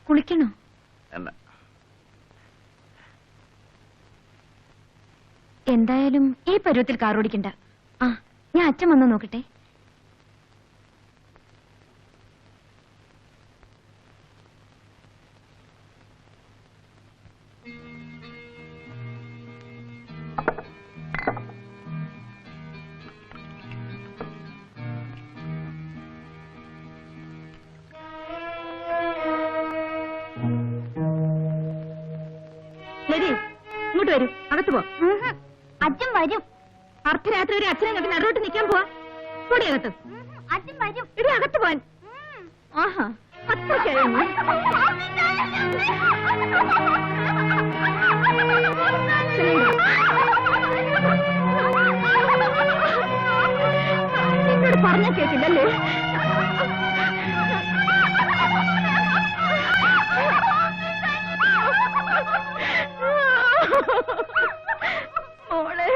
കുളിക്കണോ? എന്തായാലും ഈ പരുവത്തിൽ കാർ ഓടിക്കണ്ട. ആ, ഞാൻ അച്ഛൻ വന്ന് നോക്കട്ടെ.
ഇങ്ങോട്ട് വരൂ, അകത്ത് പോ.
അച്ഛൻ വരും.
അർദ്ധരാത്രി ഒരു അച്ഛനെ കണ്ട് നടുവിട്ട് നിൽക്കാൻ പോവാ. കൂടി അകത്ത്.
അച്ഛൻ വരും.
ഇടി അകത്ത് പോവാൻ. ആഹാ, അത്രയ്ക്കായിരുന്നു. എന്നോട് പറഞ്ഞ കേട്ടില്ലല്ലേ? മോളെ,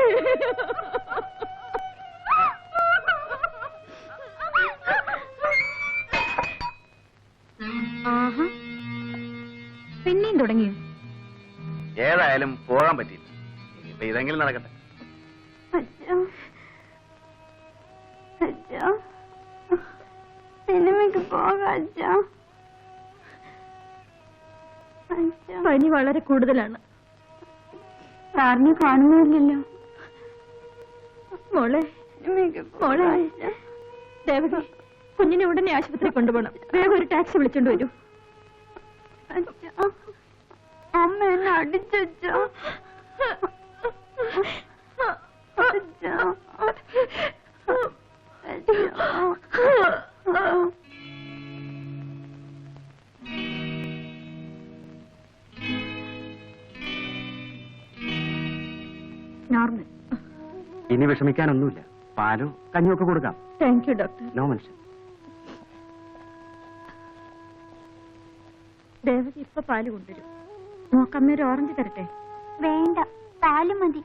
ആഹാ, പിന്നെയും തുടങ്ങിയോ?
ഏതായാലും പോകാൻ പറ്റിയില്ല. ഇപ്പൊ ഇതെങ്കിലും നടക്കട്ടെ.
സിനിമയ്ക്ക് പോകാം.
പനി വളരെ കൂടുതലാണ്.
സാറിനെ കാണുന്നില്ലല്ലോ.
മോളെ, മോളെ, ദേവകി, കുഞ്ഞിനെ ഉടനെ ആശുപത്രി കൊണ്ടുപോകണം. വേഗം ഒരു ടാക്സി വിളിച്ചോണ്ട് വരൂ.
അമ്മ എന്നെ അടിച്ചോ.
നോർമൽ.
ഇനി വിഷമിക്കാനൊന്നുമില്ല. പാലോ കഞ്ഞിയോ ഒക്കെ കൊടുക്കാം.
Thank you doctor.
നോ മനുഷ്യൻ.
ദേവകി ഇപ്പൊ പാല് കൊണ്ടുവരും. നോക്കമ്മ ഒരു ഓറഞ്ച് തരട്ടെ?
വേണ്ട, പാല് മതി.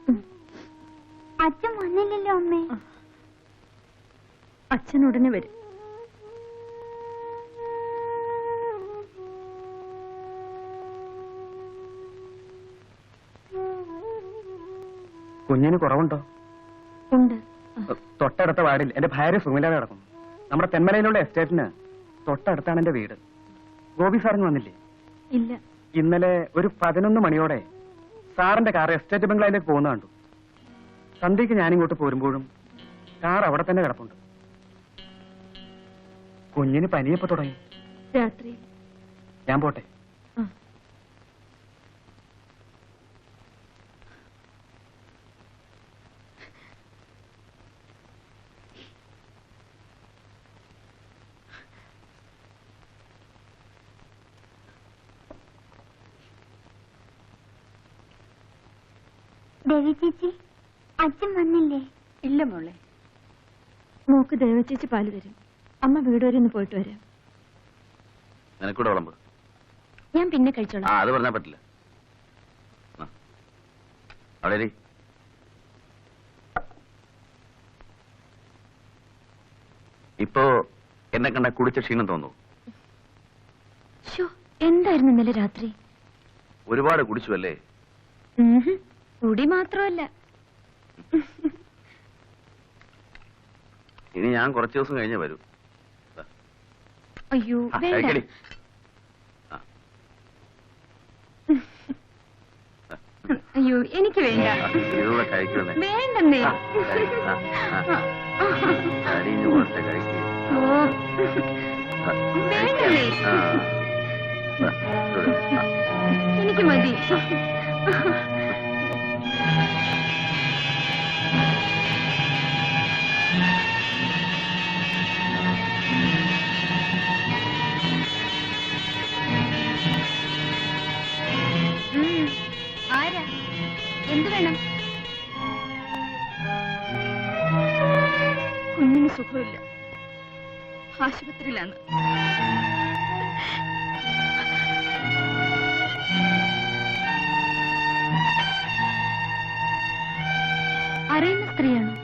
അച്ഛൻ വന്നില്ലല്ലോ അമ്മേ.
അച്ഛൻ ഉടനെ വരും.
കുഞ്ഞിന് കുറവുണ്ടോ?
ഉണ്ട്.
തൊട്ടടുത്ത വാർഡിൽ എന്റെ ഭാര്യ സുമിലാതെ കിടക്കുന്നു. നമ്മുടെ തെന്മലയിലുള്ള എസ്റ്റേറ്റിന് തൊട്ടടുത്താണ് എന്റെ വീട്. ഗോപി സാറിന് വന്നില്ലേ?
ഇല്ല.
ഇന്നലെ ഒരു 11 മണിയോടെ സാറിന്റെ കാർ എസ്റ്റേറ്റ് ബംഗ്ലാവിലേക്ക് പോകുന്ന കണ്ടു. സന്ധ്യയ്ക്ക് ഞാനിങ്ങോട്ട് പോരുമ്പോഴും കാർ അവിടെ തന്നെ കിടപ്പുണ്ട്. കുഞ്ഞിന് പനിയപ്പോ തുടങ്ങി.
രാത്രി.
ഞാൻ പോട്ടെ.
ദേവി ചേച്ചി, അച്ഛൻ വന്നില്ലേ?
ഇല്ല മോളെ. മോക്ക് ദേവചേച്ചി പാല് തരും. അമ്മ വീട് വരെ ഒന്ന് പോയിട്ട് വരാം.
നിനക്കൂടെ വിളമ്പ്.
ഞാൻ പിന്നെ
ആ
കഴിച്ചോളാം.
അത് പറഞ്ഞാൽ പറ്റില്ല. ആ. അവിടെ ഇരി. ഇപ്പോ എന്നെ കണ്ട കുടിച്ച ക്ഷീണം തോന്നുന്നു.
ശോ, എന്തായിരുന്നു ഇന്നലെ രാത്രി?
ഒരുപാട് കുടിച്ചു അല്ലേ?
കുടി മാത്രമല്ല.
ഇനി ഞാൻ കുറച്ച് ദിവസം കഴിഞ്ഞേ വരൂ.
അയ്യോ വേണ്ട.
കഴിക്കടി.
അയ്യോ എനിക്ക് വേണ്ട.
ഇതുകൂടെ കഴിക്കണേ.
വേണ്ടെന്നേ.
അരിഞ്ഞു കൊടുത്ത് കഴിക്കുക.
ഓ വേണ്ടല്ലേ. എനിക്ക് മതി. ആരാ? എന്ത് വേണം?
കുഞ്ഞിന് സുഖമില്ല. ആശുപത്രിയിലാണ്.
അറിയുന്ന സ്ത്രീയാണോ?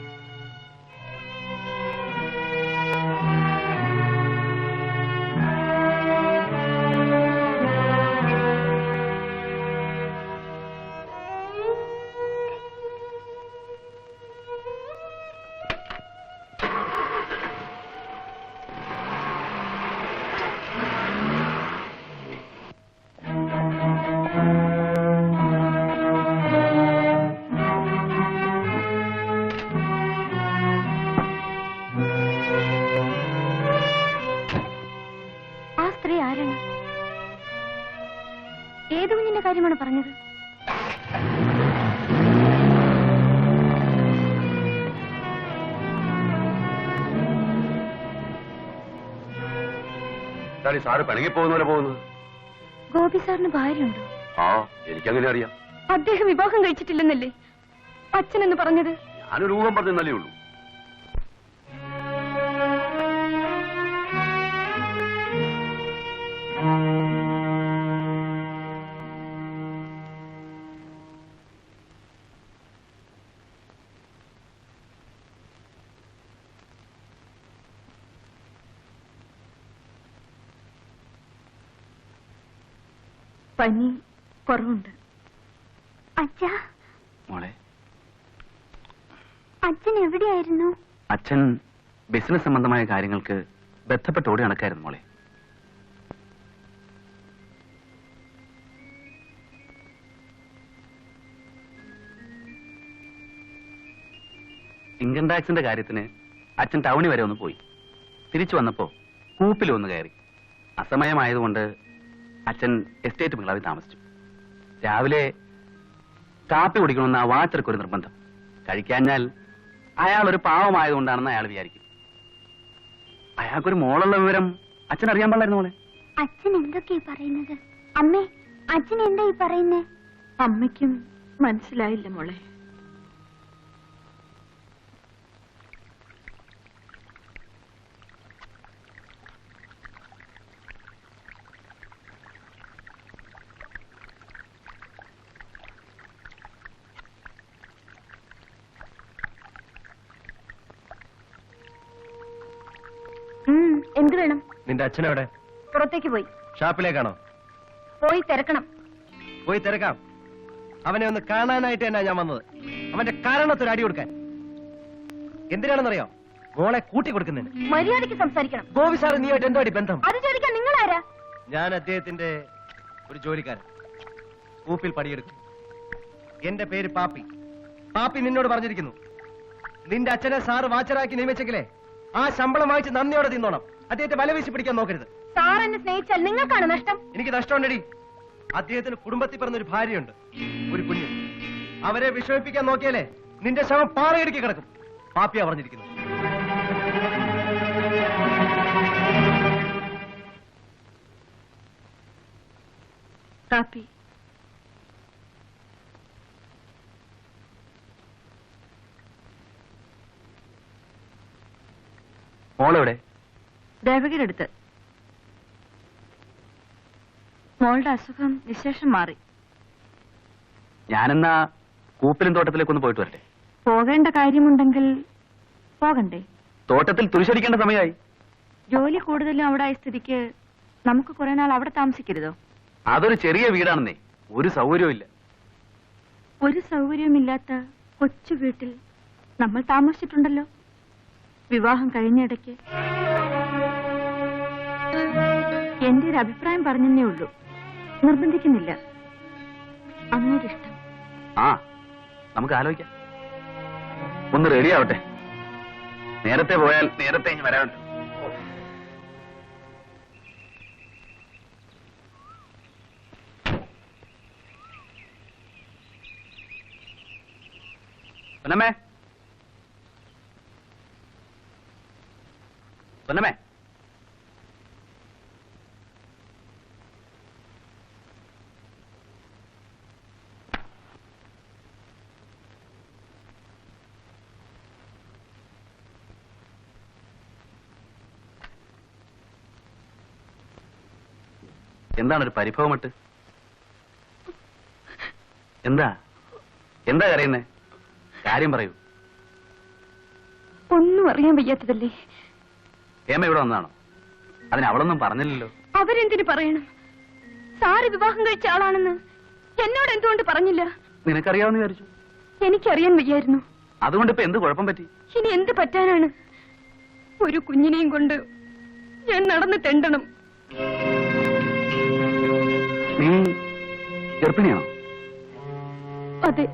ഏത് കുഞ്ഞിന്റെ കാര്യമാണ് പറഞ്ഞത്?
സാറ് പിണങ്ങി പോകുന്ന പോലെ പോകുന്നത്.
ഗോപി സാറിന് ഭാര്യയുണ്ടോ?
ആ എനിക്കങ്ങനെ അറിയാം.
അദ്ദേഹം വിവാഹം കഴിച്ചിട്ടില്ലെന്നല്ലേ അച്ഛനെന്ന് പറഞ്ഞത്?
ഞാനൊരു ഊഹം പറഞ്ഞെന്നല്ലേ ഉള്ളൂ.
പനി കുറവുണ്ട്.
അച്ഛാ,
മോളെ,
അച്ഛൻ എവിടെയായിരുന്നു?
അച്ഛൻ ബിസിനസ് സംബന്ധമായ കാര്യങ്ങൾക്ക് ബന്ധപ്പെട്ട് ഓടി നടക്കായിരുന്നു മോളെ. ഇൻകം ടാക്സിന്റെ കാര്യത്തിന് അച്ഛൻ ടൗണിൽ വരെ ഒന്ന് പോയി. തിരിച്ചു വന്നപ്പോ കൂപ്പിൽ ഒന്ന് കയറി. അസമയമായതുകൊണ്ട് അച്ഛൻ എസ്റ്റേറ്റ് ബംഗ്ലാവിൽ താമസിച്ചു. രാവിലെ കാപ്പി കുടിക്കണമെന്ന് ആ വാച്ചർക്കൊരു നിർബന്ധം. കഴിക്കാഞ്ഞാൽ അയാൾ ഒരു പാവമായതുകൊണ്ടാണെന്ന് അയാൾ വിചാരിക്കും. അയാൾക്കൊരു മോളുള്ള വിവരം അച്ഛൻ അറിയാൻ പാടില്ലായിരുന്നു മോളെ.
അച്ഛൻ എന്തൊക്കെയാ പറയുന്നത്? അമ്മേ, അച്ഛൻ എന്താ ഈ പറയുന്നേ?
അമ്മയ്ക്കും മനസ്സിലായില്ല മോളെ.
എന്ത് വേണം?
നിന്റെ അച്ഛനെവിടെ?
പുറത്തേക്ക് പോയി.
ഷാപ്പിലേക്കാണോ?
പോയി തിരക്കണം.
പോയി തിരക്കാം. അവനെ ഒന്ന് കാണാനായിട്ട് തന്നെ ഞാൻ വന്നത്. അവന്റെ കാരണത്തൊരു അടി കൊടുക്കാൻ. എന്തിനാണെന്നറിയോ? മോളെ കൂട്ടി കൊടുക്കുന്നതിന്.
മര്യാദയ്ക്ക് സംസാരിക്കണം.
ഗോപി സാറ് നീയായിട്ട് എന്തോ അടി ബന്ധം?
അത് ചോദിക്കാൻ നിങ്ങൾ ആരാ?
ഞാൻ അദ്ദേഹത്തിന്റെ ഒരു ജോലിക്കാരൻ. കൂപ്പിൽ പണിയെടുക്കും. എന്റെ പേര് പാപ്പി. പാപ്പി നിന്നോട് പറഞ്ഞിരിക്കുന്നു, നിന്റെ അച്ഛനെ സാറ് വാച്ചറാക്കി നിയമിച്ചെങ്കിലേ ആ ശമ്പളം വാങ്ങിച്ച് നന്ദിയോടെ തിന്നോണം. അദ്ദേഹത്തെ വലവീശി പിടിക്കാൻ നോക്കരുത്.
സാർ എന്നെ സ്നേഹിച്ചാൽ നിങ്ങൾക്കാണ് നഷ്ടം.
എനിക്ക് നഷ്ടമുണ്ടടി. അദ്ദേഹത്തിന് കുടുംബത്തിൽ പറഞ്ഞൊരു ഭാര്യയുണ്ട്, ഒരു കുഞ്ഞ്. അവരെ വിഷമിപ്പിക്കാൻ നോക്കിയാലേ നിന്റെ ശവം പാറയിടുക്കി കിടക്കും. പാപ്പിയാ പറഞ്ഞിരിക്കുന്നു.
കാപ്പി.
മോളെവിടെ?
ദേവകിയുടെ അടുത്ത്. മോളുടെ അസുഖം വിശേഷം മാറി.
ഞാനെന്നാ കൂപ്പിലും തോട്ടത്തിലേക്കൊന്ന് പോയിട്ട് വരട്ടെ.
പോകേണ്ട കാര്യമുണ്ടെങ്കിൽ പോകണ്ടേ?
തോട്ടത്തിൽ തുരിശടിക്കേണ്ട സമയമായി.
ജോലി കൂടുതലും അവിടെ ആയ സ്ഥിതിക്ക് നമുക്ക് കുറെ നാൾ അവിടെ താമസിക്കരുതോ?
അതൊരു ചെറിയ വീടാണെന്നേ, ഒരു സൗകര്യവും ഇല്ല.
ഒരു സൗകര്യവുമില്ലാത്ത കൊച്ചു വീട്ടിൽ നമ്മൾ താമസിച്ചിട്ടുണ്ടല്ലോ വിവാഹം കഴിഞ്ഞിടയ്ക്ക്. എന്റെ ഒരു അഭിപ്രായം പറഞ്ഞെന്നേ ഉള്ളൂ, നിർബന്ധിക്കുന്നില്ല. അങ്ങയുടെ ഇഷ്ടം.
ആ, നമുക്ക് ആലോചിക്കാം. ഒന്ന് റെഡി ആവട്ടെ. നേരത്തെ പോയാൽ നേരത്തെ ഇനി വരാൻ. പൊന്നമ്മേ, പൊന്നമ്മേ, എന്താണ് ഒരു പരിഭവമിട്ട്? എന്താ എന്താ കരയുന്നേ? കാര്യം പറയൂ.
ഒന്നും അറിയാൻ വയ്യാത്തതല്ലേ.
ഏമ ഇവിടെ വന്നതാണോ? അതിന് അവളൊന്നും പറഞ്ഞില്ലല്ലോ.
അവരെന്തിനു പറയണം? സാറ് വിവാഹം കഴിച്ച ആളാണെന്ന് എന്നോട് എന്തുകൊണ്ട് പറഞ്ഞില്ല?
നിനക്കറിയാവുന്ന വിചാരിച്ചു.
എനിക്കറിയാൻ വയ്യായിരുന്നു.
അതുകൊണ്ട് ഇപ്പൊ എന്ത് കുഴപ്പം പറ്റി?
ഇനി എന്ത് പറ്റാനാണ്? ഒരു കുഞ്ഞിനെയും കൊണ്ട് ഞാൻ നടന്ന് തെണ്ടണം.
നീ ഗർഭിണിയാണോ?
അതെ.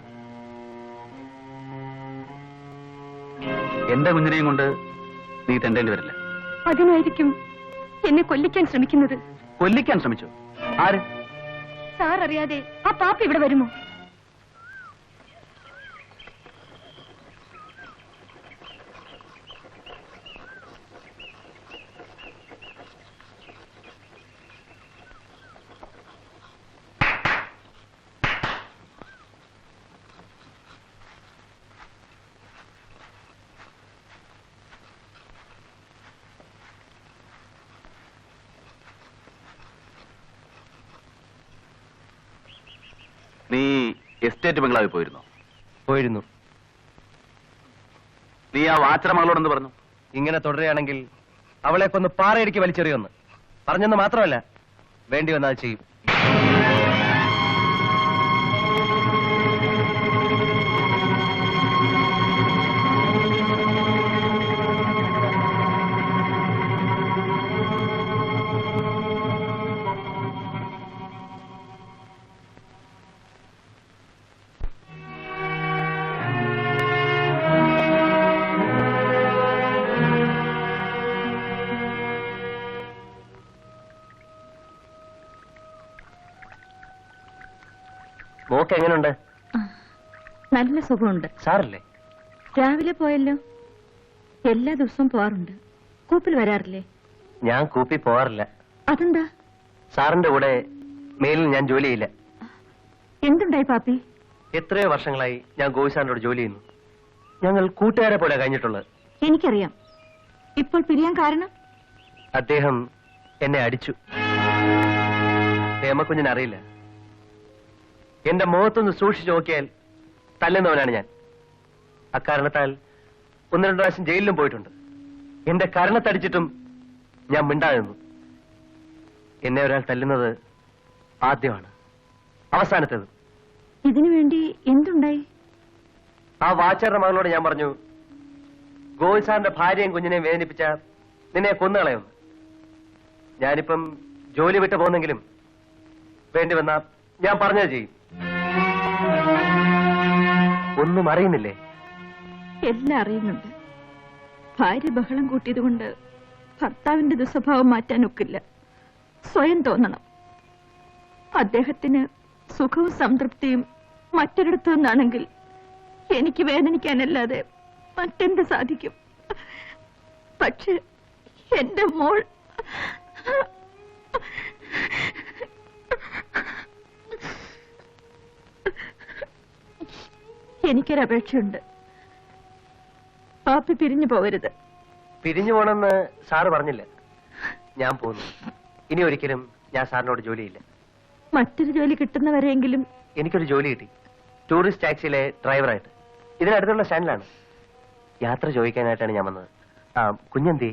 എന്റെ കുഞ്ഞിനെയും കൊണ്ട് നീ തെണ്ടേണ്ടി വരില്ല.
അതിനായിരിക്കും എന്നെ കൊല്ലിക്കാൻ ശ്രമിക്കുന്നത്.
കൊല്ലിക്കാൻ ശ്രമിച്ചു? ആര്?
സാർ അറിയാതെ ആ പാപ്പ ഇവിടെ വരുമോ?
നീ എസ്റ്റേറ്റ് ബംഗ്ലാവിൽ പോയിരുന്നോ?
പോയിരുന്നു.
നീ ആ വാച്ചറ മകളോടെന്ന് പറഞ്ഞു?
ഇങ്ങനെ തുടരുകയാണെങ്കിൽ അവളെ കൊന്ന് പാറയിടിക്ക് വലിച്ചെറിയുമെന്ന് പറഞ്ഞെന്ന് മാത്രമല്ല, വേണ്ടി വന്നാൽ ചെയ്യും. മോക്ക് എങ്ങനെയുണ്ട്?
നല്ല സുഖമുണ്ട്.
സാറല്ലേ?
രാവിലെ പോയല്ലോ. എല്ലാ ദിവസവും പോവാറുണ്ട്. കൂപ്പിൽ വരാറില്ലേ?
ഞാൻ കൂപ്പി പോവാറില്ല.
അതെന്താ?
സാറിന്റെ കൂടെ മേലിൽ ഞാൻ ജോലി ചെയ്യില്ല.
എന്തുണ്ടായി പാപ്പി?
എത്രയോ വർഷങ്ങളായി ഞാൻ ഗോവിസാറിനോട് ജോലി ചെയ്യുന്നു. ഞങ്ങൾ കൂട്ടുകാരെ പോലെ കഴിഞ്ഞിട്ടുള്ളത്.
എനിക്കറിയാം. ഇപ്പോൾ പിരിയാൻ കാരണം?
അദ്ദേഹം എന്നെ അടിച്ചു. ഹേമക്കുഞ്ഞിനെ അറിയില്ല. എന്റെ മുഖത്തൊന്ന് സൂക്ഷിച്ചു നോക്കിയാൽ തല്ലുന്നവനാണ് ഞാൻ. അക്കാരണത്താൽ 1-2 പ്രാവശ്യം ജയിലിലും പോയിട്ടുണ്ട്. എന്റെ കരണത്തടിച്ചിട്ടും ഞാൻ മിണ്ടാതിരുന്നു. എന്നെ ഒരാൾ തല്ലുന്നത് ആദ്യമാണ്, അവസാനത്തേത്.
ഇതിനു വേണ്ടി എന്തുണ്ടായി?
ആ വാച്ചറുടെ മകളോട് ഞാൻ പറഞ്ഞു, ഗോവിസാറിന്റെ ഭാര്യയും കുഞ്ഞിനെയും വേദനിപ്പിച്ച നിന്നെ കൊന്നുകളയുന്നു. ഞാനിപ്പം ജോലി വിട്ടു പോകുന്നെങ്കിലും വേണ്ടി വന്നാ ഞാൻ പറഞ്ഞത് ചെയ്യും. ഒന്നും അറിയുന്നില്ലേ?
എല്ലാം അറിയുന്നുണ്ട്. ഭാര്യ ബഹളം കൂട്ടിയതുകൊണ്ട് ഭർത്താവിന്റെ ദുസ്വഭാവം മാറ്റാനൊക്കില്ല. സ്വയം തോന്നണം. അദ്ദേഹത്തിന് സുഖവും സംതൃപ്തിയും മറ്റൊരിടത്തു നിന്നാണെങ്കിൽ എനിക്ക് വേദനിക്കാനല്ലാതെ മറ്റെന്ത് സാധിക്കും? പക്ഷെ എന്റെ മോൾ എനിക്കൊരപേക്ഷയുണ്ട്. പാപ്പി പിരിഞ്ഞു പോകരുത്.
പിരിഞ്ഞു പോണെന്ന് സാറ് പറഞ്ഞില്ല. ഞാൻ പോന്നു. ഇനി ഒരിക്കലും ഞാൻ സാറിനോട് ജോലിയില്ല.
മറ്റൊരു ജോലി കിട്ടുന്നവരെങ്കിലും.
എനിക്കൊരു ജോലി കിട്ടി, ടൂറിസ്റ്റ് ടാക്സിയിലെ ഡ്രൈവറായിട്ട്. ഇതിനടുത്തുള്ള സ്റ്റാൻഡിലാണ്. യാത്ര ചോദിക്കാനായിട്ടാണ് ഞാൻ വന്നത്. കുഞ്ഞന്തി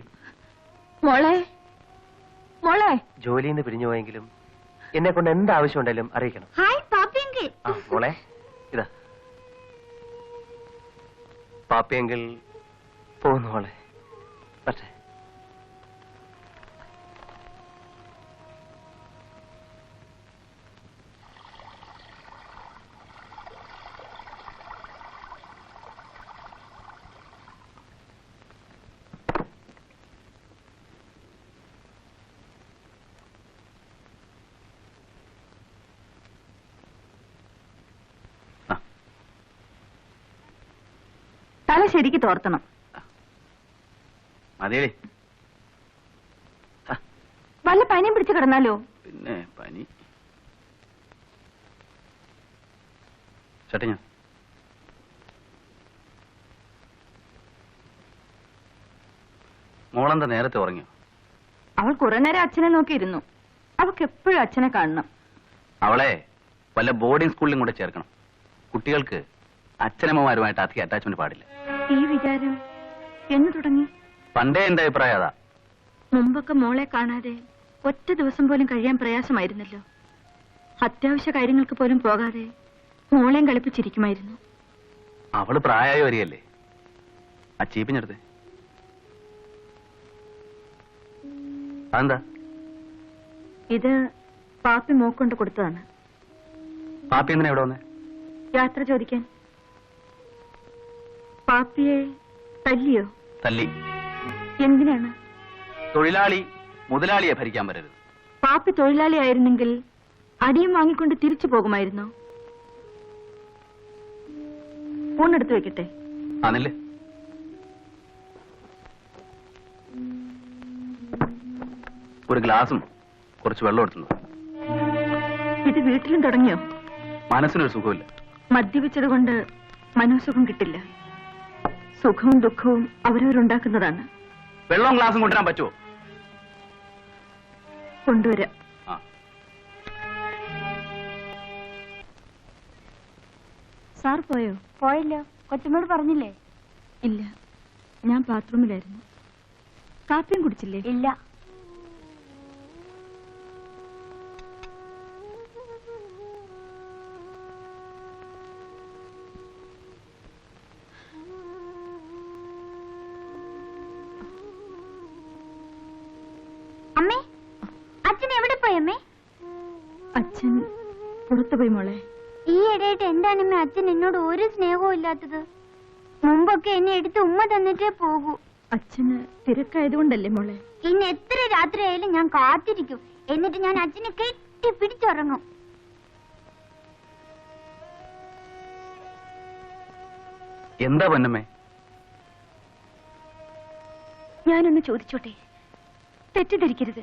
മോളെ മോളെ
ജോലിയിൽ നിന്ന് പിരിഞ്ഞു പോയെങ്കിലും എന്നെ കൊണ്ട് എന്ത് ആവശ്യം ഉണ്ടെങ്കിലും അറിയിക്കണം.
ഹായ് പാപ്പിയെങ്കിൽ.
മോളെ ഇതാ പാപ്പിയെങ്കിൽ പോകുന്നു മോളെ. പക്ഷേ
തല ശരിക്ക് തോർത്തണം.
അതേ
വല്ല പനിയും പിടിച്ചു കിടന്നാലോ?
പിന്നെ പനി. ചേട്ടഞ്ഞ മോളെന്താ നേരത്തെ ഉറങ്ങിയോ?
അവൾ കുറെ നേരം അച്ഛനെ നോക്കിയിരുന്നു. അവൾക്ക് എപ്പോഴും അച്ഛനെ കാണണം.
അവളെ വല്ല ബോർഡിംഗ് സ്കൂളിലും കൂടെ ചേർക്കണം. കുട്ടികൾക്ക് അച്ഛനമ്മമാരുമായിട്ട് അധികം അറ്റാച്ച്മെന്റ് പാടില്ല.
ഈ വിചാരം എന്ന് തുടങ്ങി?
പണ്ടേ എന്റെ അഭിപ്രായം അതാ.
മുമ്പൊക്കെ മോളെ കാണാതെ ഒറ്റ ദിവസം പോലും കഴിയാൻ പ്രയാസമായിരുന്നല്ലോ. അത്യാവശ്യ കാര്യങ്ങൾക്ക് പോലും പോകാതെ മോളെയും കളിപ്പിച്ചിരിക്കുമായിരുന്നു.
അവള് പ്രായമായി വരികയല്ലേ. ആ ചീപ്പിഞ്ഞെടുത്ത് അതെന്താ?
ഇത് പാപ്പി മോക്കൊണ്ട് കൊടുത്തതാണ്.
പാപ്പി എന്തിനാ എവിടെ വന്നേ?
യാത്ര ചോദിക്കാൻ. പാപ്പിയെ തല്ലിയോ?
തല്ലി.
എന്തിനാണ്?
തൊഴിലാളി മുതലാളിയെ ഭരിക്കാൻ വരരുത്.
പാപ്പി തൊഴിലാളിയായിരുന്നെങ്കിൽ അടിയും വാങ്ങിക്കൊണ്ട് തിരിച്ചു പോകുമായിരുന്നോ? ഫോണെടുത്ത് വെക്കട്ടെ?
ആണല്ലേ. ഒരു ഗ്ലാസും കുറച്ച് വെള്ളം എടുത്തു.
ഇത് വീട്ടിലും തുടങ്ങിയോ?
മനസ്സിനൊരു സുഖമില്ല.
മദ്യപിച്ചത് കൊണ്ട് മനോസുഖം കിട്ടില്ല. സുഖവും ദുഃഖവും അവരവരുണ്ടാക്കുന്നതാണ്.
വെള്ളവും ഗ്ലാസും കൊണ്ടുവരാൻ പറ്റുമോ?
കൊണ്ടുവരാം. സാർ പോയോ?
പോയില്ലോ. കൊച്ചമ്മോട് പറഞ്ഞില്ലേ?
ഇല്ല, ഞാൻ ബാത്റൂമിലായിരുന്നു. കാപ്പിയും കുടിച്ചില്ലേ?
ഇല്ല. അമ്മേ, അച്ഛൻ എവിടെ പോയി അമ്മേ?
അച്ഛൻ പുറത്തുപോയി മോളെ.
ഈ ഇടയായിട്ട് എന്താണമ്മേ അച്ഛൻ എന്നോട് ഒരു സ്നേഹവും ഇല്ലാത്തത്? മുമ്പൊക്കെ എന്നെ എടുത്ത് ഉമ്മ തന്നിട്ടേ പോകൂ.
അച്ഛന് തിരക്കായതുകൊണ്ടല്ലേ മോളെ?
ഇന്ന് എത്ര രാത്രിയായാലും ഞാൻ കാത്തിരിക്കും. എന്നിട്ട് ഞാൻ അച്ഛനെ കെട്ടി പിടിച്ചുറങ്ങും.
എന്താ പൊന്നമ്മേ?
ഞാനൊന്ന് ചോദിച്ചോട്ടെ? തെറ്റിദ്ധരിക്കരുത്.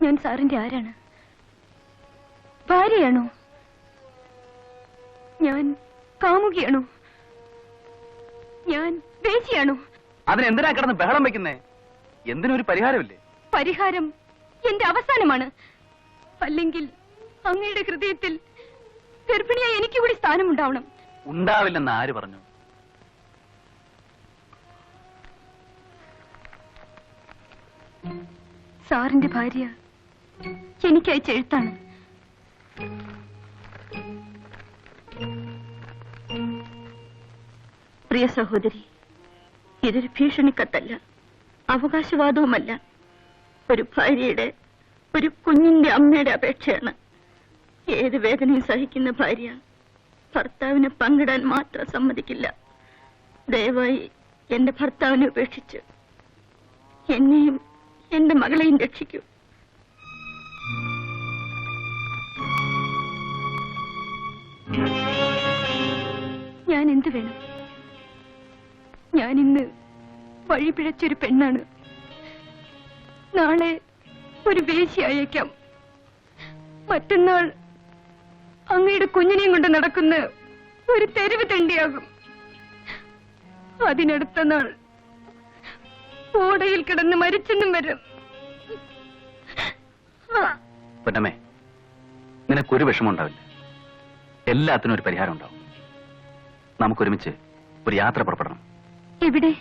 ഞാൻ സാറിന്റെ ആരാണ്? ഭാര്യയാണോ? ഞാൻ കാമുകിയാണോ? ഞാൻ വേശിയാണോ?
അതിനെന്തിനാ കിടന്ന് ബഹളം വെക്കുന്നേ? എന്തിനൊരു പരിഹാരമില്ലേ?
പരിഹാരം എന്റെ അവസാനമാണ്. അല്ലെങ്കിൽ അങ്ങയുടെ ഹൃദയത്തിൽ ഗർഭിണിയായി എനിക്ക് കൂടി സ്ഥാനമുണ്ടാവണം.
ഉണ്ടാവില്ലെന്ന് ആര് പറഞ്ഞു?
സാറിന്റെ ഭാര്യ എനിക്കയച്ച എഴുത്താണ്. പ്രിയ സഹോദരി, ഇതൊരു ഭീഷണിക്കത്തല്ല, അവകാശവാദവുമല്ല. ഒരു ഭാര്യയുടെ, ഒരു കുഞ്ഞിന്റെ അമ്മയുടെ അപേക്ഷയാണ്. ഏത് വേദനയും സഹിക്കുന്ന ഭാര്യ ഭർത്താവിനെ പങ്കിടാൻ മാത്രം സമ്മതിക്കില്ല. ദയവായി എന്റെ ഭർത്താവിനെ ഉപേക്ഷിച്ച് എന്നെയും എന്റെ മകളെയും രക്ഷിക്കൂ. ഞാൻ എന്ത് വേണം? ഞാനിന്ന് വഴിപിഴച്ചൊരു പെണ്ണാണ്. നാളെ ഒരു വേശ്യയായേക്കാം. മറ്റന്നാൾ അങ്ങയുടെ കുഞ്ഞിനെയും കൊണ്ട് നടക്കുന്ന ഒരു തെരുവ് തെണ്ടിയാകും. അതിനടുത്ത നാൾ ഓടയിൽ കിടന്ന് മരിച്ചെന്നും വരും.
പൊന്നമ്മേ, നിനക്കൊരു വിഷമം ഉണ്ടാവില്ല. എല്ലാത്തിനും ഒരു പരിഹാരം ഉണ്ടാവും. നമുക്കൊരുമിച്ച് ഒരു യാത്ര പുറപ്പെടണം.
എവിടെ?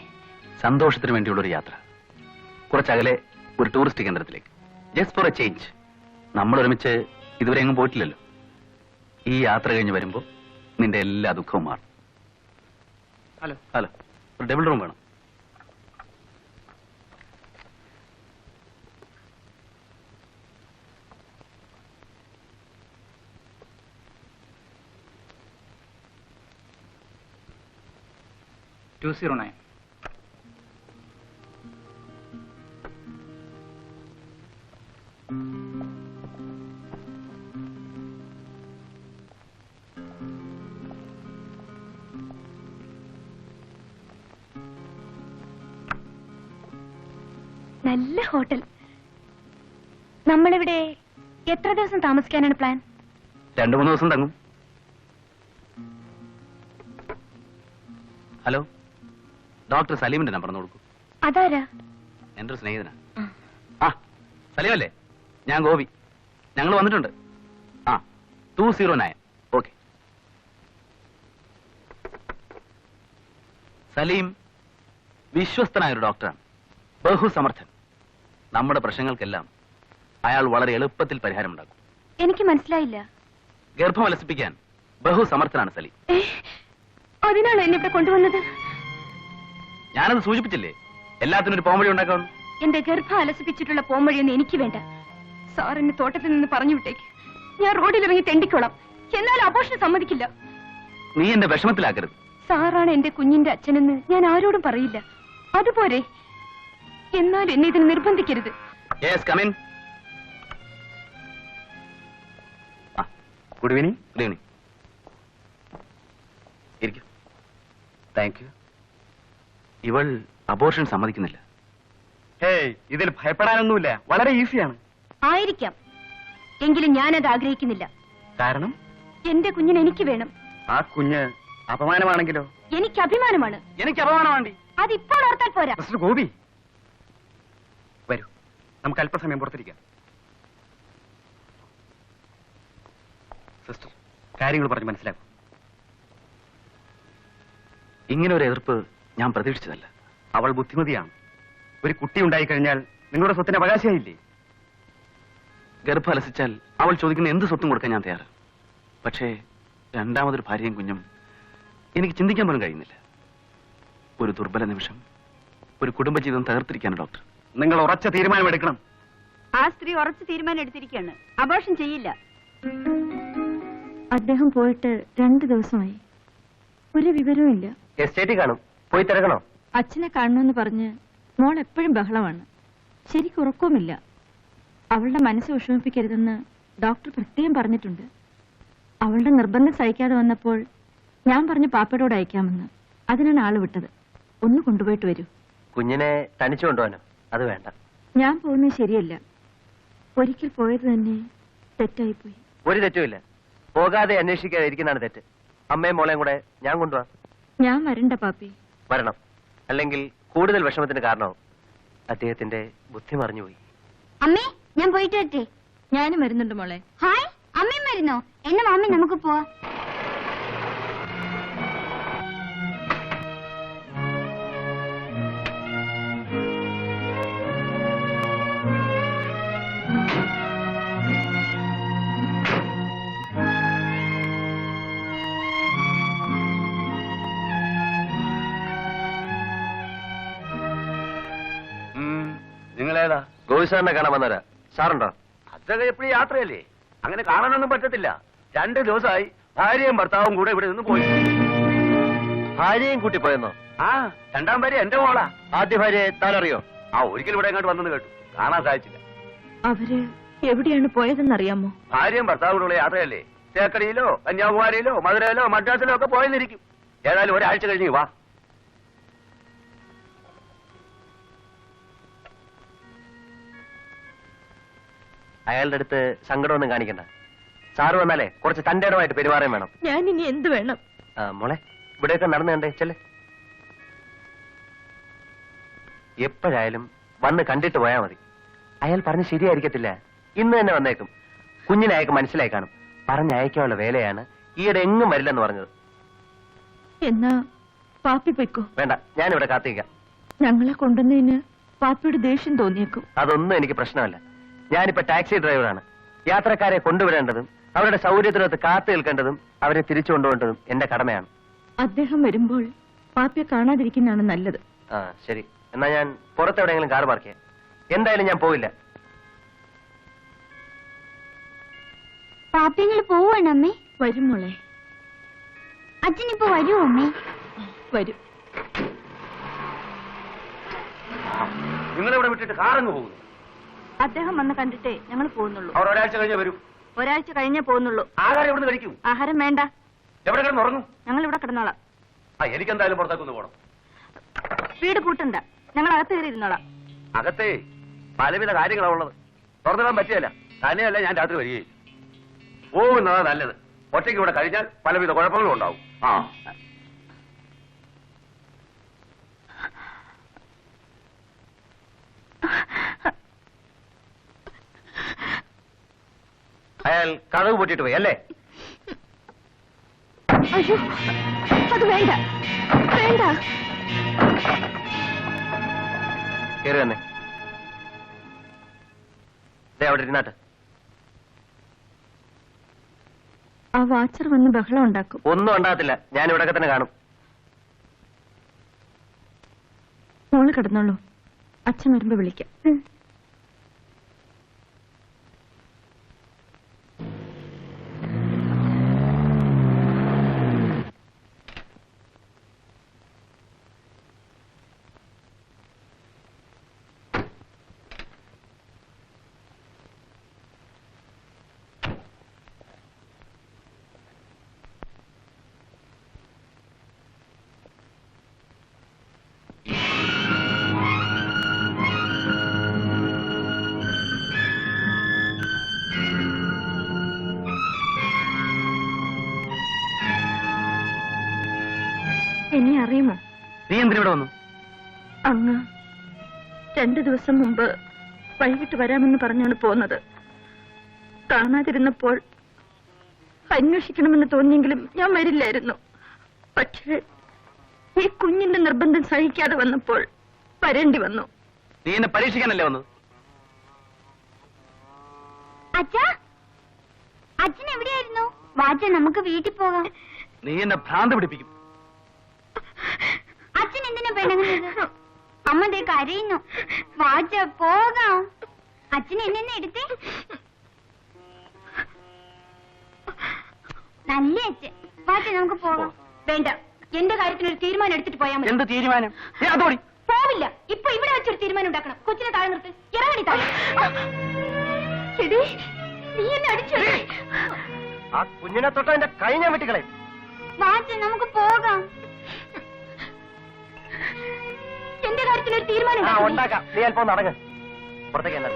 സന്തോഷത്തിന് വേണ്ടിയുള്ള ഒരു യാത്ര. കുറച്ചകലെ ഒരു ടൂറിസ്റ്റ് കേന്ദ്രത്തിലേക്ക്. Just for A change. നമ്മൾ ഒരുമിച്ച് ഇതുവരെ എങ്ങും പോയിട്ടില്ലല്ലോ. ഈ യാത്ര കഴിഞ്ഞ് വരുമ്പോ നിന്റെ എല്ലാ ദുഃഖവും മാറും.
ഹലോ.
ഹലോ, ഒരു ഡബിൾ റൂം വേണം.
നല്ല ഹോട്ടൽ. നമ്മളിവിടെ എത്ര ദിവസം താമസിക്കാനാണ് പ്ലാൻ?
2-3 ദിവസം തങ്ങും. ഹലോ, ഡോക്ടർ സലീമിന്റെ നമ്പർ കൊടുക്കൂ.
അതാരാ?
എന്റെ ഒരു സ്നേഹിതനാ. ആ, സലീമല്ലേ? ഞാൻ ഗോപി. ഞങ്ങൾ വന്നിട്ടുണ്ട്. ആ, 209. ഓക്കെ. സലീം വിശ്വസ്തനായ ഒരു ഡോക്ടറാണ്. ബഹുസമർത്ഥൻ. നമ്മുടെ പ്രശ്നങ്ങൾക്കെല്ലാം അയാൾ വളരെ എളുപ്പത്തിൽ പരിഹാരമുണ്ടാക്കും.
എനിക്ക് മനസ്സിലായില്ല.
ഗർഭം അലസിപ്പിക്കാൻ ബഹുസമർത്ഥനാണ് സലീം.
അതിനാണോ എന്നെ ഇവിടെ കൊണ്ടുവന്നത്?
ഞാനത് സൂചിപ്പിച്ചില്ലേ, എല്ലാത്തിനും ഒരു പോംവഴി ഉണ്ടാക്കാവുന്നു.
എന്റെ ഗർഭം അലസിപ്പിച്ചിട്ടുള്ള പോംവഴിയൊന്നും എനിക്ക് വേണ്ട. സാർ എന്നെ തോട്ടത്തിൽ നിന്ന് പറഞ്ഞു വിട്ടേക്ക്. ഞാൻ റോഡിലിറങ്ങി തെണ്ടിക്കോളാം. എന്നാൽ അബോർഷന് സമ്മതിക്കില്ല.
നീ എന്റെ വിഷമത്തിലാക്കരുത്.
സാറാണ് എന്റെ കുഞ്ഞിന്റെ അച്ഛനെന്ന് ഞാൻ ആരോടും പറയില്ല. അതുപോലെ എന്നാൽ എന്നെ ഇതിന് നിർബന്ധിക്കരുത്.
Yes, come in.
Good evening.
Good evening. ഇരിക്കും.
Thank you.
ഇവൾ അബോർഷൻ സമ്മതിക്കുന്നില്ല.
ഹേയ്, ഇതിൽ ഭയപ്പെടാനൊന്നുമില്ല. വളരെ ഈസിയാണ്.
ആയിരിക്കാം, എങ്കിലും ഞാനത് ആഗ്രഹിക്കുന്നില്ല.
കാരണം
എന്റെ കുഞ്ഞിനെ എനിക്ക് വേണം.
ആ കുഞ്ഞ് അപമാനമാണെങ്കിലോ?
എനിക്ക് അഭിമാനമാണ്.
എനിക്ക് അപമാനമാണ്ടി.
അതിപ്പോൾ ഓർത്താൽ പോരാ.
മിസ്റ്റർ ഗോപി, വരൂ, നമുക്ക് അല്പസമയം പുറത്തിരിക്കാം. സിസ്റ്റർ, കാര്യങ്ങൾ പറഞ്ഞ് മനസ്സിലാക്കും.
ഇങ്ങനെ ഒരു എതിർപ്പ് ഞാൻ പ്രതീക്ഷിച്ചതല്ല.
അവൾ ബുദ്ധിമതിയാണ്. ഒരു കുട്ടി ഉണ്ടായിക്കഴിഞ്ഞാൽ നിങ്ങളുടെ സ്വത്തിന് അവകാശമായില്ലേ?
ഗർഭം അലസിച്ചാൽ അവൾ ചോദിക്കുന്ന എന്ത് സ്വത്തും കൊടുക്കാൻ ഞാൻ തയ്യാറ്. പക്ഷേ രണ്ടാമതൊരു ഭാര്യയും കുഞ്ഞും എനിക്ക് ചിന്തിക്കാൻ പോലും കഴിയുന്നില്ല. ഒരു ദുർബല നിമിഷം ഒരു കുടുംബജീവിതം തകർത്തിരിക്കാണ് ഡോക്ടർ.
നിങ്ങൾ ഉറച്ച തീരുമാനമെടുക്കണം.
ആ സ്ത്രീ ഉറച്ചു തീരുമാനം എടുത്തിരിക്കുകയാണ്. അബോർഷൻ ചെയ്യില്ല. അദ്ദേഹം പോയിട്ട് 2 ദിവസമായി. ഒരു വിവരവും ഇല്ല.
എസ്റ്റേറ്റിൽ കാണും. പോയി തിരക്കണോ?
അച്ഛനെ കാണണമെന്ന് പറഞ്ഞ് മോൾ എപ്പോഴും ബഹളമാണ്. ശരിക്കും ഉറക്കവുമില്ല. അവളുടെ മനസ്സ് വിഷമിപ്പിക്കരുതെന്ന് ഡോക്ടർ പ്രത്യേകം പറഞ്ഞിട്ടുണ്ട്. അവളുടെ നിർബന്ധം സഹിക്കാതെ വന്നപ്പോൾ ഞാൻ പറഞ്ഞു പാപ്പയോട് അയക്കാമെന്ന്. അതിനാണ് ആള് വിട്ടത്. ഒന്ന് കൊണ്ടുപോയിട്ട് വരൂ.
കുഞ്ഞിനെ തനിച്ചു കൊണ്ടുപോകാനോ? അത് വേണ്ട.
ഞാൻ പോകുന്നത് ശരിയല്ല. ഒരിക്കൽ പോയത് തന്നെ തെറ്റായിപ്പോയി.
ഒരു തെറ്റുമില്ല. പോകാതെ അന്വേഷിക്കാതെ ഇരിക്കുന്നതാണ് തെറ്റ്. അമ്മയും മോളെയും കൂടെ ഞാൻ കൊണ്ടുപോവാ.
ഞാൻ വരണ്ട പാപ്പി.
വരണം. അല്ലെങ്കിൽ കൂടുതൽ വിഷമത്തിന് കാരണമാവും. അദ്ദേഹത്തിന്റെ ബുദ്ധി മറിഞ്ഞുപോയി.
അമ്മേ, ഞാൻ പോയിട്ട് വരട്ടെ?
ഞാനും വരുന്നുണ്ട് മോളെ.
ഹായ്, അമ്മയും വരുന്നോ? എന്നെ മാമി, നമുക്ക് പോവാ.
നിങ്ങളേതാ?
ഗോപി സാറിനെ കാണാൻ വന്നവരാ. സാറുണ്ടോ?
അതൊക്കെ എപ്പോഴും യാത്രയല്ലേ, അങ്ങനെ കാണാനൊന്നും പറ്റത്തില്ല. 2 ദിവസമായി ഭാര്യയും ഭർത്താവും കൂടെ ഇവിടെ നിന്ന് പോയി.
ഭാര്യയും കൂട്ടി പോയെന്നോ?
ആ, 2ാം ഭാര്യ എന്റെ മോളാ.
ആദ്യ ഭാര്യയെ താനറിയോ?
ഒരിക്കൽ ഇവിടെ അങ്ങോട്ട് വന്നെന്ന് കേട്ടു. കാണാൻ സാധിച്ചില്ല.
അവര് എവിടെയാണ് പോയതെന്നറിയാമോ?
ഭാര്യയും ഭർത്താവും കൂടെ യാത്രയല്ലേ. തേക്കടിയിലോ കന്യാകുമാരിയിലോ മധുരയിലോ മദ്രാസിലോ ഒക്കെ പോയെന്നിരിക്കും. ഏതായാലും ഒരാഴ്ച കഴിഞ്ഞ് വാ.
അയാളുടെ അടുത്ത് സങ്കടമൊന്നും കാണിക്കണ്ട. സാറ് വന്നാലേ കുറച്ച് തന്റെ ഇടമായിട്ട് പെരുമാറാൻ വേണം.
ഞാൻ ഇനി എന്ത് വേണം?
മോളെ, ഇവിടെയൊക്കെ നടന്നു കണ്ടേ ചെല്ലേ. എപ്പോഴായാലും വന്ന് കണ്ടിട്ട് പോയാൽ മതി. അയാൾ പറഞ്ഞ് ശരിയായിരിക്കത്തില്ല. ഇന്ന് തന്നെ വന്നേക്കും. കുഞ്ഞിനെ അയാൾക്ക് മനസ്സിലായി കാണും. പറഞ്ഞയക്കാനുള്ള വേലയാണ്. ഈയിടെ എങ്ങും വരില്ലെന്ന് പറഞ്ഞത്.
എന്നാ പാപ്പി പൊയ്ക്കോ.
വേണ്ട, ഞാനിവിടെ കാത്തിരിക്കാം.
ഞങ്ങളെ കൊണ്ടുവന്നതിന് പാപ്പിയുടെ ദേഷ്യം തോന്നിയേക്കും.
അതൊന്നും എനിക്ക് പ്രശ്നമല്ല. ഞാനിപ്പോ ടാക്സി ഡ്രൈവറാണ്. യാത്രക്കാരെ കൊണ്ടുവിടേണ്ടതും അവരുടെ സൗകര്യത്തിനകത്ത് കാത്തു നിൽക്കേണ്ടതും അവരെ തിരിച്ചു കൊണ്ടുപോകേണ്ടതും എന്റെ കടമയാണ്.
അദ്ദേഹം വരുമ്പോൾ പാപ്പിയെ കാണാതിരിക്കുന്നതാണ് നല്ലത്.
ആ ശരി, എന്നാ ഞാൻ പുറത്തെവിടെയെങ്കിലും കാർ പാർക്ക് ചെയ്യാം. എന്തായാലും ഞാൻ പോവില്ല.
പാപ്പിങ്ങൾ പോവാണ് അമ്മേ.
വരും മോളെ.
അച്ഛനിപ്പോ വരുമോ അമ്മേ?
വരും.
നിങ്ങളിവിടെ വിട്ടിട്ട് കാറങ്ങ് പോകുന്നു.
അദ്ദേഹം വന്ന് കണ്ടിട്ടേ ഞങ്ങൾ പോകുന്നുള്ളൂ.
അവർ ഒരാഴ്ച കഴിഞ്ഞേ വരും.
ഒരാഴ്ച കഴിഞ്ഞേ പോകുന്നുള്ളൂ.
ആഹാരം എവിടെ കഴിക്കൂ?
ആഹാരം വേണ്ട,
എവിടെ കിടന്ന് ഉറങ്ങും?
ഞങ്ങൾ ഇവിടെ കിടന്നോളാം.
എനിക്കെന്തായാലും പുറത്തേക്കൊന്ന് പോകണം.
വീട് പൂട്ടണ്ട, ഞങ്ങൾ അകത്ത് കയറി ഇരുന്നോളാം.
അകത്തെ പലവിധ കാര്യങ്ങളാണ് ഉള്ളത്. തുറന്നിടാൻ പറ്റിയല്ല. തന്നെയല്ല ഞാൻ രാത്രി വരികയും പോകുന്നതാ നല്ലത്. ഒറ്റയ്ക്ക് ഇവിടെ കഴിഞ്ഞാൽ പലവിധ കുഴപ്പങ്ങളും ഉണ്ടാവും.
അയാൾ കതവ് പൊട്ടിട്ട് പോയി അല്ലേ?
അയ്യോ, അത് വേണ്ട, വേണ്ട.
കയറി തന്നെ. അവിടെ ഇരുന്നാട്ട്.
ആ വാച്ചർ വന്ന് ബഹളം ഉണ്ടാക്കും.
ഒന്നും ഉണ്ടാകത്തില്ല, ഞാൻ ഇവിടെയൊക്കെ തന്നെ കാണും.
മോള് കിടന്നോളൂ, അച്ഛൻ വരുമ്പോ വിളിക്കാം. ഇനി അറിയുമോ?
നീ എന്തിനിവിടെ വന്നു?
അങ്ങ് 2 ദിവസം മുമ്പ് വൈകിട്ട് വരാമെന്ന് പറഞ്ഞാണ് പോന്നത്. കാണാതിരുന്നപ്പോൾ അന്വേഷിക്കണമെന്ന് തോന്നിയെങ്കിലും ഞാൻ വരില്ലായിരുന്നു. പക്ഷേ ഈ കുഞ്ഞിന്റെ നിർബന്ധം സഹിക്കാതെ വന്നപ്പോൾ വരേണ്ടി വന്നു.
നീ എന്നെ പരീക്ഷിക്കാനല്ലേ വന്നത്?
അച്ഛാ, അച്ഛൻ എവിടെയായിരുന്നു? വാച്ച, നമുക്ക് വീട്ടിൽ പോകാം.
നീ എന്നെ ഭ്രാന്ത് പിടിപ്പിക്കും.
അച്ഛൻ എന്തിനാ പെണ്ണുങ്ങുന്നത്? അമ്മ ദേ കരയുന്നു. വാച്ച, പോകാം. അച്ഛൻ എന്നെ എടുത്തേ. നല്ല അച്ഛൻ. വാച്ച, നമുക്ക് പോകാം. വേണ്ട, എന്റെ കാര്യത്തിന് ഒരു തീരുമാനം എടുത്തിട്ട് പോയാൽ മതി.
എന്ത് തീരുമാനം? അതോടി
പോവില്ല. ഇപ്പൊ ഇവിടെ വെച്ചൊരു തീരുമാനം ഉണ്ടാക്കണം. കൊച്ചിനെ താഴെ നിർത്ത്. ഇറങ്ങണി താഴെ. എടീ, നീ എന്നെ അടിച്ചു.
ആ കുഞ്ഞിനെ തൊട്ട് എന്റെ കൈ ഞാൻ വെട്ടിക്കളയും.
വാച്ച, നമുക്ക് പോകാം. എന്റെ കാര്യത്തിൽ ഒരു തീരുമാനം
ഉണ്ടാക്കാം. നീ അല്പം നടങ്ങ്. പുറത്തേക്ക് എന്നാ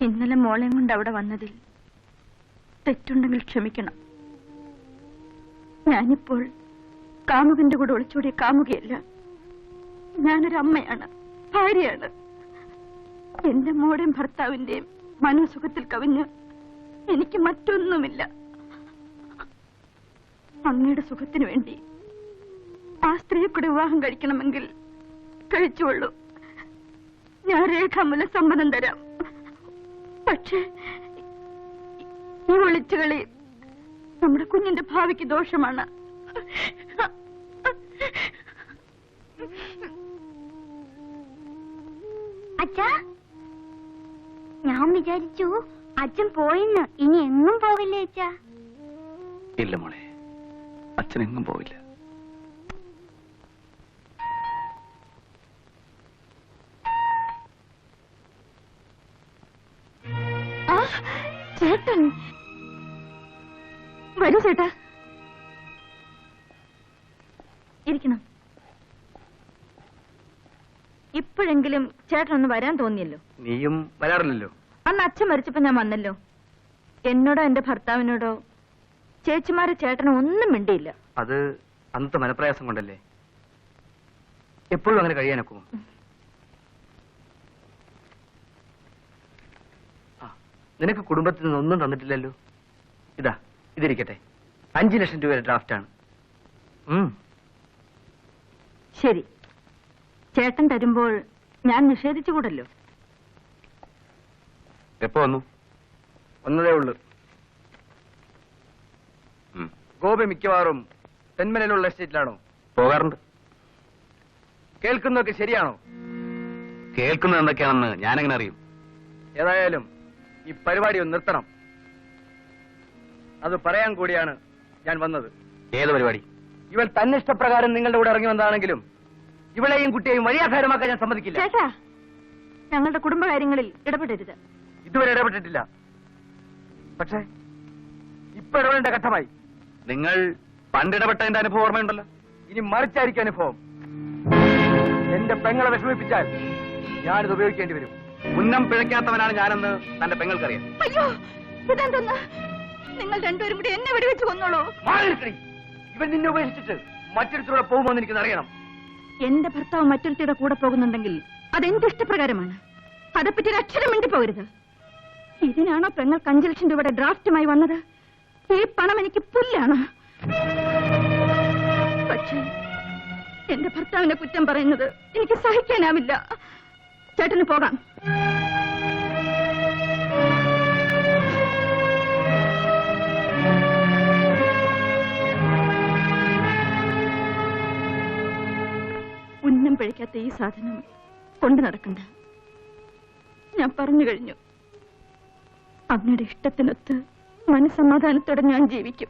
ഇന്നലെ മോളെയും കൊണ്ട് അവിടെ വന്നതിൽ തെറ്റുണ്ടെങ്കിൽ ക്ഷമിക്കണം. ഞാനിപ്പോൾ കാമുകന്റെ കൂടെ ഒളിച്ചോടിയ കാമുകയല്ല. ഞാനൊരു അമ്മയാണ്, ഭാര്യയാണ്. എന്റെ മോടെയും ഭർത്താവിന്റെയും മനോസുഖത്തിൽ കവിഞ്ഞ് എനിക്ക് മറ്റൊന്നുമില്ല. അങ്ങയുടെ സുഖത്തിനു വേണ്ടി ആ സ്ത്രീയെ കൂടെ വിവാഹം കഴിക്കണമെങ്കിൽ കഴിച്ചുകൊള്ളൂ. ഞാൻ രേഖാമൂലം സമ്മതം തരാം. പക്ഷേ ഈ ഒളിച്ചുകളി നമ്മുടെ കുഞ്ഞിന്റെ ഭാവിക്ക് ദോഷമാണ്.
അച്ഛാ, ഞാൻ വിചാരിച്ചു അച്ഛൻ പോയിന്ന്. ഇനി എങ്ങും പോകില്ലേ അച്ഛാ?
ഇല്ല മോളെ, അച്ഛനെങ്ങും പോവില്ല.
ചേട്ടൻ വരൂ ചേട്ടാ, ഇരിക്കണം. ഇപ്പോഴെങ്കിലും ചേട്ടനൊന്ന് വരാൻ തോന്നിയല്ലോ.
നീയും വരാറില്ലല്ലോ.
അന്ന് അച്ഛൻ മരിച്ചപ്പോ ഞാൻ വന്നല്ലോ. എന്നോടോ എന്റെ ഭർത്താവിനോടോ ചേച്ചിമാരെ ചേട്ടനോ ഒന്നും മിണ്ടിയില്ല.
അത് അന്നത്തെ മനപ്രയാസം കൊണ്ടല്ലേ. എപ്പോഴും അങ്ങനെ കഴിയാനൊക്കുമോ? നിനക്ക് കുടുംബത്തിൽ നിന്നൊന്നും തന്നിട്ടില്ലല്ലോ. ഇതാ, ഇതിരിക്കട്ടെ. 5 ലക്ഷം രൂപയുടെ ഡ്രാഫ്റ്റാണ്.
ശരി, ചേട്ടൻ തരുമ്പോൾ ഞാൻ നിഷേധിച്ചുകൂടല്ലോ.
എപ്പോ വന്നു?
ഒന്നതേ ഉള്ളൂ. ഗോപി മിക്കവാറും തെന്മലയിലുള്ള എസ്റ്റേറ്റിലാണോ?
പോകാറുണ്ട്.
കേൾക്കുന്നതൊക്കെ ശരിയാണോ?
കേൾക്കുന്നത് എന്തൊക്കെയാണെന്ന് ഞാനെങ്ങനെ അറിയും?
ഏതായാലും ഈ പരിപാടി ഒന്ന് നിർത്തണം. അത് പറയാൻ കൂടിയാണ് ഞാൻ വന്നത്.
ഏത് പരിപാടി?
ഇവൾ തന്നിഷ്ടപ്രകാരം നിങ്ങളുടെ കൂടെ ഇറങ്ങി വന്നതാണെങ്കിലും ഇവളെയും കുട്ടിയെയും വഴിയാധാരമാക്കാൻ ഞാൻ സമ്മതിക്കില്ല.
ചേട്ടാ, ഞങ്ങളുടെ കുടുംബകാര്യങ്ങളിൽ ഇടപെടരുത്.
ഇതുവരെ ഇടപെട്ടിട്ടില്ല, പക്ഷേ ഇപ്പൊ ഇടപെടേണ്ട ഘട്ടമായി.
നിങ്ങൾ പണ്ടിടപെട്ടതിന്റെ അനുഭവം ഓർമ്മയുണ്ടല്ലോ.
ഇനി മറിച്ചായിരിക്കും അനുഭവം. എന്റെ പെങ്ങളെ വിഷമിപ്പിച്ചാൽ ഞാനിത് ഉപയോഗിക്കേണ്ടി വരും.
ഉന്നം പിഴയ്ക്കാത്തവനാണ് ഞാനെന്ന് തന്റെ പെങ്ങൾക്കറിയാം.
അയ്യോ, ഇതെന്തെന്ന്? നിങ്ങൾ രണ്ടുപേരും കൂടി എന്നെ വെടിവെച്ച് കൊന്നോളൂ.
ഇവൻ നിന്നെ ഉപേക്ഷിച്ചിട്ട് മറ്റൊരുത്തൂടെ പോകുമെന്ന് എനിക്കറിയണം.
എന്റെ ഭർത്താവ് മറ്റൊരുത്തിയുടെ കൂടെ പോകുന്നുണ്ടെങ്കിൽ അതെന്റെ ഇഷ്ടപ്രകാരമാണ്. അതേപ്പറ്റി ഒരു അക്ഷരം മിണ്ടി പോകരുത്. ഇതിനാണോ പെങ്ങൾക്ക് 5 ലക്ഷം രൂപയുടെ ഡ്രാഫ്റ്റുമായി വന്നത്? ഈ പണം എനിക്ക് പുല്ലാണ്. പക്ഷേ എന്റെ ഭർത്താവിനെ കുറ്റം പറയുന്നത് എനിക്ക് സഹിക്കാനാവില്ല. ചേട്ടന് പോകാം. ഉന്നം പഴിക്കാത്ത ഈ സാധനം കൊണ്ടു നടക്കണ്ട. ഞാൻ പറഞ്ഞു കഴിഞ്ഞു. അങ്ങയുടെ ഇഷ്ടത്തിനൊത്ത് മനസ്സമാധാനത്തോടെ ഞാൻ ജീവിക്കും.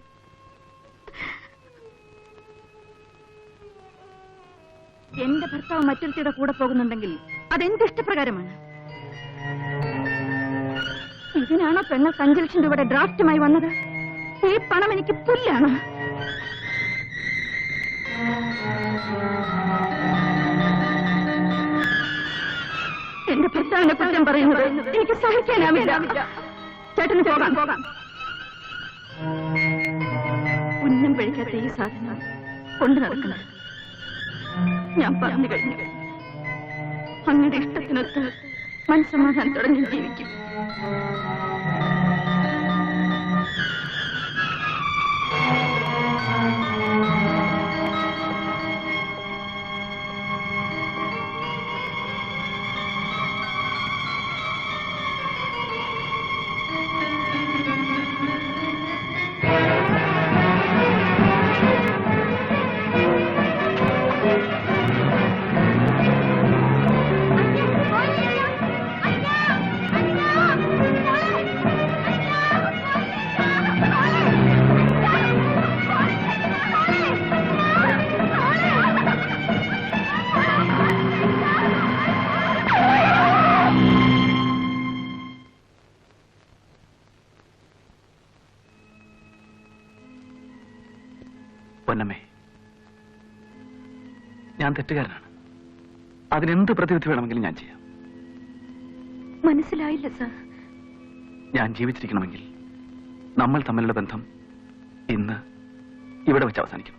എന്റെ ഭർത്താവ് മറ്റൊരുത്തിയുടെ കൂടെ പോകുന്നുണ്ടെങ്കിൽ അതെന്റെ ഇഷ്ടപ്രകാരമാണ്. ഇതിനാണോ പെങ്ങൾക്ക് 5 ലക്ഷം രൂപയുടെ ഡ്രാഫ്റ്റുമായി വന്നത്? ഈ പണം എനിക്ക് പുല്ലാണ്. എന്റെ ഭർത്താവിനെ കുറ്റം പറയുന്നത് എനിക്ക് സഹിക്കാനാവില്ല. ചേട്ടന് പോകാം. ഉന്നം പഴിക്കാത്ത ഈ സാധനം കൊണ്ടു നടക്കണം. ഞാൻ പറഞ്ഞു കഴിഞ്ഞു. അങ്ങയുടെ ഇഷ്ടത്തിനൊത്ത് മനസ്സമാധാനത്തോടെ ഞാൻ ജീവിക്കും.
പൊന്നമ്മേ, ഞാൻ തെറ്റുകാരനാണ്. അതിനെന്ത് പ്രതിവിധി വേണമെങ്കിലും ഞാൻ ചെയ്യാം.
മനസ്സിലായില്ല സാർ.
ഞാൻ ജീവിച്ചിരിക്കണമെങ്കിൽ നമ്മൾ തമ്മിലുള്ള ബന്ധം ഇന്ന് ഇവിടെ വെച്ച് അവസാനിക്കും.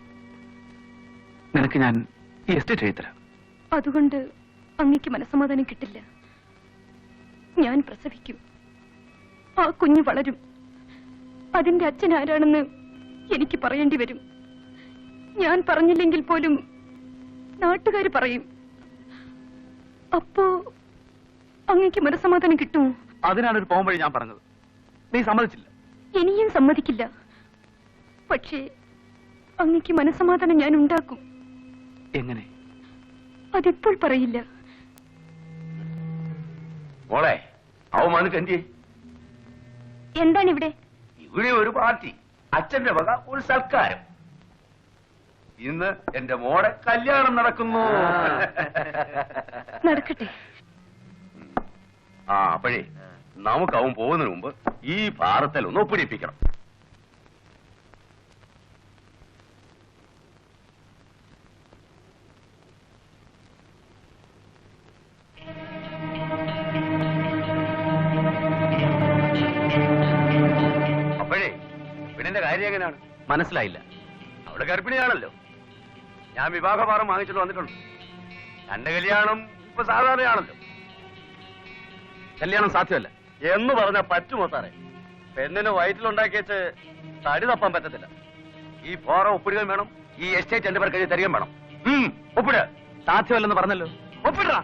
നിനക്ക് ഞാൻ ഈ എസ്റ്റേറ്റ് എഴുതരാം.
അതുകൊണ്ട് അങ്ങക്ക് മനസ്സമാധാനം കിട്ടില്ല. ഞാൻ പ്രസവിക്കും, ആ കുഞ്ഞ് വളരും. അതിന്റെ അച്ഛൻ ആരാണെന്ന് എനിക്ക് പറയേണ്ടി വരും. ഞാൻ പറഞ്ഞില്ലെങ്കിൽ പോലും നാട്ടുകാർ പറയും. അപ്പോ അങ്ങക്ക് മനസ്സമാധാനം കിട്ടുമോ?
അതിനാണ് ഒരു പോം വഴി ഞാൻ പറഞ്ഞത്. നീ സമ്മതിച്ചില്ല.
ഇനിയും സമ്മതിക്കില്ല. പക്ഷേ അങ്ങക്ക് മനസ്സമാധാനം ഞാൻ ഉണ്ടാക്കും.
എങ്ങനെ?
അതിപ്പോൾ പറയില്ല.
മോളെ, അവമാനക്ക് എന്തി?
എന്താണ് ഇവിടെ?
ഇവിടെ ഒരു പാർട്ടി, അച്ഛന്റെ വക ഒരു സൽക്കാരം. ഇന്ന് എന്റെ മോടെ കല്യാണം നടക്കുന്നു.
നടക്കട്ടെ.
അപ്പോഴേ നമുക്ക് അവൻ പോകുന്നതിന് മുമ്പ് ഈ ഭാരത്തിൽ ഒന്ന് ഒപ്പിടിപ്പിക്കണം. എങ്ങനെയാണ്?
മനസ്സിലായില്ല.
അവിടെ ഗർഭിണിയാണല്ലോ. ഞാൻ വിവാഹഭാരം വാങ്ങിച്ചിട്ട് വന്നിട്ടുണ്ട്. എന്റെ കല്യാണം ഇപ്പൊ സാധാരണയാണല്ലോ.
കല്യാണം സാധ്യമല്ല
എന്ന് പറഞ്ഞാൽ പറ്റുമോ സാറേ? പെണ്ണിന് വയറ്റിലുണ്ടാക്കി വെച്ച് തടി തപ്പാൻ പറ്റത്തില്ല. ഈ ഫോറ ഒപ്പിടുകയും വേണം, ഈ എസ്റ്റേറ്റ് എന്റെ പേർക്ക് തരികയും വേണം. ഒപ്പിട.
സാധ്യമല്ലെന്ന് പറഞ്ഞല്ലോ.
ഒപ്പിടാ.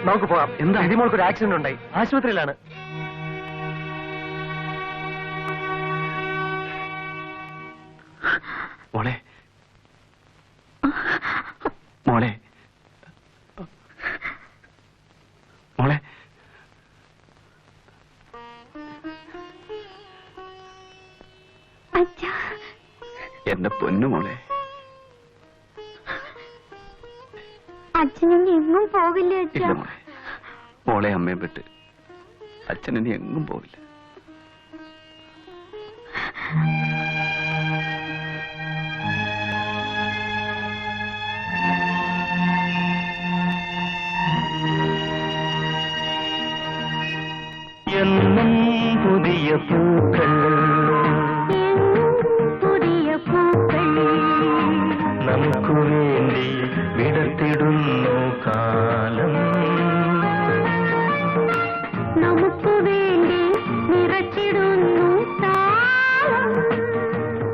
നമുക്ക് പോകാം. എന്താ ഇതിമോൾക്ക് ഒരു ആക്സിഡന്റ് ഉണ്ടായി, ആശുപത്രിയിലാണ്.
മോളെ മോളെ മോളെ എന്റെ പൊന്നു മോളെ.
അച്ഛനും എങ്ങും പോകില്ല
ഇല്ല മോളെ, മോളെ അമ്മയും വിട്ട് അച്ഛൻ ഇനി എങ്ങും പോവില്ല.
എന്നും പുതിയ പൂക്കൾ,
പുതിയ പൂക്കൾ
നമുക്ക് വേണ്ടി വിടർത്തിടുന്നു.